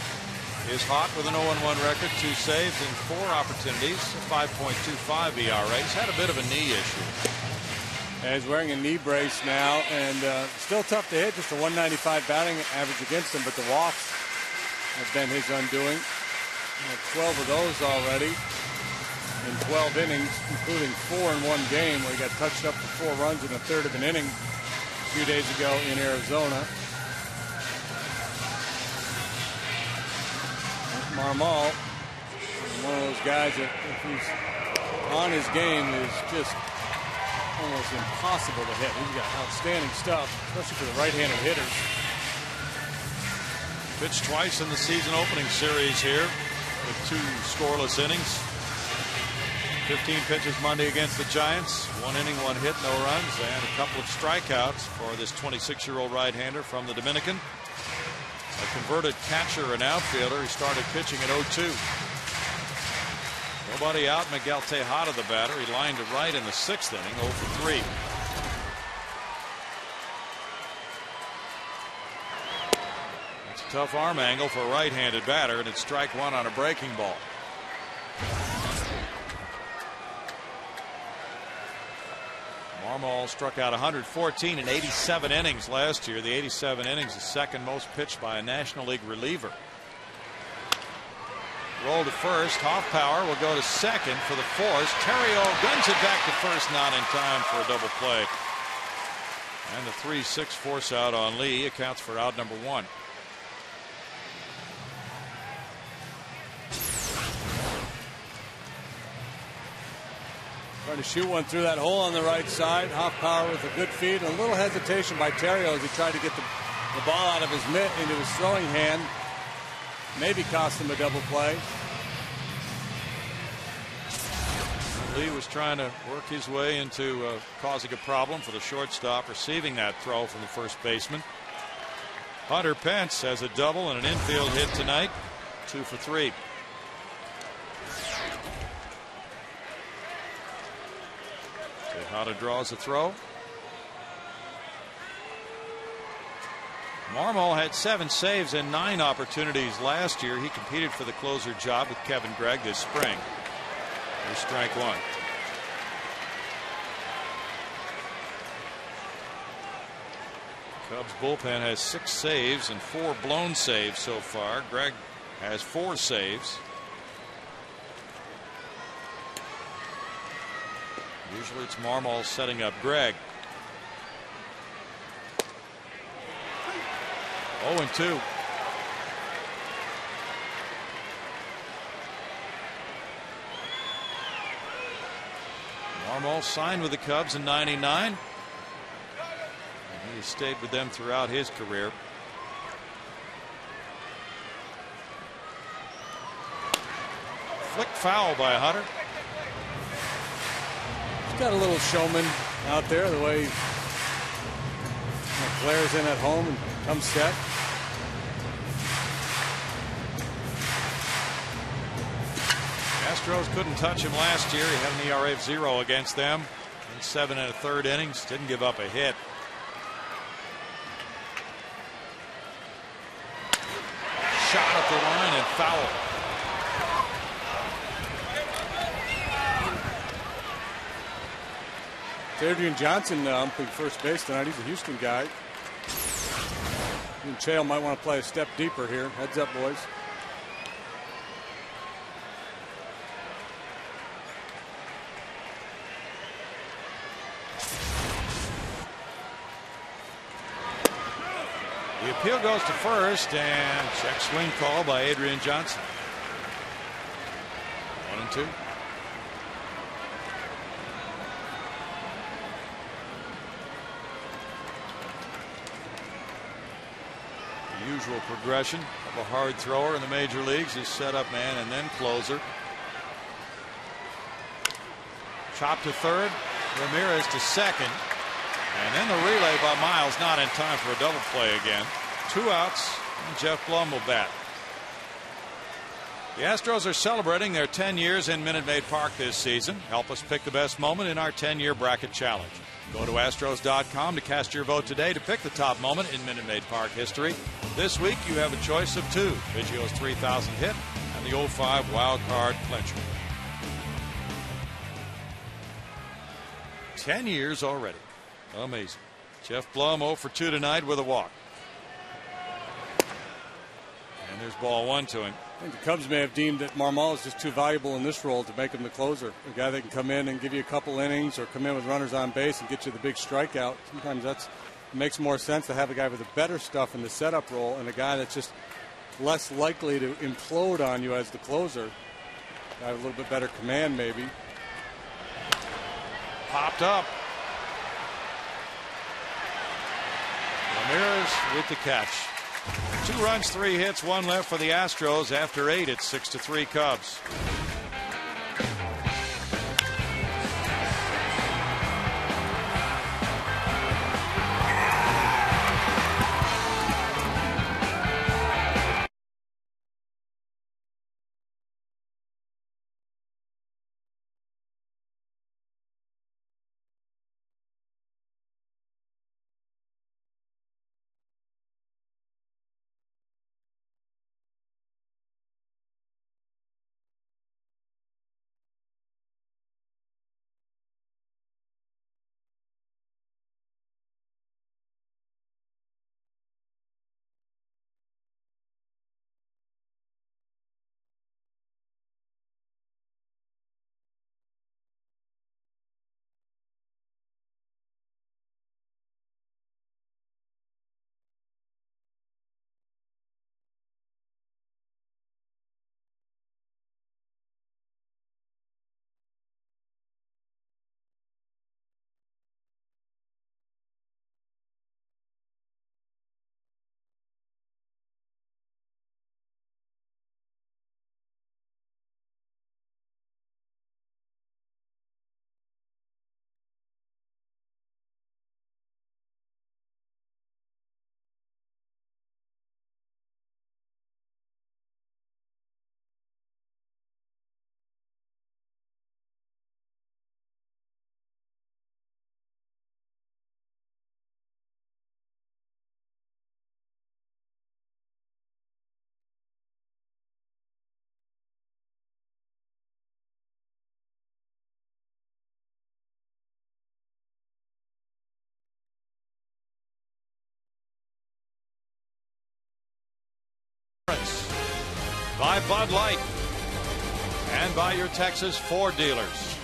is hot with an 0-1 record, 2 saves in 4 opportunities, 5.25 ERA. He's had a bit of a knee issue. And he's wearing a knee brace now, and still tough to hit. Just a 195 batting average against him, but the walks have been his undoing. 12 of those already in 12 innings, including 4 in one game, where he got touched up for 4 runs in a third of an inning a few days ago in Arizona. Marmol, one of those guys that, if he's on his game, is just almost impossible to hit. He's got outstanding stuff, especially for the right-handed hitters. Pitched twice in the season opening series here with 2 scoreless innings. 15 pitches Monday against the Giants. 1 inning, 1 hit, no runs, and a couple of strikeouts for this 26-year-old right-hander from the Dominican. A converted catcher and outfielder. He started pitching at 0-2. Nobody out. Miguel Tejada, the batter. He lined to right in the 6th inning, 0 for 3. That's a tough arm angle for a right-handed batter, and it's strike 1 on a breaking ball. Marmol struck out 114 in 87 innings last year. The 87 innings is second most pitched by a National League reliever. Roll to first. Hoffpower will go to second for the force. Terrio guns it back to first, not in time for a double play. And the 3-6 force out on Lee accounts for out number 1. Trying to shoot one through that hole on the right side. Hoffpower with a good feed, and a little hesitation by Terrio as he tried to get the ball out of his mitt into his throwing hand. Maybe cost him a double play. Lee was trying to work his way into causing a problem for the shortstop, receiving that throw from the first baseman. Hunter Pence has a double and an infield hit tonight. 2 for 3. Tejada draws a throw. Marmol had 7 saves in 9 opportunities last year. He competed for the closer job with Kevin Gregg this spring. Here's strike 1. Cubs bullpen has 6 saves and 4 blown saves so far. Gregg has 4 saves. Usually it's Marmol setting up Gregg. 0-2. Marmol signed with the Cubs in '99. And he stayed with them throughout his career. Flick foul by Hunter. He's got a little showman out there, the way he flares in at home and comes set. Astros couldn't touch him last year. He had an ERA of 0 against them in 7 1/3 innings. Didn't give up a hit. Shot up the line and foul. Adrian Johnson umping first base tonight. He's a Houston guy. And Chael might want to play a step deeper here. Heads up, boys. The appeal goes to first, and check swing call by Adrian Johnson. 1-2. Usual progression of a hard thrower in the major leagues is setup man and then closer. Chop to third, Ramirez to second, and then the relay by Miles, not in time for a double play again. 2 outs, and Jeff Blum will bat. The Astros are celebrating their 10 years in Minute Maid Park this season. Help us pick the best moment in our 10-year bracket challenge. Go to Astros.com to cast your vote today to pick the top moment in Minute Maid Park history. This week you have a choice of 2, Biggio's 3,000 hit and the 05 wild card clincher. 10 years already. Amazing. Jeff Blum 0 for 2 tonight with a walk. And there's ball 1 to him. I think the Cubs may have deemed that Marmol is just too valuable in this role to make him the closer. A guy that can come in and give you a couple innings or come in with runners on base and get you the big strikeout. Sometimes it makes more sense to have a guy with the better stuff in the setup role and a guy that's just less likely to implode on you as the closer. Guy with a little bit better command maybe. Popped up. Ramirez with the catch. 2 runs, 3 hits, 1 left for the Astros. After 8, it's 6-3 Cubs. By Bud Light and by your Texas Ford dealers.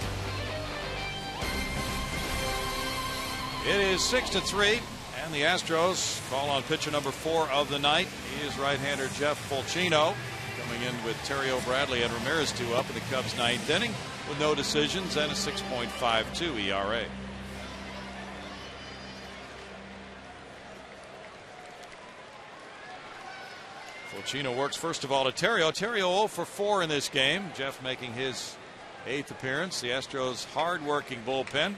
It is 6-3, and the Astros call on pitcher number 4 of the night. He is right-hander Jeff Fulchino, coming in with Terrio, Bradley, and Ramirez 2 up in the Cubs' 9th inning with no decisions and a 6.52 ERA. Fulchino works first of all to Terrio. Terrio 0 for 4 in this game. Jeff making his 8th appearance. The Astros' hard-working bullpen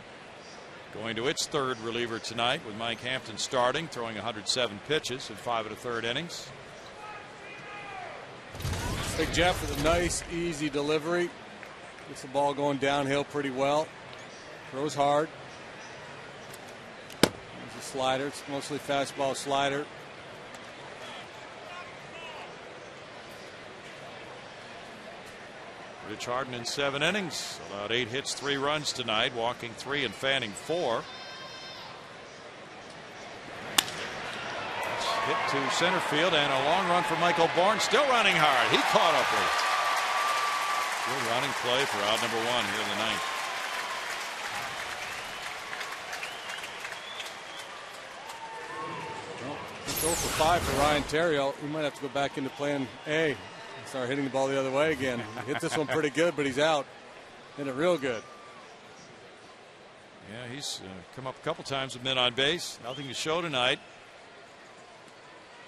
going to its 3rd reliever tonight with Mike Hampton starting, throwing 107 pitches in 5 1/3 innings. Big Jeff with a nice, easy delivery. Gets the ball going downhill pretty well. Throws hard. There's a slider. It's mostly fastball slider. Rich Harden in 7 innings, allowed 8 hits, 3 runs tonight, walking 3 and fanning 4. That's hit to center field and a long run for Michael Bourne, still running hard. He caught up with it. Good running play for out number 1 here in the 9th. Well, it's 0 for 5 for Ryan Terrio. He might have to go back into plan A. Start hitting the ball the other way again. He hit this one pretty good, but he's out. Hit it real good. Yeah, he's come up a couple times with men on base. Nothing to show tonight.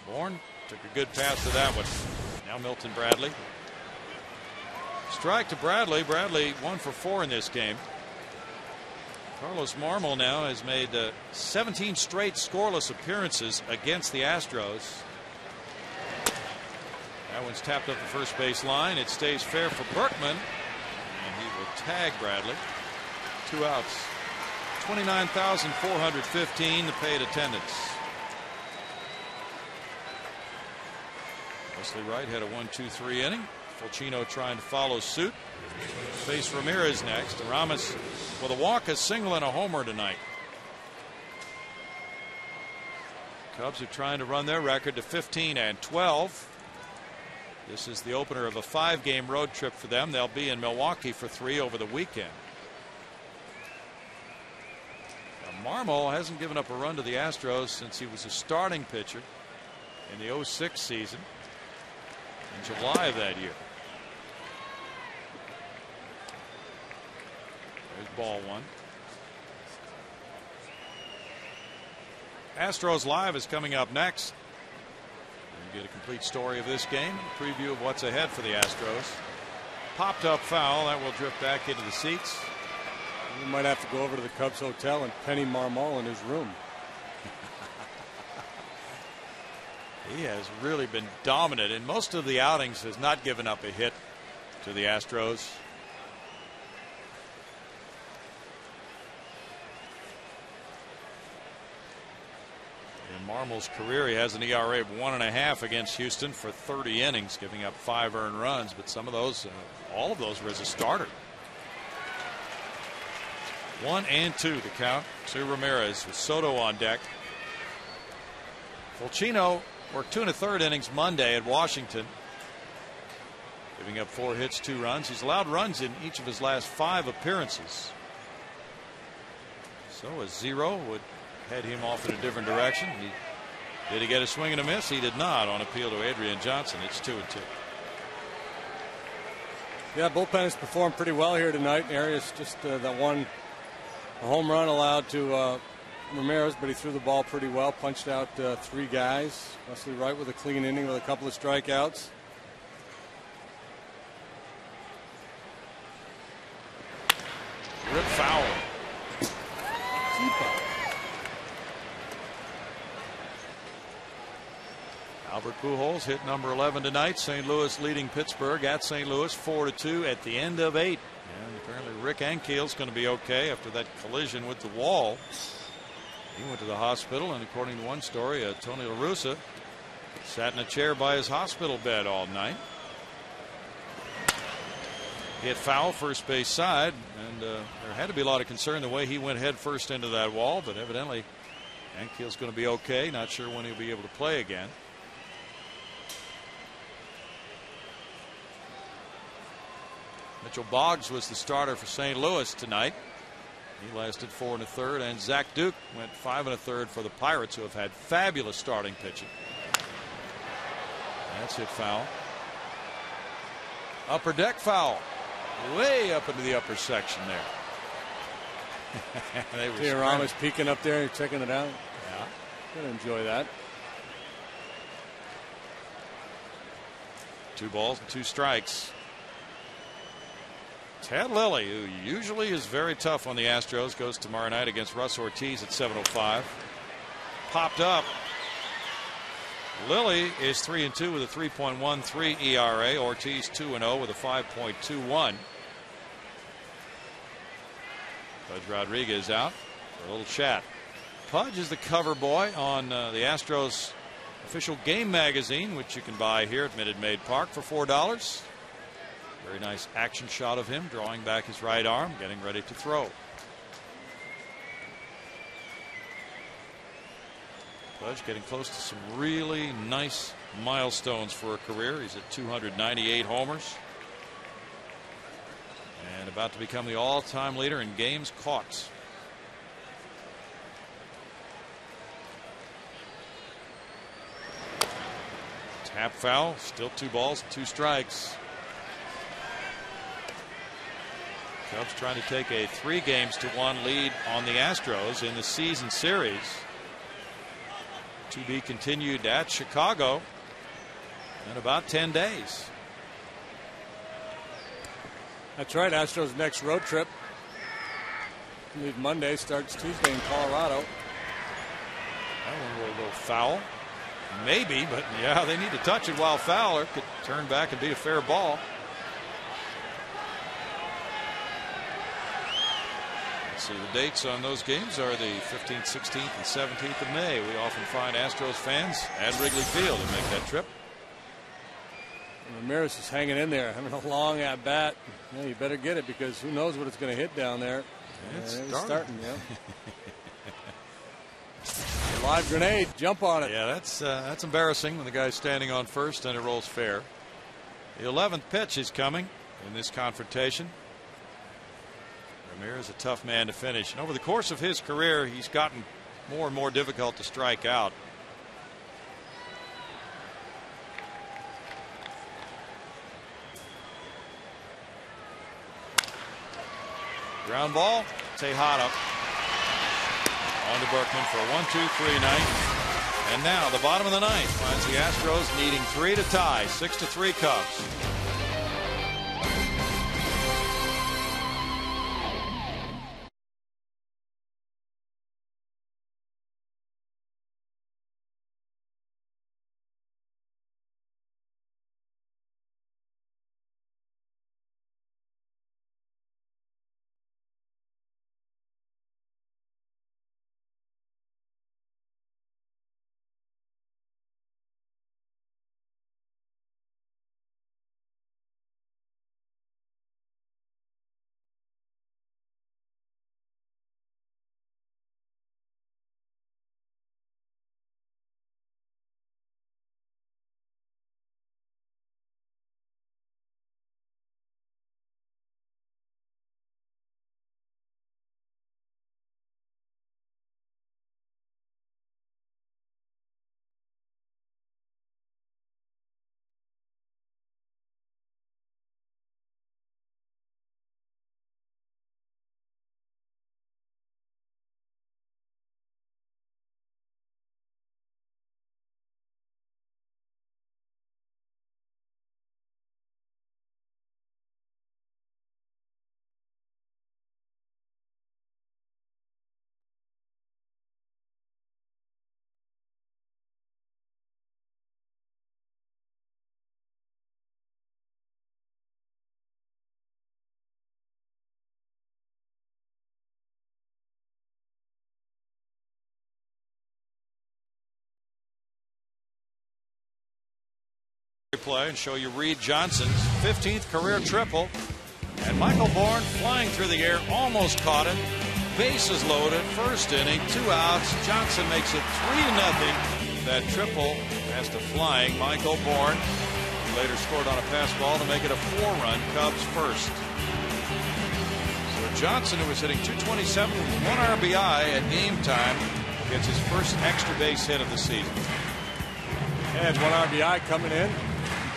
Bourne Took a good pass to that one. Now Milton Bradley. Strike to Bradley. Bradley 1 for 4 in this game. Carlos Marmol now has made 17 straight scoreless appearances against the Astros. That one's tapped up the first base line. It stays fair for Berkman, and he will tag Bradley. 2 outs. 29,415 the paid attendance. Wesley Wright had a 1-2-3 inning. Fulchino trying to follow suit. Face Ramirez next. Ramos with a walk, a single, and a homer tonight. Cubs are trying to run their record to 15-12. This is the opener of a 5-game road trip for them. They'll be in Milwaukee for 3 over the weekend. Marmol hasn't given up a run to the Astros since he was a starting pitcher in the 06 season in July of that year. There's ball 1. Astros Live is coming up next. You get a complete story of this game, a preview of what's ahead for the Astros. Popped up foul that will drift back into the seats. We might have to go over to the Cubs hotel and penny Marmol in his room. He has really been dominant in most of the outings, has not given up a hit to the Astros. In Marmol's career, he has an ERA of 1.5 against Houston for 30 innings, giving up 5 earned runs, but some of those, all of those were as a starter. 1-2 the count to Ramirez with Soto on deck. Fulchino worked 2 1/3 innings Monday at Washington, giving up 4 hits, 2 runs. He's allowed runs in each of his last 5 appearances. So a 0 would head him off in a different direction. Did he get a swing and a miss? He did not on appeal to Adrian Johnson. It's 2-2. Yeah, bullpen has performed pretty well here tonight. Arias just that one home run allowed to Ramirez, but he threw the ball pretty well, punched out 3 guys. Wesley Wright with a clean inning with a couple of strikeouts. Rip foul. Albert Pujols hit number 11 tonight. St. Louis leading Pittsburgh at St. Louis 4-2 at the end of 8. And apparently Rick Ankiel's going to be okay after that collision with the wall. He went to the hospital, and according to one story, Tony La Russa sat in a chair by his hospital bed all night. He hit foul first base side, and there had to be a lot of concern the way he went head first into that wall, but evidently Ankiel's going to be okay. Not sure when he'll be able to play again. Mitchell Boggs was the starter for St. Louis tonight. He lasted 4 1/3, and Zach Duke went 5 1/3 for the Pirates, who have had fabulous starting pitching. That's hit foul. Upper deck foul. Way up into the upper section there. Ramos peeking up there and checking it out. Yeah. Gonna enjoy that. 2 balls and 2 strikes. Tad Lilly, who usually is very tough on the Astros, goes tomorrow night against Russ Ortiz at 7:05. Popped up. Lilly is 3-2 with a 3.13 ERA. Ortiz 2-0 with a 5.21. Pudge Rodriguez out for a little chat. Pudge is the cover boy on the Astros official game magazine, which you can buy here at Minute Maid Park for $4. Very nice action shot of him drawing back his right arm, getting ready to throw. Pudge getting close to some really nice milestones for a career. He's at 298 homers and about to become the all-time leader in games caught. Tap foul, still 2 balls, 2 strikes. Cubs trying to take a 3-1 lead on the Astros in the season series. To be continued at Chicago. in about 10 days. That's right. Astros' next road trip, I believe Monday, starts Tuesday in Colorado. That one will go foul. Maybe, but yeah, they need to touch it while foul, or it could turn back and be a fair ball. Let's see, the dates on those games are the 15th, 16th, and 17th of May. We often find Astros fans at Wrigley Field to make that trip. Ramirez is hanging in there, having a long at bat. Yeah, you better get it, because who knows what it's going to hit down there. It's starting. Yeah. Live grenade, jump on it. Yeah, that's embarrassing when the guy's standing on first and it rolls fair. The 11th pitch is coming in this confrontation. Ramirez, a tough man to finish, and over the course of his career, he's gotten more and more difficult to strike out. Ground ball, Tejada on to Berkman for a 1-2-3 ninth. And now the bottom of the ninth finds the Astros needing 3 to tie. 6-3 Cubs. Play and show you Reed Johnson's 15th career triple, and Michael Bourne flying through the air, almost caught it. Bases loaded, first inning, 2 outs. Johnson makes it 3-0. That triple as to flying Michael Bourne. He later scored on a pass ball to make it a 4-run Cubs first. So Johnson, who was hitting .227 with 1 RBI at game time, gets his first extra base hit of the season. And 1 RBI coming in.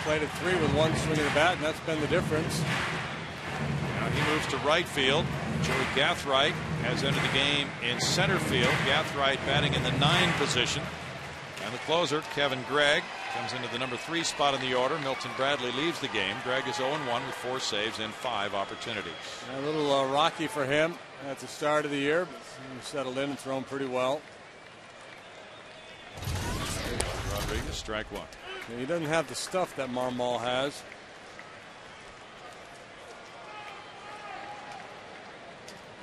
Played at 3 with 1 swing of the bat, and that's been the difference. Now he moves to right field. Joey Gathright has entered the game in center field. Gathright batting in the 9 position. And the closer, Kevin Gregg, comes into the number 3 spot in the order. Milton Bradley leaves the game. Gregg is 0-1 with 4 saves and 5 opportunities. A little rocky for him at the start of the year, but he settled in and thrown pretty well. Rodriguez, strike 1. He doesn't have the stuff that Marmol has.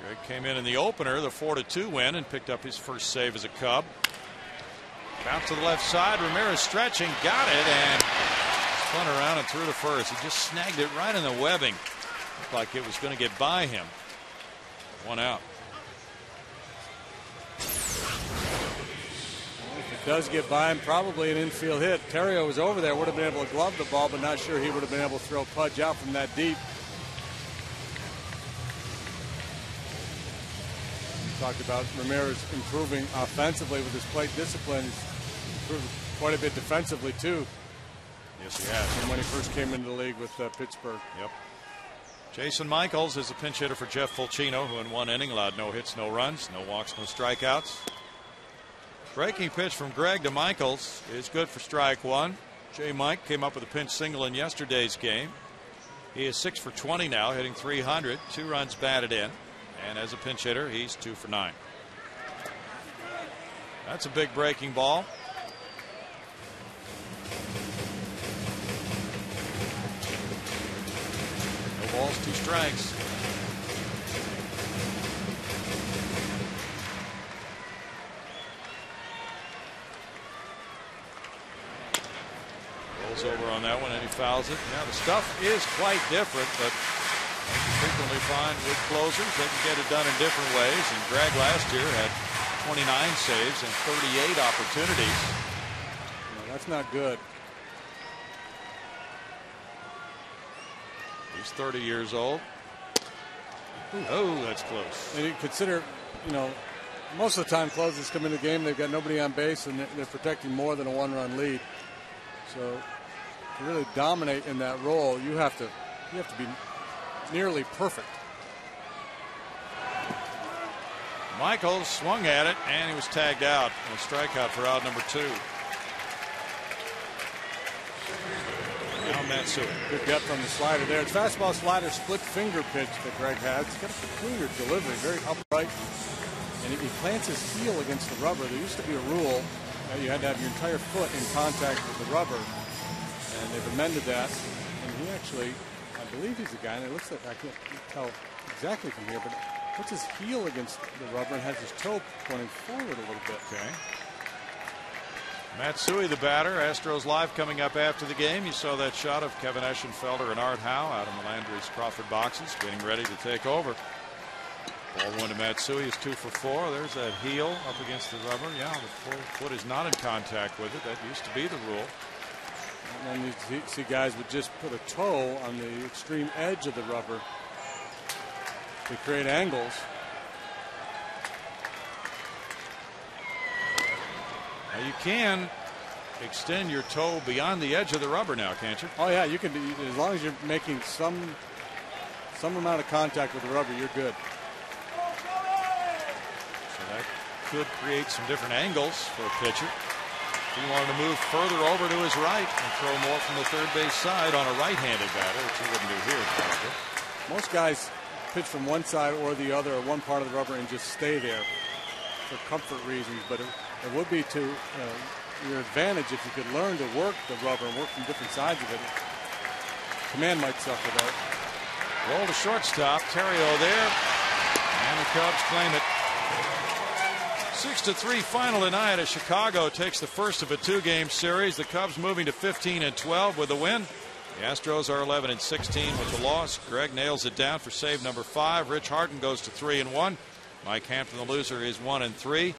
Gregg came in the opener, the 4-2 win, and picked up his first save as a Cub. Bounce to the left side. Ramirez stretching, got it, and spun around and threw to first. He just snagged it right in the webbing. Looked like it was going to get by him. 1 out. Does get by him, probably an infield hit. Terrio was over there, would have been able to glove the ball, but not sure he would have been able to throw Pudge out from that deep. We talked about Ramirez improving offensively with his plate discipline. He's improved quite a bit defensively too. Yes, he has. From when he first came into the league with Pittsburgh. Yep. Jason Michaels is a pinch hitter for Jeff Fulcino, who in 1 inning allowed no hits, no runs, no walks, no strikeouts. Breaking pitch from Gregg to Michaels is good for strike 1. J. Mike came up with a pinch single in yesterday's game. He is 6 for 20 now, hitting .300, 2 runs batted in, and as a pinch hitter, he's 2 for 9. That's a big breaking ball. No balls, 2 strikes. Rolls over on that one and he fouls it. Yeah, the stuff is quite different, but as you frequently find with closers, they can get it done in different ways. And Greg last year had 29 saves and 38 opportunities. No, that's not good. He's 30 years old. Oh, that's close. And you consider, most of the time closers come in the game, they've got nobody on base, and they're protecting more than a 1-run lead. So to really dominate in that role, you have to be nearly perfect. Michaels swung at it and he was tagged out. A strikeout for out number 2. Now Matsui. Good depth on the slider there. It's fastball slider split finger pitch that Greg has. He's got a peculiar delivery, very upright. And he plants his heel against the rubber. There used to be a rule that you had to have your entire foot in contact with the rubber. And they've amended that. And he actually, I believe he's a guy, and it looks like, I can't tell exactly from here, but puts his heel against the rubber and has his toe pointing forward a little bit. Okay. Matsui, the batter. Astros Live coming up after the game. You saw that shot of Kevin Eschenfelder and Art Howe out in the Landry's Crawford boxes, getting ready to take over. Ball 1 to Matsui is 2 for 4. There's that heel up against the rubber. Yeah, the foot is not in contact with it. That used to be the rule. And then you see guys would just put a toe on the extreme edge of the rubber to create angles. Now you can extend your toe beyond the edge of the rubber now, can't you? Oh yeah, you can, as long as you're making some amount of contact with the rubber, you're good. So that could create some different angles for a pitcher. If he wanted to move further over to his right and throw more from the third base side on a right-handed batter, which he wouldn't do here, probably. Most guys pitch from one side or the other, or one part of the rubber, and just stay there for comfort reasons. But it would be to your advantage if you could learn to work the rubber and work from different sides of it. Command might suffer that. Roll to shortstop. Terrio there. And the Cubs claim it. 6-3 final tonight as Chicago takes the first of a 2-game series. The Cubs moving to 15-12 with a win. The Astros are 11-16 with the loss. Greg nails it down for save number 5. Rich Harden goes to 3-1. Mike Hampton, the loser, is 1-3.